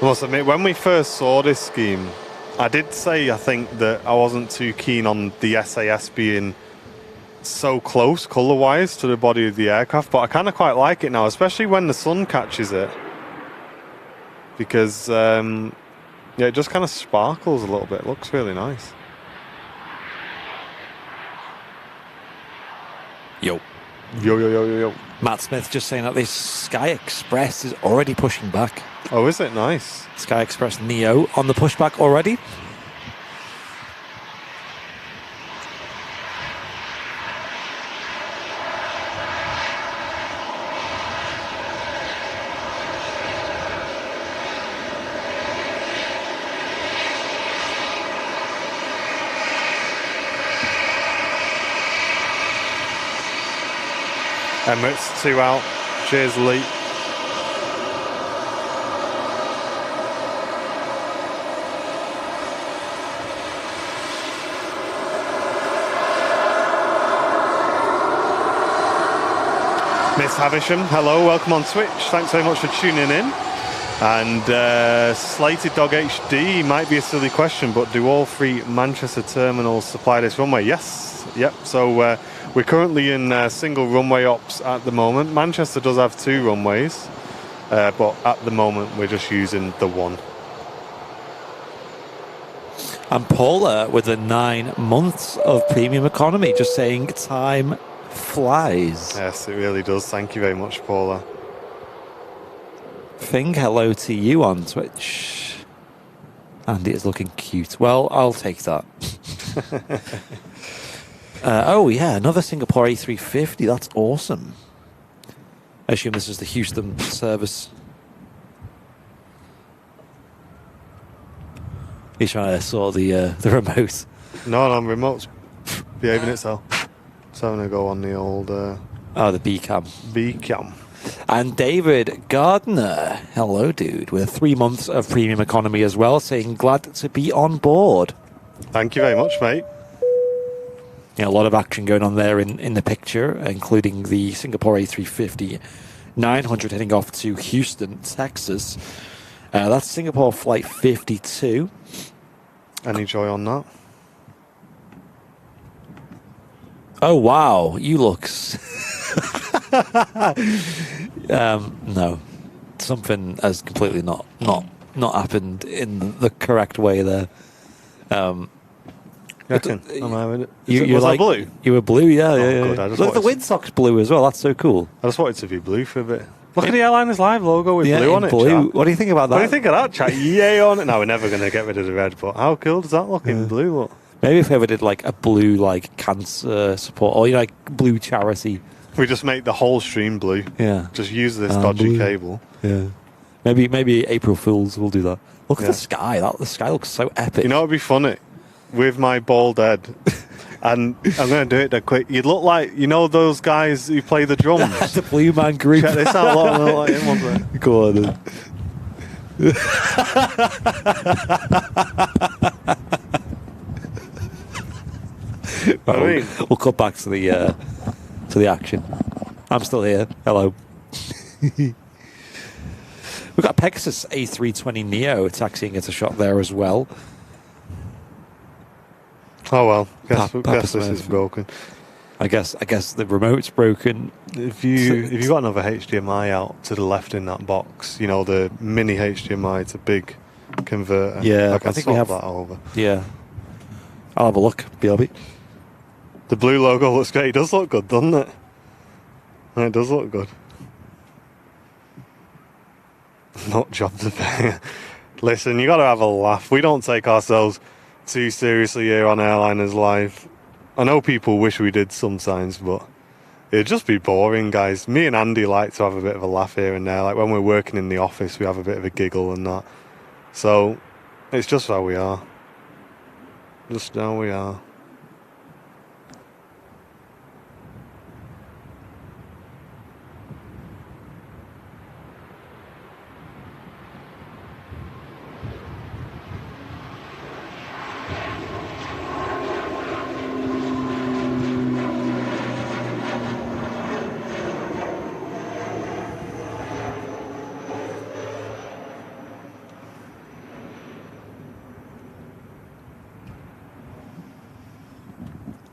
I must admit, when we first saw this scheme, I did say I think that I wasn't too keen on the SAS being so close colour-wise to the body of the aircraft, but I kind of quite like it now, especially when the sun catches it, because yeah, it just kind of sparkles a little bit. It looks really nice. Yo. Yo, yo, yo, yo, yo. Matt Smith just saying that this Sky Express is already pushing back. Oh, is it? Nice. Sky Express Neo on the pushback already. Emirates 2 out. Cheers, Lee. Miss Havisham, hello, welcome on Twitch. Thanks very much for tuning in. And Slated Dog HD might be a silly question, but do all 3 Manchester terminals supply this runway? Yes. Yep. So we're currently in single runway ops at the moment. Manchester does have 2 runways, but at the moment we're just using the one. And Paula with the 9 months of premium economy, just saying time flies. Yes, it really does. Thank you very much, Paula. Thing hello to you on Twitch. Andy is looking cute. Well, I'll take that. Oh yeah, another Singapore A350. That's awesome. I assume this is the Houston service. He's trying to sort the remote. No, remote's behaving itself. It's having a go on the old the B cam. B cam. And David Gardner, hello dude, with 3 months of premium economy as well, saying glad to be on board. Thank you very much, mate. Yeah, a lot of action going on there in the picture, including the Singapore A350 900 heading off to Houston, Texas. That's Singapore flight 52. Any joy on that? Oh wow, you look. No, something has completely not happened in the correct way there. Am I with it? You're like blue. You were blue, yeah. Good. Look, the windsock's blue as well. That's so cool. I just wanted to be blue for a bit. Look at the Airliners Live logo with blue on it. Blue. Chat. What do you think about that? What do you think of that, chat? Yay on it. No, we're never going to get rid of the red, but how cool does that look in blue? Look. Maybe if we ever did like a blue like cancer support or like blue charity. We just make the whole stream blue. Yeah. Just use this dodgy cable. Yeah. Maybe April Fools will do that. Look at the sky. The sky looks so epic. You know what'd be funny? With my bald head. And I'm going to do it dead quick. You'd look like, you know those guys who play the drums? The Blue Man Group. Check this out. Look like him, wasn't it? Go on then. We'll cut back to the action. I'm still here. Hello. We've got Pegasus A320 Neo taxiing at a shot there as well. Oh well, guess this is broken. I guess the remote's broken. If you got another HDMI out to the left in that box, you know, the mini HDMI to big converter. Yeah, I think we have that over. Yeah, I'll have a look. BRB. The blue logo looks great. It does look good, doesn't it? It does look good. Not job to pay. Listen, you got to have a laugh. We don't take ourselves too seriously here on Airliners Live. I know people wish we did sometimes, but it'd just be boring, guys. Me and Andy like to have a bit of a laugh here and there. Like when we're working in the office, we have a bit of a giggle and that. So it's just how we are. Just how we are.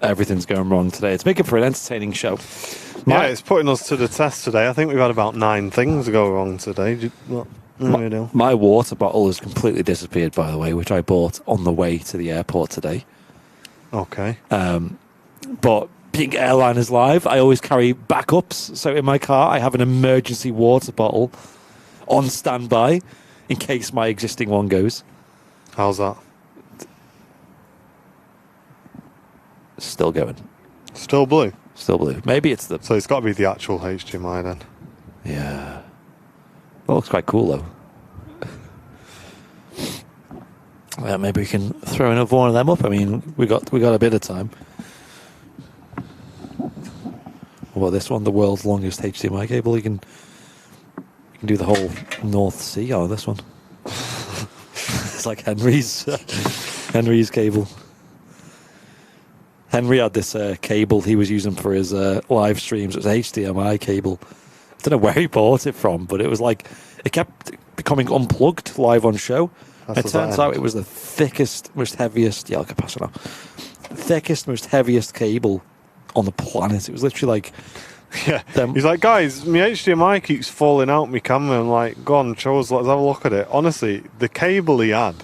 everything's going wrong today. It's making for an entertaining show. Yeah, it's putting us to the test today. I think we've had about 9 things go wrong today. My water bottle has completely disappeared, by the way, which I bought on the way to the airport today. Okay. But being airliners live, I always carry backups. So in my car, I have an emergency water bottle on standby in case my existing one goes. How's that? Still going. Still blue? Still blue. Maybe it's the... So it's got to be the actual HDMI then. Yeah. That looks quite cool, though. Maybe we can throw another one of them up. I mean, we got a bit of time. Well, this one, the world's longest HDMI cable. You can do the whole North Sea on this one. It's like Henry's cable. Henry had this cable he was using for his live streams. It was an HDMI cable. I don't know where he bought it from, but it was like it kept becoming unplugged live on show. It turns out it was the thickest, most heaviest. Yeah, I can pass it now. Thickest, most heaviest cable on the planet. It was literally like. Yeah. He's like, guys, my HDMI keeps falling out my camera. I'm like, go on, show us. Let's have a look at it. Honestly, the cable he had,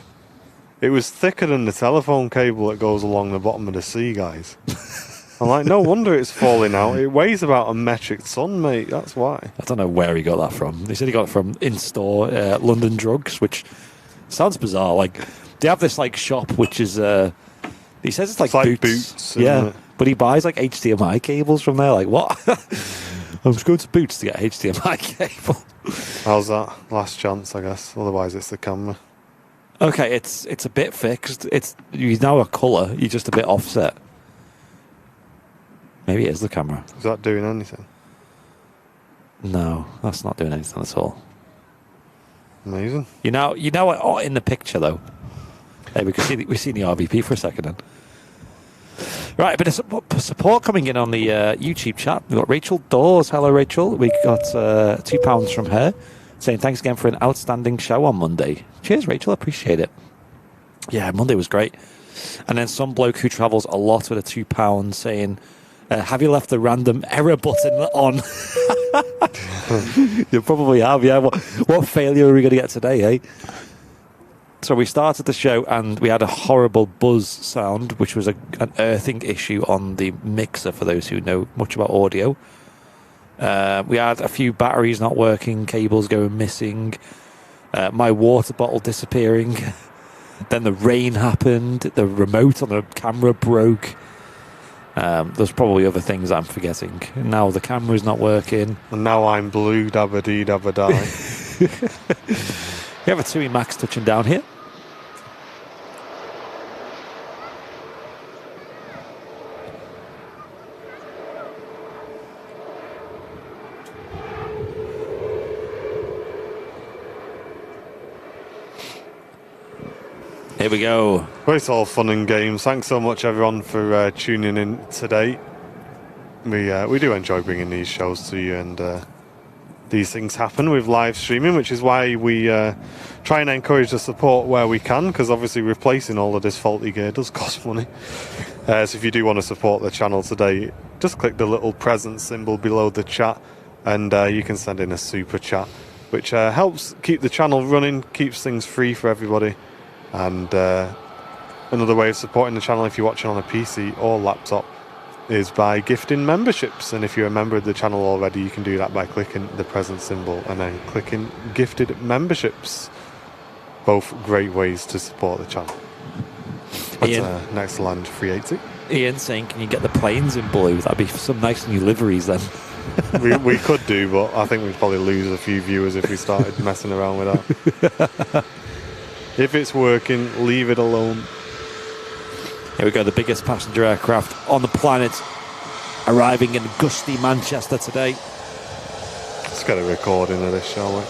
it was thicker than the telephone cable that goes along the bottom of the sea, guys. I'm like, no wonder it's falling out. It weighs about a metric ton, mate. That's why. I don't know where he got that from. He said he got it from in-store London Drugs, which sounds bizarre. Like, they have this like shop, which is he says it's like Boots. Yeah, it? But he buys like HDMI cables from there. Like, what? I'm just going to Boots to get a HDMI cable. How's that? Last chance, I guess. Otherwise, it's the camera. Okay, it's a bit fixed. You now a colour. You're just a bit offset. Maybe it is the camera. Is that doing anything? No, that's not doing anything at all. Amazing. You know what? In the picture though. Hey, we've seen the RVP for a second then. Right, a bit of support coming in on the YouTube chat. We've got Rachel Dawes. Hello, Rachel. We got £2 from her saying thanks again for an outstanding show on Monday. Cheers, Rachel. I appreciate it. Yeah, Monday was great. And then some bloke who travels a lot with a £2 saying, have you left the random error button on? You probably have, yeah. What failure are we going to get today, eh? So we started the show and we had a horrible buzz sound, which was an earthing issue on the mixer for those who know much about audio. We had a few batteries not working, cables going missing, my water bottle disappearing. Then the rain happened, the remote on the camera broke. There's probably other things I'm forgetting. Now the camera's not working. And now I'm blue, dabba dee, dabba die. We have a TUI Max touching down here. Here we go. Well, it's all fun and games. Thanks so much, everyone, for tuning in today. We do enjoy bringing these shows to you, and these things happen with live streaming, which is why we try and encourage the support where we can, because obviously replacing all of this faulty gear does cost money. So if you do want to support the channel today, just click the little present symbol below the chat, and you can send in a super chat, which helps keep the channel running, keeps things free for everybody. And another way of supporting the channel, if you're watching on a PC or laptop, is by gifting memberships. And if you're a member of the channel already, you can do that by clicking the present symbol and then clicking gifted memberships. Both great ways to support the channel. That's next land 380. Ian saying, can you get the planes in blue? That'd be some nice new liveries then. we could do, but I think we'd probably lose a few viewers if we started messing around with that. If it's working, leave it alone. Here we go, the biggest passenger aircraft on the planet, arriving in gusty Manchester today. Let's get a recording of this, shall we?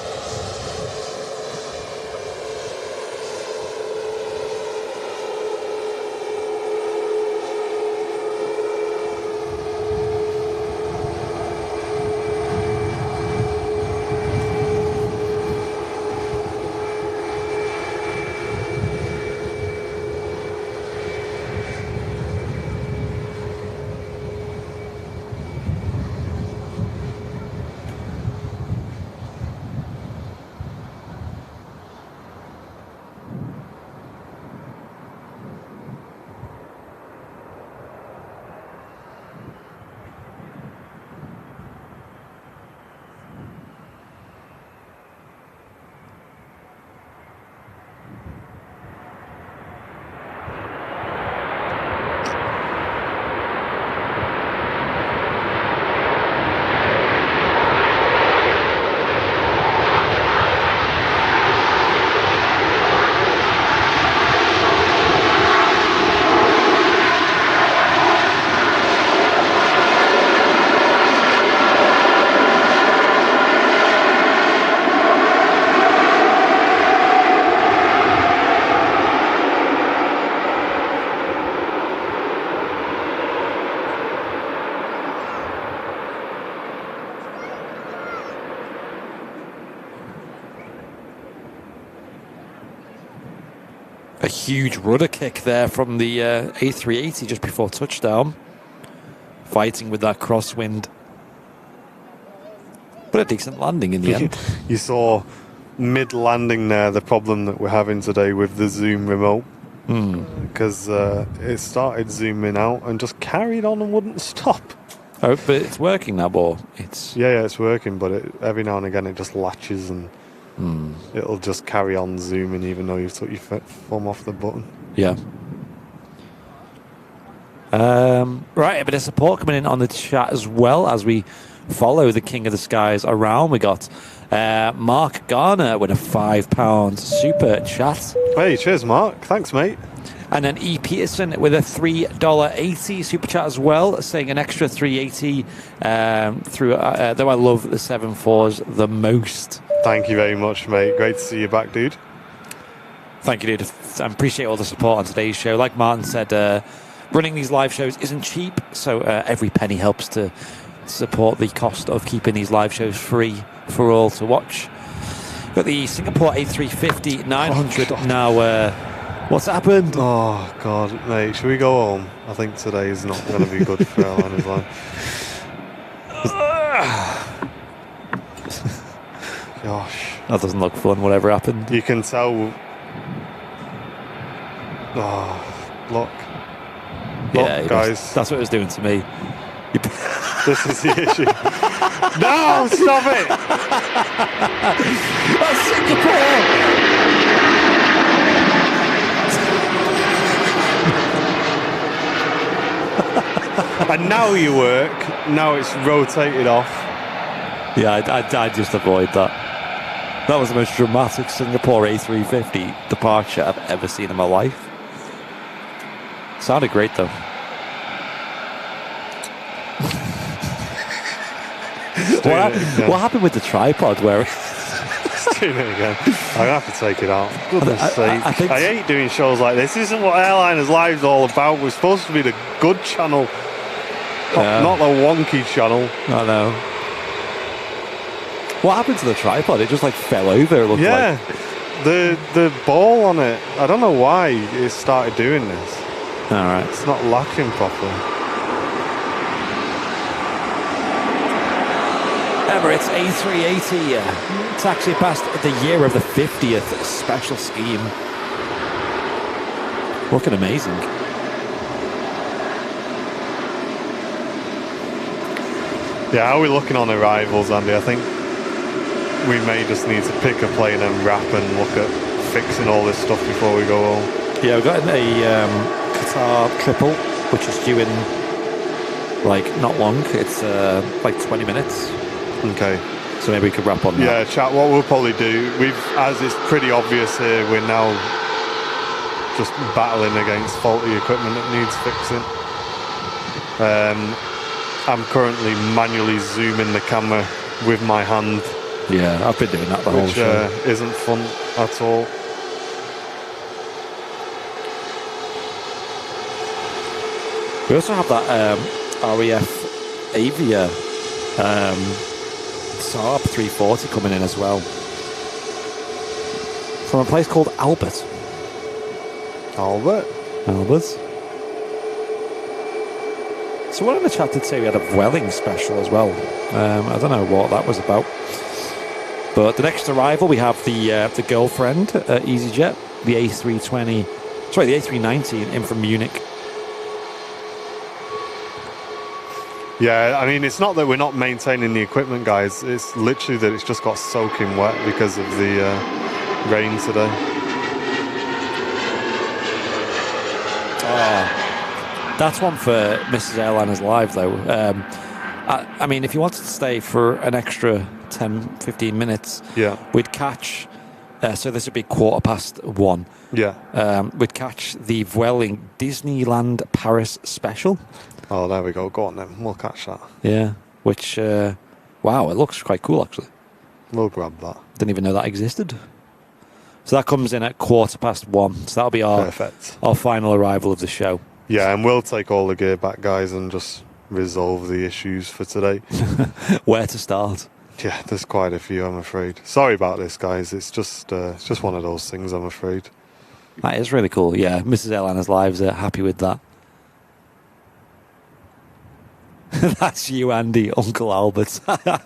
A huge rudder kick there from the A380 just before touchdown. Fighting with that crosswind. But a decent landing in the end. You saw mid-landing there the problem that we're having today with the Zoom remote. Because it started zooming out and just carried on and wouldn't stop. Oh, but it's working now, or it's... Yeah, it's working, but every now and again it just latches and it'll just carry on zooming even though you've took your thumb off the button. Yeah. Right, a bit of support coming in on the chat as well as we follow the King of the Skies around. We got Mark Garner with a £5 super chat. Hey, cheers, Mark. Thanks, mate. And then E. Peterson with a $3.80 super chat as well, saying an extra $3.80 through. Though I love the 7.4s the most. Thank you very much, mate. Great to see you back, dude. Thank you, dude. I appreciate all the support on today's show. Like Martin said, running these live shows isn't cheap, so every penny helps to support the cost of keeping these live shows free for all to watch. Got the Singapore A350 900 now. What's happened? Oh, God, mate. Should we go home? I think today is not going to be good for Airliners Line. Gosh. That doesn't look fun, whatever happened. You can tell. Oh, look. Look, guys. That's what it was doing to me. This is the issue. No, stop it! That's Singapore! And now you work. Now it's rotated off. Yeah, I just avoid that. That was the most dramatic Singapore A350 departure I've ever seen in my life. Sounded great though. What happened with the tripod? Where Let's do it again. I'm gonna have to take it out. Goodness sake! I hate doing shows like this. This isn't what Airliners Live's all about. We're supposed to be the good channel, not the wonky channel. I know. What happened to the tripod? It just like fell over. It looked like. The ball on it. I don't know why it started doing this. All right. It's not latching properly. Emirates A380 taxi past the year of the 50th special scheme. Looking amazing. Yeah, how are we looking on arrivals, Andy? I think we may just need to pick a plane and wrap and look at fixing all this stuff before we go home. Yeah, we've got a Qatar triple, which is due in like not long. It's like 20 minutes. Okay. So maybe we could wrap on that. Yeah, chat, what we'll probably do, as it's pretty obvious here, we're now just battling against faulty equipment that needs fixing. I'm currently manually zooming the camera with my hand. Yeah, I've been doing that the whole show. Which isn't fun at all. We also have that RAF Avia Saab 340 coming in as well. From a place called Albert. Albert? Someone in the chat did say we had a Vueling special as well. I don't know what that was about. But the next arrival, we have the girlfriend, EasyJet, the the A390 in from Munich. Yeah, I mean, it's not that we're not maintaining the equipment, guys. It's literally that it's just got soaking wet because of the rain today. Oh, that's one for Mrs. Airliners Live, though. I mean, if you wanted to stay for an extra 10, 15 minutes, we'd catch... so this would be 1:15. Yeah. We'd catch the Vueling Disneyland Paris special. Oh, there we go. Go on then. We'll catch that. Yeah. Which, wow, it looks quite cool, actually. We'll grab that. Didn't even know that existed. So that comes in at 1:15. So that'll be our final arrival of the show. Yeah, and we'll take all the gear back, guys, and just resolve the issues for today. Where to start? Yeah, there's quite a few, I'm afraid. Sorry about this, guys. It's just one of those things, I'm afraid. That is really cool. Yeah, Mrs. Airliners Live's happy with that. That's you, Andy, Uncle Albert. Yeah,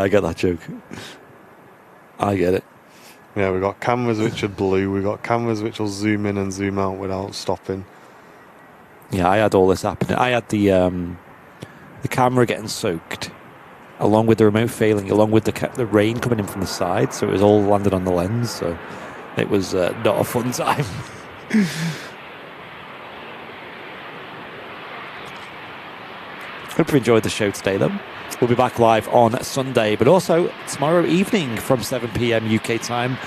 I get that joke. I get it. Yeah, we've got cameras which are blue. We've got cameras which will zoom in and zoom out without stopping. Yeah, I had all this happening. I had the camera getting soaked, along with the remote failing, along with the rain coming in from the side, so it was all landed on the lens. So it was not a fun time. Hope you enjoyed the show today, though. We'll be back live on Sunday, but also tomorrow evening from 7 p.m. UK time.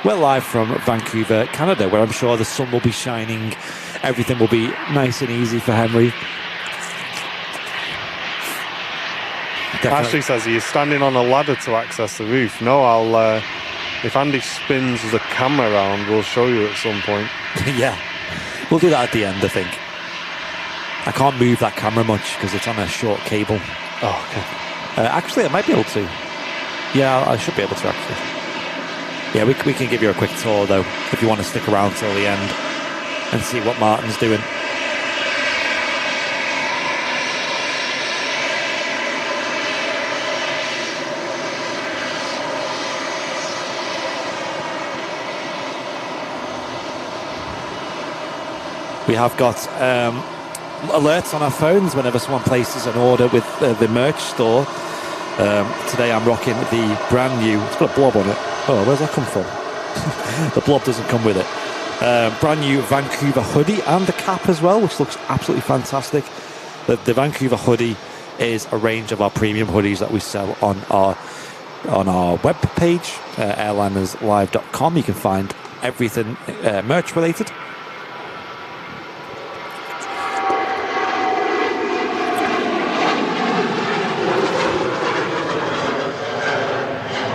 We're live from Vancouver, Canada, where I'm sure the sun will be shining. Everything will be nice and easy for Henry. Definitely. Ashley says he's standing on a ladder to access the roof. No, I'll. If Andy spins the camera around, we'll show you at some point. Yeah, we'll do that at the end, I think. I can't move that camera much because it's on a short cable. Oh, okay. Actually, I might be able to. Yeah, I should be able to, actually. Yeah, we can give you a quick tour, though, if you want to stick around till the end and see what Martin's doing. We have got alerts on our phones whenever someone places an order with the merch store. Today I'm rocking the brand new, it's got a blob on it. Oh, where's that come from? The blob doesn't come with it. Brand new Vancouver hoodie and the cap as well, which looks absolutely fantastic. The Vancouver hoodie is a range of our premium hoodies that we sell on our web page, airlinerslive.com. You can find everything merch related.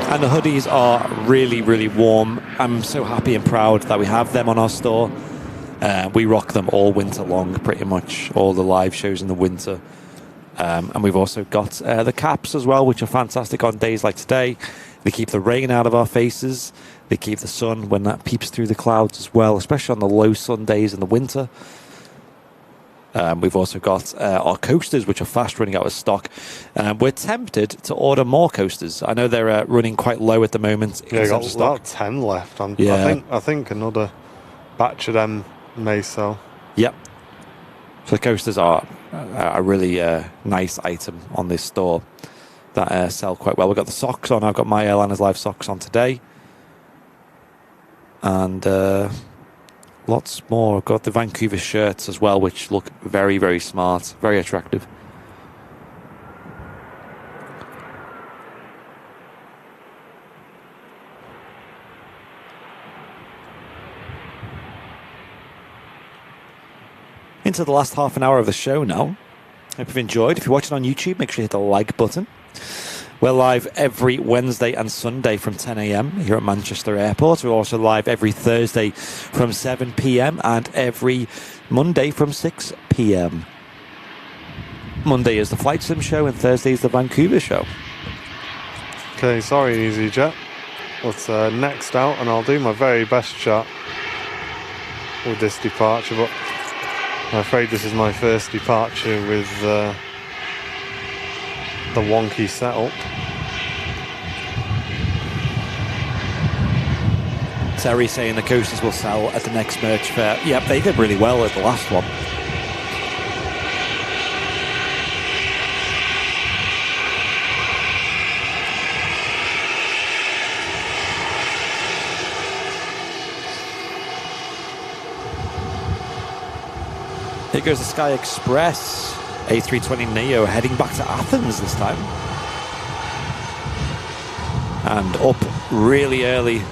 And the hoodies are really, really warm. I'm so happy and proud that we have them on our store. We rock them all winter long, pretty much, all the live shows in the winter. And we've also got the caps as well, which are fantastic on days like today. They keep the rain out of our faces. They keep the sun when that peeps through the clouds as well, especially on the low sun days in the winter. We've also got our coasters, which are fast running out of stock. We're tempted to order more coasters. I know they're running quite low at the moment. Yeah, we've got about 10 left. I think another batch of them may sell. Yep. So the coasters are a really nice item on this store that sell quite well. We've got the socks on. I've got my Airliners Live socks on today. And lots more. I've got the Vancouver shirts as well, which look very, very smart, very attractive. Into the last half an hour of the show now. Hope you've enjoyed. If you're watching on YouTube, make sure you hit the like button. We're live every Wednesday and Sunday from 10 a.m. here at Manchester Airport. We're also live every Thursday from 7 p.m. and every Monday from 6 p.m. Monday is the Flight Sim show and Thursday is the Vancouver show. Okay, sorry EasyJet. What's next out? And I'll do my very best shot with this departure, but I'm afraid this is my first departure with the wonky setup. Terry saying the coasters will sell at the next merch fair. Yep, they did really well at the last one. Here goes the Sky Express A320neo heading back to Athens this time. And up really early.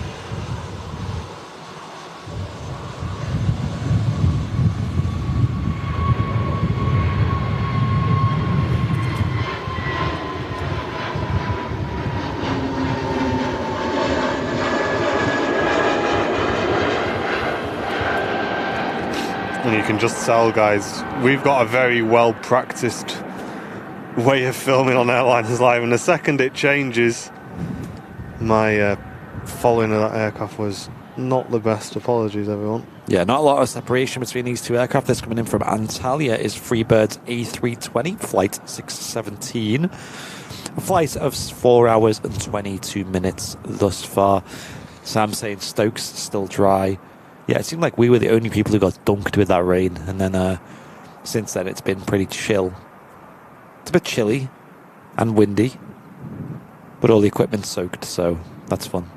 And you can just tell, guys, we've got a very well practiced way of filming on Airliners Live, and the second it changes, my following of that aircraft was not the best. Apologies, everyone. Yeah, not a lot of separation between these two aircraft. This coming in from Antalya is Freebird's A320, flight 617. A flight of 4 hours and 22 minutes thus far. Sam saying Stokes still dry. Yeah, it seemed like we were the only people who got dunked with that rain. And then since then, it's been pretty chill. It's a bit chilly and windy, but all the equipment's soaked, so that's fun.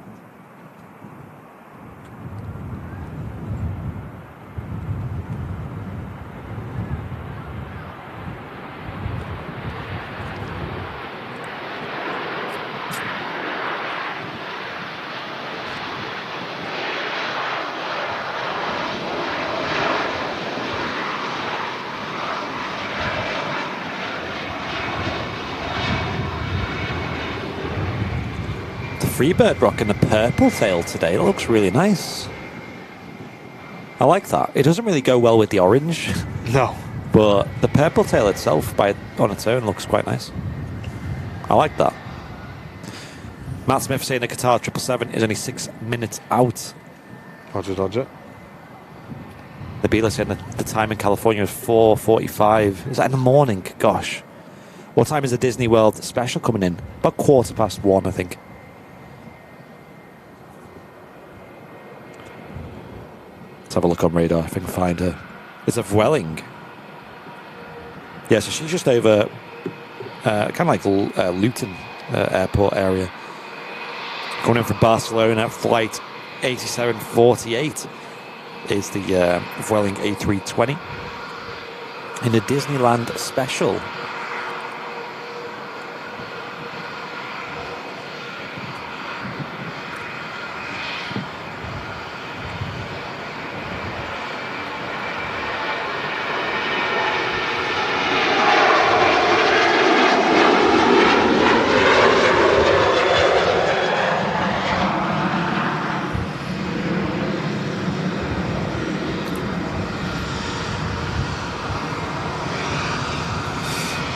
Freebird rocking the purple tail today. It looks really nice. I like that. It doesn't really go well with the orange. No. But the purple tail itself, on its own, looks quite nice. I like that. Matt Smith saying the Qatar 777 is only 6 minutes out. Roger, Dodger. The Beeler saying that the time in California is 4:45. Is that in the morning? Gosh. What time is the Disney World special coming in? About 1:15, I think. Let's have a look on radar if I can find her. It's a Vueling. Yeah, so she's just over kind of like Luton airport area. Coming in from Barcelona, flight 8748 is the Vueling A320 in the Disneyland special.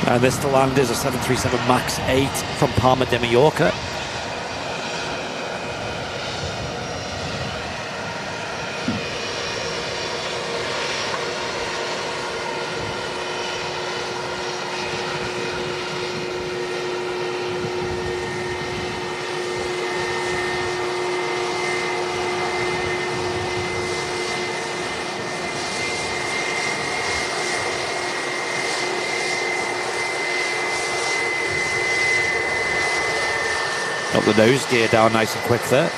And this to land is a 737 MAX 8 from Palma de Mallorca. Got the nose gear down nice and quick there.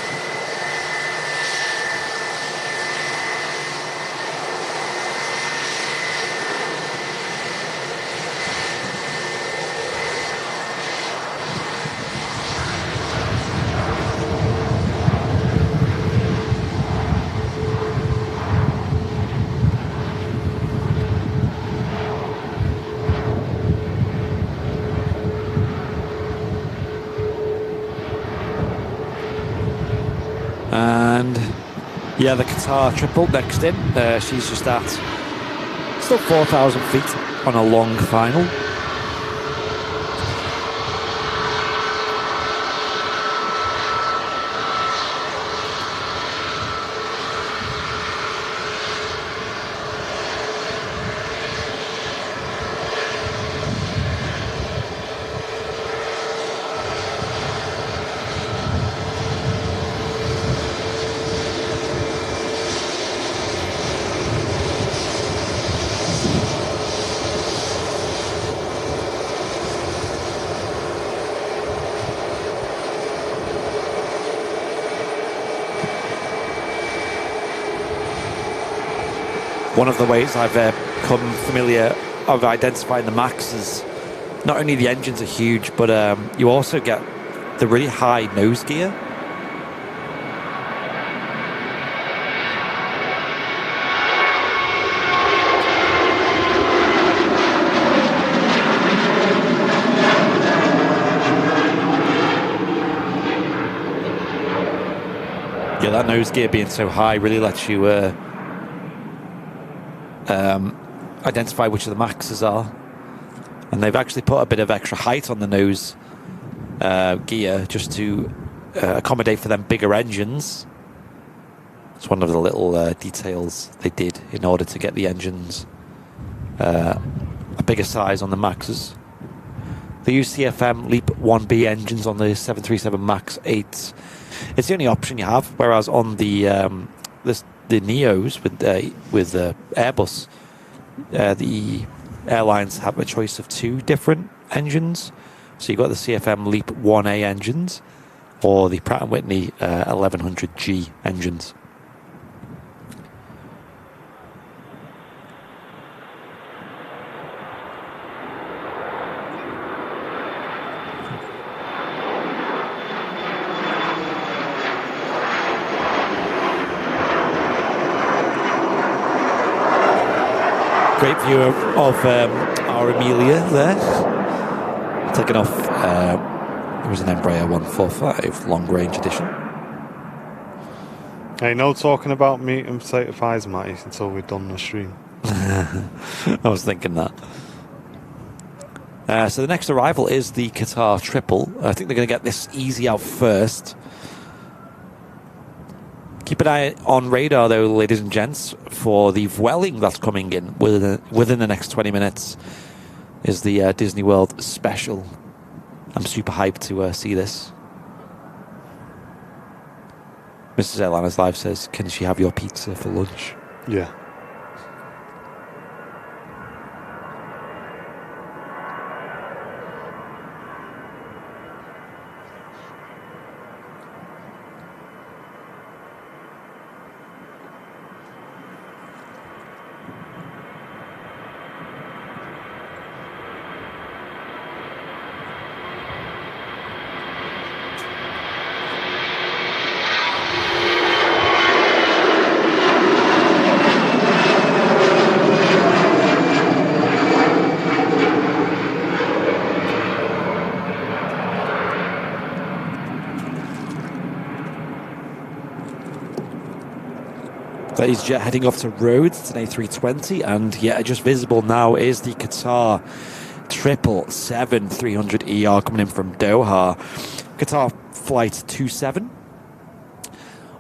And yeah, the Qatar triple next in. She's just at still 4,000 feet on a long final. One of the ways I've become familiar of identifying the Max is not only the engines are huge, but you also get the really high nose gear. Yeah, that nose gear being so high really lets you identify which of the Maxes are, and they've actually put a bit of extra height on the nose gear just to accommodate for them bigger engines. It's one of the little details they did in order to get the engines a bigger size on the Maxes. They use CFM LEAP 1B engines on the 737 MAX 8. It's the only option you have, whereas on the Neos with Airbus, the airlines have a choice of 2 different engines. So you've got the CFM LEAP 1A engines or the Pratt & Whitney 1100G engines. Great view of our Amelia there. Taking off, it was an Embraer 145 long range edition. Hey, no talking about meat and potato pies, Matty, until we've done the stream. I was thinking that. So the next arrival is the Qatar Triple. I think they're going to get this easy out first. Keep an eye on radar, though, ladies and gents, for the Vueling that's coming in within the next 20 minutes. Is the Disney World special. I'm super hyped to see this. Mrs. Airliners Live says, can she have your pizza for lunch? Yeah. EasyJet heading off to Rhodes. It's an A320, and yeah, just visible now is the Qatar 777-300ER coming in from Doha. Qatar flight 27.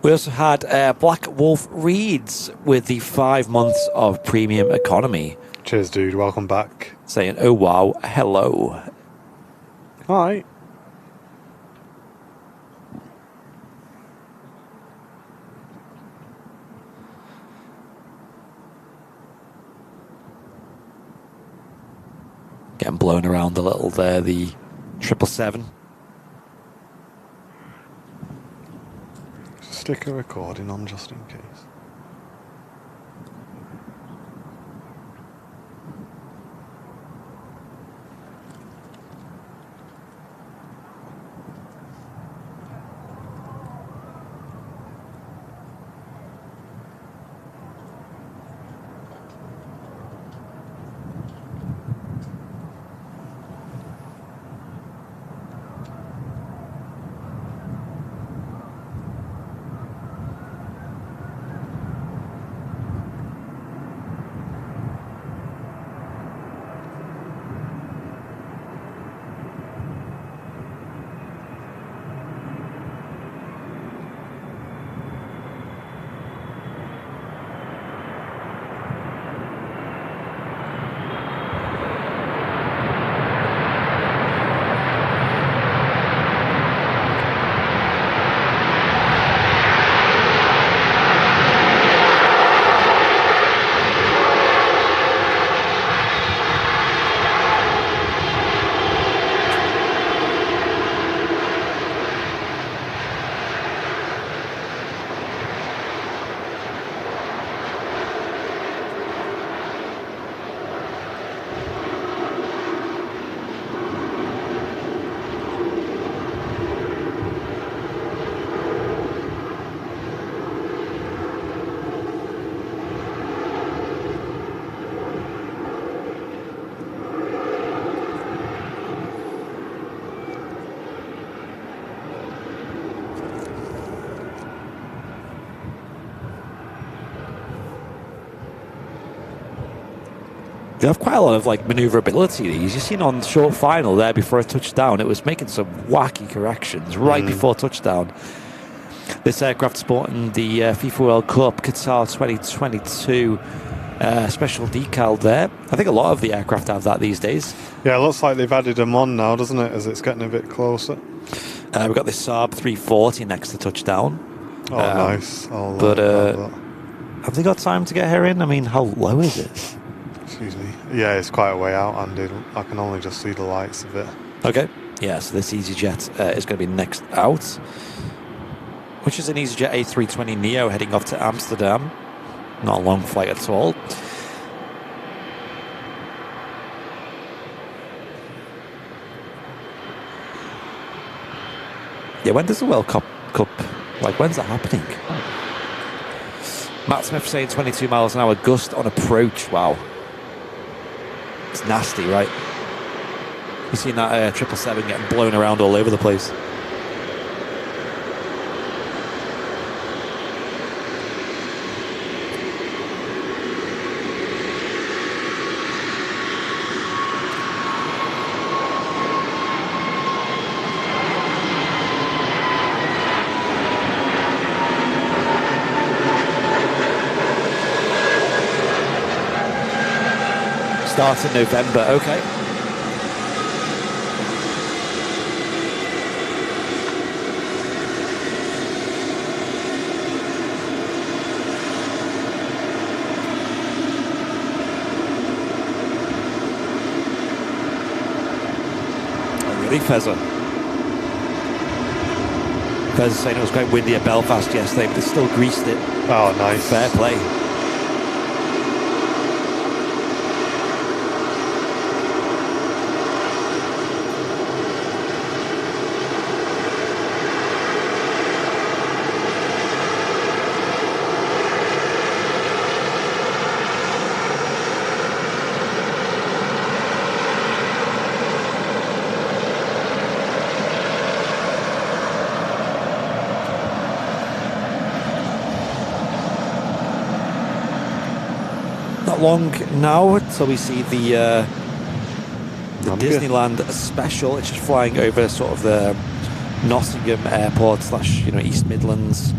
We also had Black Wolf Reeds with the 5 months of premium economy. Cheers, dude. Welcome back. Saying, oh wow, hello. Hi. Getting blown around a little there, the 777. Stick a recording on just in case. They have quite a lot of like maneuverability. These you've seen on short final there before a touchdown. It was making some wacky corrections right before touchdown. This aircraft sporting the FIFA World Cup Qatar 2022 special decal there. I think a lot of the aircraft have that these days. Yeah, it looks like they've added them on now, doesn't it, as it's getting a bit closer? We've got this Saab 340 next to touchdown. Oh, nice. But have they got time to get her in? I mean, how low is it? Excuse me. Yeah, it's quite a way out, Andy. I can only just see the lights of it. Okay. Yeah, so this EasyJet is going to be next out, which is an EasyJet A320neo heading off to Amsterdam. Not a long flight at all. Yeah, when does the World Cup, like, when's that happening? Matt Smith saying 22 miles an hour gust on approach. Wow. It's nasty, right? You've seen that 777 getting blown around all over the place. Starts in November, okay. Oh, really, Fezzer? Fezzer saying it was quite windy at Belfast yesterday, but they still greased it. Oh, nice. Fair play. Long now until we see the Disneyland special. It's just flying over sort of the Nottingham airport / East Midlands.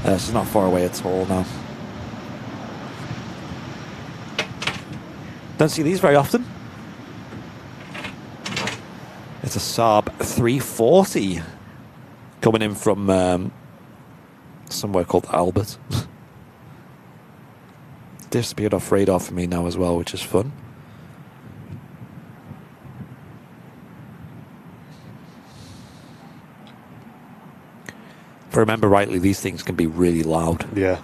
So it's not far away at all now. Don't see these very often. It's a Saab 340 coming in from somewhere called Albert. Disappeared off radar for me now as well, which is fun. If I remember rightly, these things can be really loud. Yeah.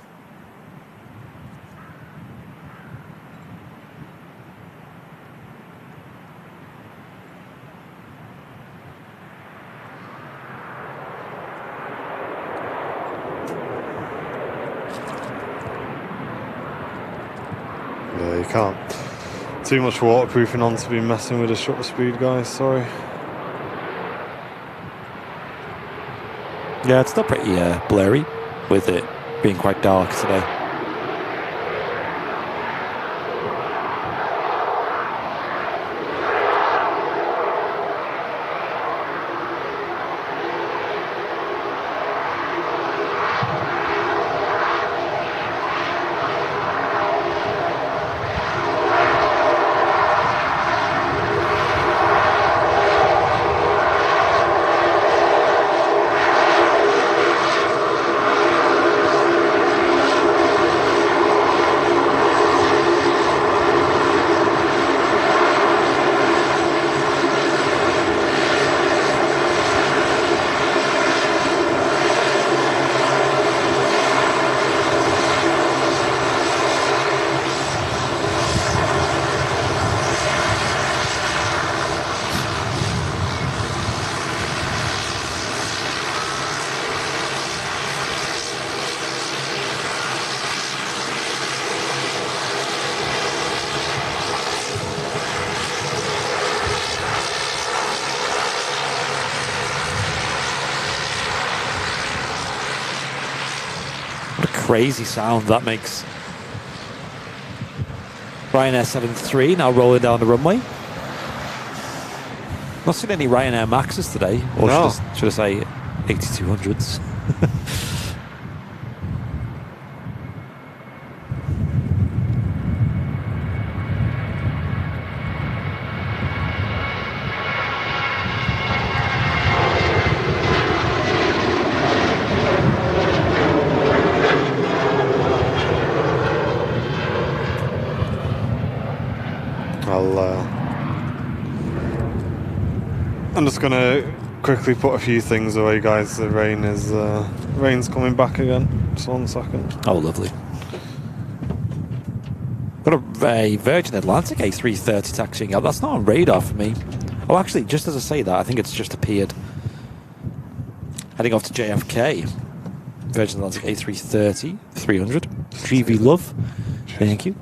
Yeah, you can't. Too much waterproofing on to be messing with the shutter speed, guys. Sorry. Yeah, it's still pretty blurry with it being quite dark today. Crazy sound that makes. Ryanair 73 now rolling down the runway. Not seen any Ryanair Maxes today, or No. should I say 8200s. I'm just gonna quickly put a few things away, guys. The rain's coming back again. Just 1 second. Oh, lovely. Got a Virgin Atlantic A330 taxiing out. That's not on radar for me. Oh, actually, just as I say that, I think it's just appeared. Heading off to JFK. Virgin Atlantic A330, 300. GV Love. Thank you.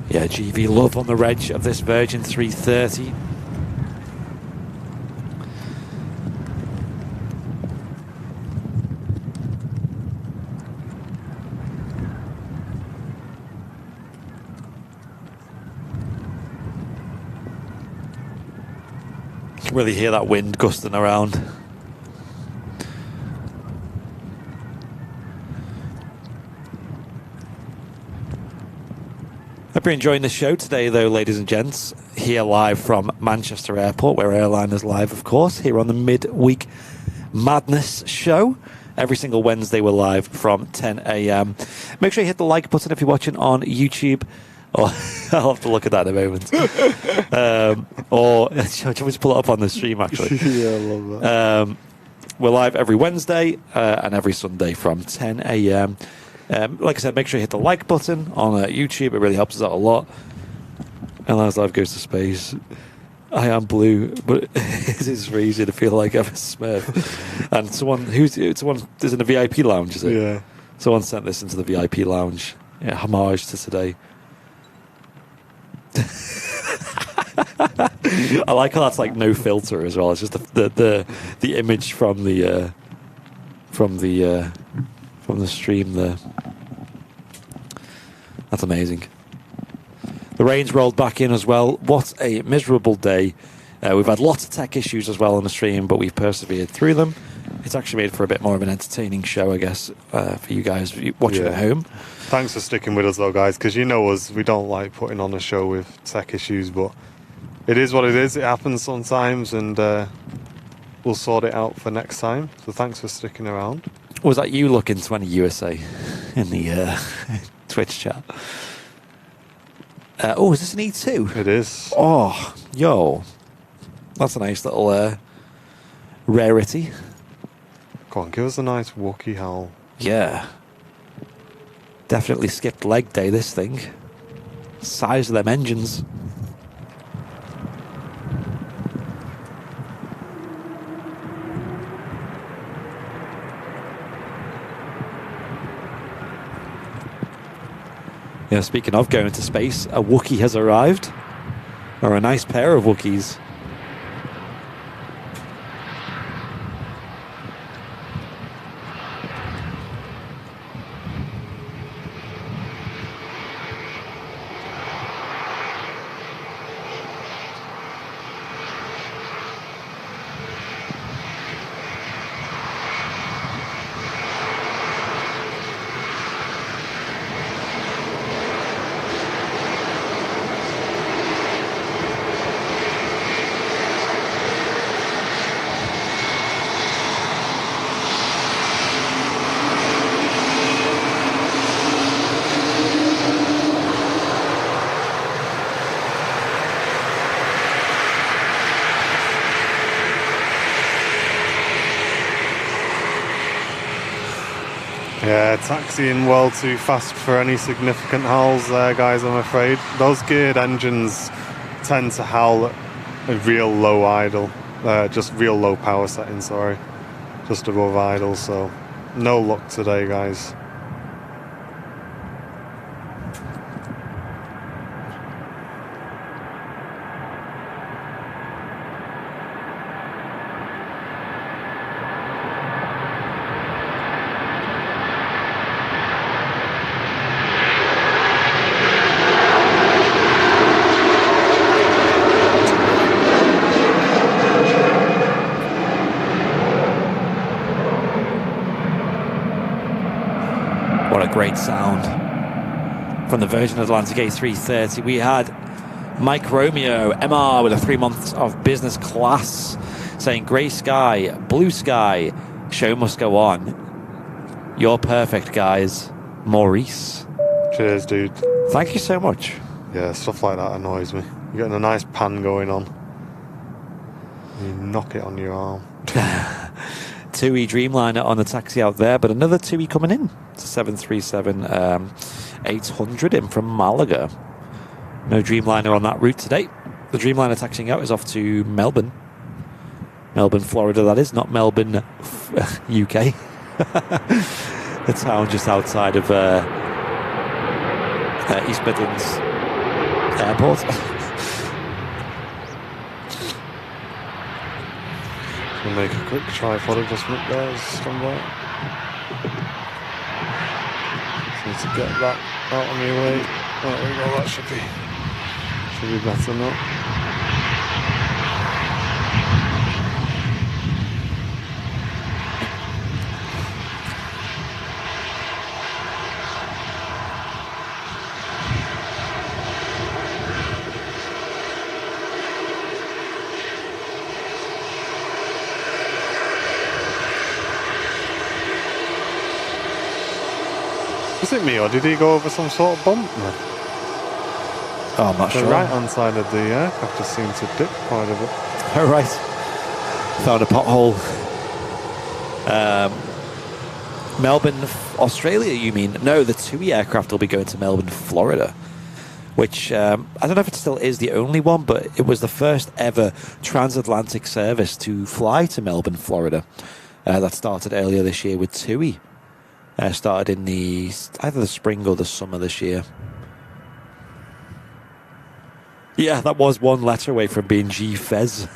Yeah, GV Love on the reg of this Virgin 330. You can really hear that wind gusting around. Hope you're enjoying the show today, though, ladies and gents. Here live from Manchester Airport, where Airliners Live, of course, here on the Midweek Madness show. Every single Wednesday, we're live from 10 a.m. Make sure you hit the like button if you're watching on YouTube. Or I'll have to look at that in a moment. Or should we just pull it up on the stream, actually? Yeah, I love that. We're live every Wednesday and every Sunday from 10 a.m. Like I said, make sure you hit the like button on YouTube. It really helps us out a lot. Airlines Live goes to space. I am blue, but it is very easy to feel like I'm a Smurf. And someone is in the VIP lounge, is it? Yeah. Someone sent this into the VIP lounge. Yeah, homage to today. I like how that's like no filter as well. It's just the image from the stream there. That's amazing. The rain's rolled back in as well. What a miserable day. We've had lots of tech issues as well on the stream, but we've persevered through them. It's actually made for a bit more of an entertaining show, I guess, for you guys watching at home. Thanks for sticking with us, though, guys, because you know us, we don't like putting on a show with tech issues, but it is what it is. It happens sometimes, and we'll sort it out for next time. So thanks for sticking around. Was that you looking 20 USA in the Twitch chat? Oh, is this an E2? It is. Oh, yo. That's a nice little rarity. Go on, give us a nice Wookiee howl. Yeah. Definitely skipped leg day, this thing. Size of them engines. Yeah, speaking of going to space, a Wookiee has arrived. Or a nice pair of Wookiees. Yeah, taxiing well too fast for any significant howls there, guys, I'm afraid. Those geared engines tend to howl at a real low idle. Just real low power setting, sorry. Just above idle, so No luck today, guys. What a great sound from the Virgin Atlantic A330. We had Mike Romeo, MR with a 3 months of business class, saying grey sky, blue sky, show must go on. You're perfect, guys. Maurice. Cheers, dude. Thank you so much. Yeah, stuff like that annoys me. You're getting a nice pan going on. You knock it on your arm. TUI Dreamliner on the taxi out there, but another TUI coming in. It's a 737-800 in from Malaga. No Dreamliner on that route today. The Dreamliner taxiing out is off to Melbourne. Melbourne, Florida, that is, not Melbourne, UK. The town just outside of East Midlands Airport. We'll make a quick tripod adjustment there as stand by. Just need to get that out of my way. There we go, that should be better now. Was it me, or did he go over some sort of bump then? Oh, I'm not The sure. right hand side of the aircraft just seemed to dip quite a bit. Oh, right. Found a pothole. Melbourne, Australia, you mean? No, the TUI aircraft will be going to Melbourne, Florida, which I don't know if it still is the only one, but it was the first ever transatlantic service to fly to Melbourne, Florida. That started earlier this year with TUI. Started in either the spring or the summer this year. Yeah, that was one letter away from being G-Fez,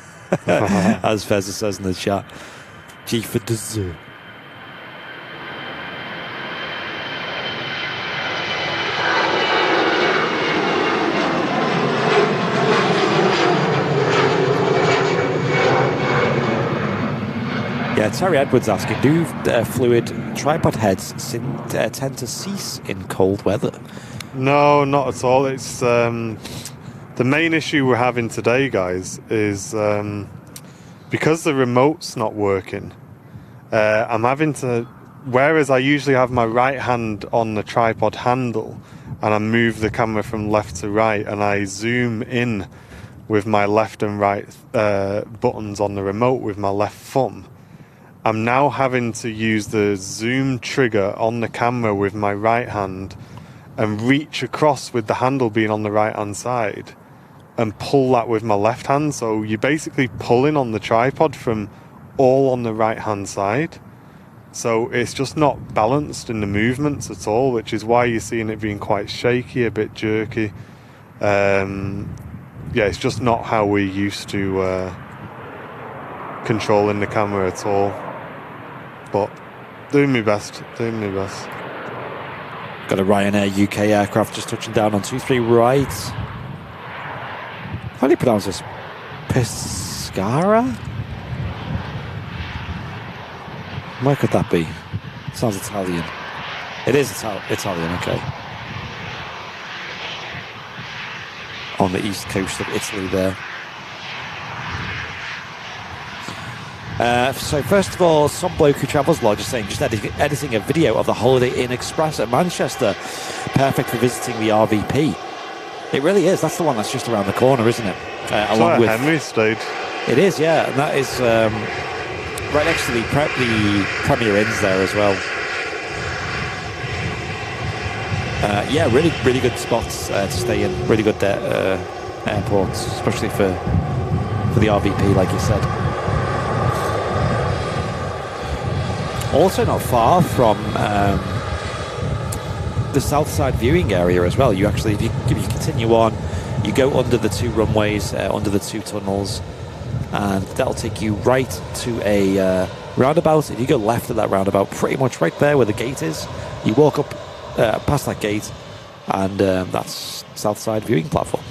as Fez says in the chat. G-Fez. Yeah, Terry Edwards asking, do fluid tripod heads tend to cease in cold weather? No, not at all. It's the main issue we're having today, guys, is because the remote's not working. I'm having to, whereas I usually have my right hand on the tripod handle and I move the camera from left to right and I zoom in with my left and right buttons on the remote with my left thumb, I'm now having to use the zoom trigger on the camera with my right hand and reach across with the handle being on the right hand side and pull that with my left hand. So you're basically pulling on the tripod from all on the right hand side. So it's just not balanced in the movements at all, which is why you're seeing it being quite shaky, a bit jerky. Yeah, it's just not how we're used to controlling the camera at all. But doing my best. Got a Ryanair UK aircraft just touching down on 23 right. How do you pronounce this? Pescara? Where could that be? Sounds Italian. It is Italian, okay. On the east coast of Italy there. So first of all, some bloke who travels lodge is saying just editing a video of the Holiday Inn Express at Manchester. Perfect for visiting the RVP. It really is. That's the one that's just around the corner, isn't it? Along with Henry stayed. It is, yeah. And that is right next to the Premier Inns there as well. Yeah, really, really good spots to stay in. Really good airports, especially for the RVP, like you said. Also not far from the south side viewing area as well. You actually, if you continue on, you go under the 2 runways, under the 2 tunnels, and that'll take you right to a roundabout. If you go left at that roundabout, pretty much right there where the gate is, you walk up past that gate, and that's south side viewing platform.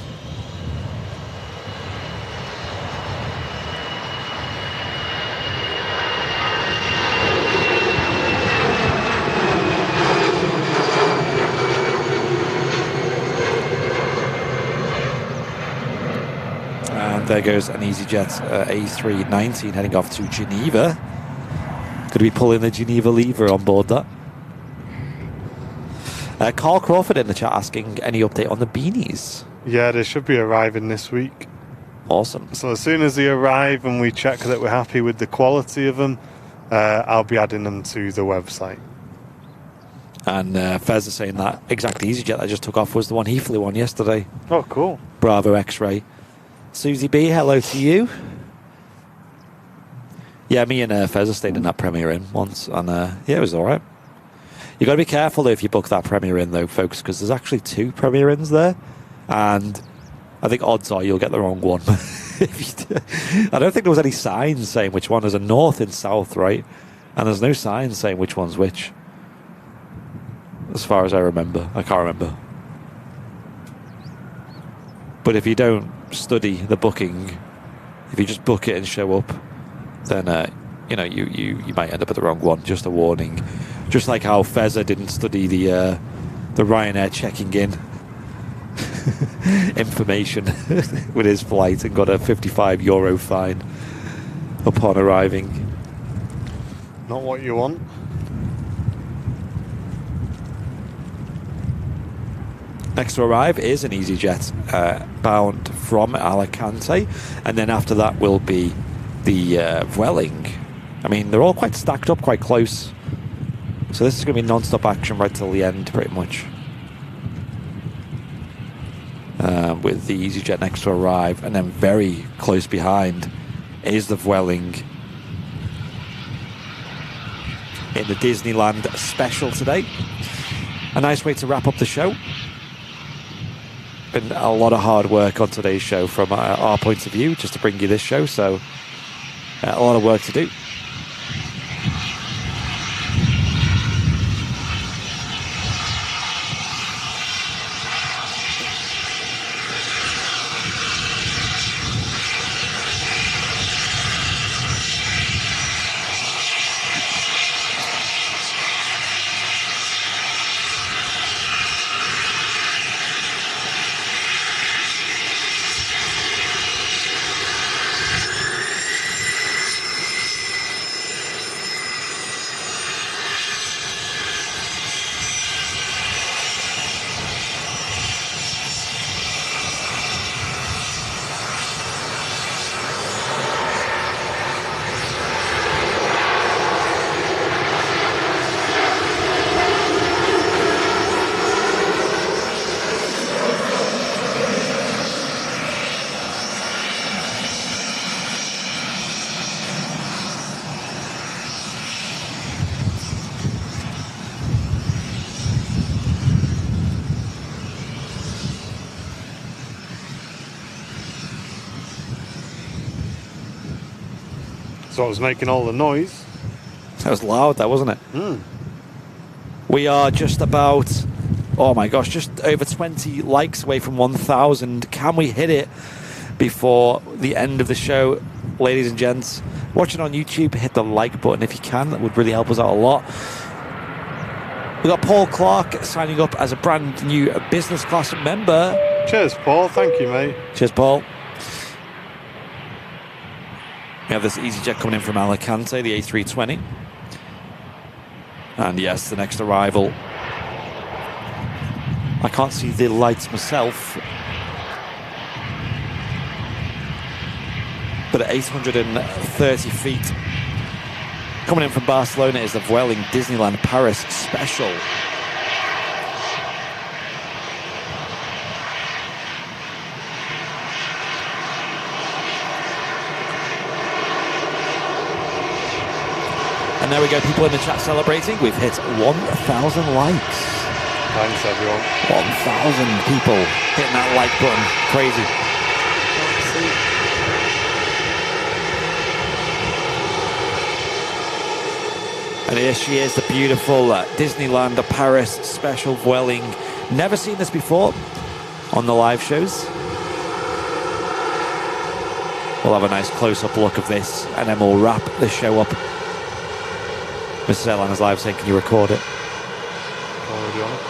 There goes an EasyJet A319 heading off to Geneva. Could be pulling the Geneva lever on board that. Carl Crawford in the chat asking any update on the beanies. Yeah, they should be arriving this week. Awesome. So as soon as they arrive and we check that we're happy with the quality of them, I'll be adding them to the website. And Fez is saying that exact EasyJet I just took off was the one he flew on yesterday. Oh, cool. Bravo X-Ray. Susie B, hello to you. Yeah, me and Fez stayed in that Premier Inn once, and yeah, it was all right. You got to be careful though if you book that Premier Inn though, folks, because there's actually 2 Premier Inns there, and I think odds are you'll get the wrong one. I don't think there was any signs saying which one. There's a north and south, right? And there's no signs saying which one's which, as far as I remember. I can't remember. But if you don't study the booking, if you just book it and show up, then you know you might end up at the wrong one. Just a warning. Just like how Fezza didn't study the Ryanair checking in information with his flight and got a €55 fine upon arriving. Not what you want. Next to arrive is an EasyJet bound from Alicante, and then after that will be the Vueling. I mean, they're all quite stacked up, quite close. So this is going to be non-stop action right till the end, pretty much. With the EasyJet next to arrive, and then very close behind is the Vueling in the Disneyland special today. A nice way to wrap up the show. Been a lot of hard work on today's show from our point of view, just to bring you this show, so a lot of work to do. So I was making all the noise. That was loud, that wasn't it? Mm. We are just about, oh my gosh, just over 20 likes away from 1,000. Can we hit it before the end of the show? Ladies and gents, watching on YouTube, hit the like button if you can. That would really help us out a lot. We've got Paul Clark signing up as a brand new business class member. Cheers, Paul. Thank you, mate. Cheers, Paul. We have this EasyJet coming in from Alicante, the A320. And yes, the next arrival. I can't see the lights myself. But at 830 feet, coming in from Barcelona is the Vueling Disneyland Paris special. And there we go, people in the chat celebrating. We've hit 1,000 likes. Thanks, everyone. 1,000 people hitting that like button. Crazy. And here she is, the beautiful Disneyland Paris special Vueling. Never seen this before on the live shows. We'll have a nice close-up look of this, and then we'll wrap the show up. Mrs. Airline is live saying, can you record it? Already on it.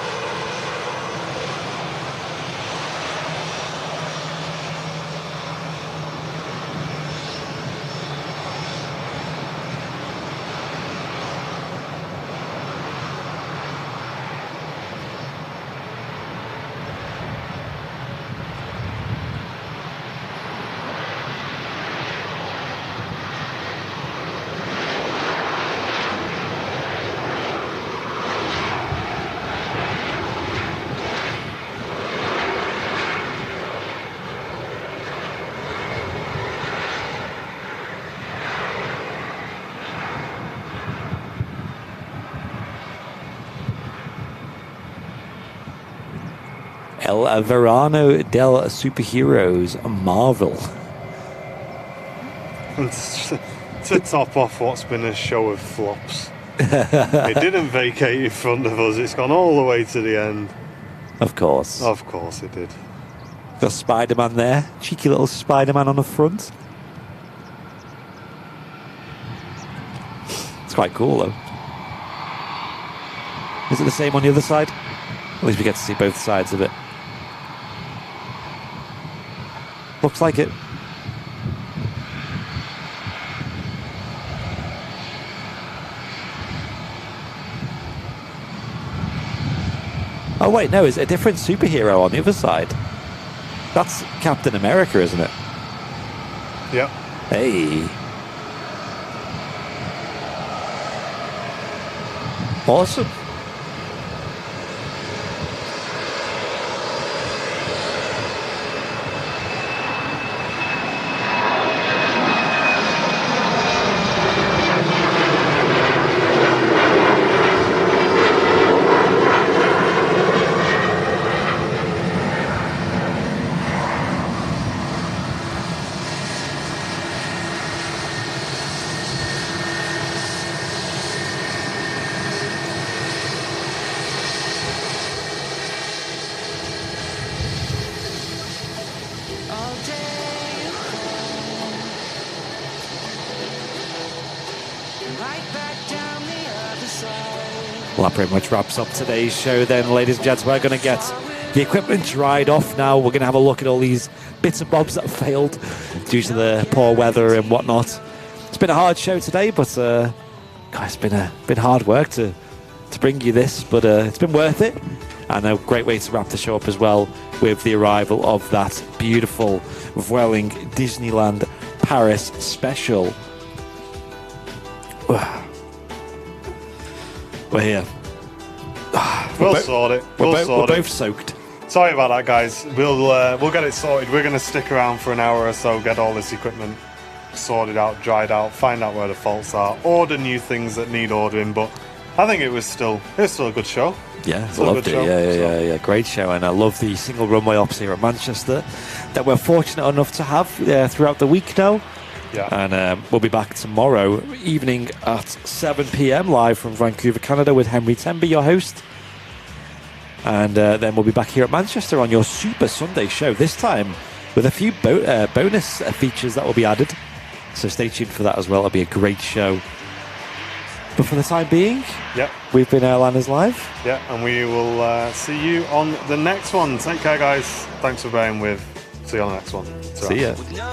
El Verano del Superheroes Marvel. To top off what's been a show of flops. It didn't vacate in front of us. It's gone all the way to the end. Of course. Of course it did. Got Spider-Man there. Cheeky little Spider-Man on the front. It's quite cool though. Is it the same on the other side? At least we get to see both sides of it. Looks like it. Oh wait, no, it's a different superhero on the other side. That's Captain America, isn't it? Yep. Hey. Awesome. all day right back down the other side. Well, that pretty much wraps up today's show then, ladies and gents. We're going to get the equipment dried off now. We're going to have a look at all these bits and bobs that failed due to the poor weather and whatnot. It's been a hard show today, but God, it's been hard work to bring you this, but it's been worth it. And a great way to wrap the show up as well with the arrival of that beautiful Vueling Disneyland Paris special. We're here. We'll sort it. We're both soaked. Sorry about that, guys. We'll get it sorted. We're going to stick around for an hour or so, get all this equipment sorted out, dried out, find out where the faults are, order new things that need ordering. But I think it was still a good show. Yeah, loved it. Yeah. Great show, and I love the single runway ops here at Manchester that we're fortunate enough to have throughout the week now. Yeah. And we'll be back tomorrow evening at 7 p.m. live from Vancouver, Canada, with Henry Temby, your host. And then we'll be back here at Manchester on your Super Sunday show, this time with a few bonus features that will be added. So stay tuned for that as well. It'll be a great show. But for the time being, we've been Airliners Live. Yeah, and we will see you on the next one. Take care, guys. Thanks for bearing with. See you on the next one. See ya. With no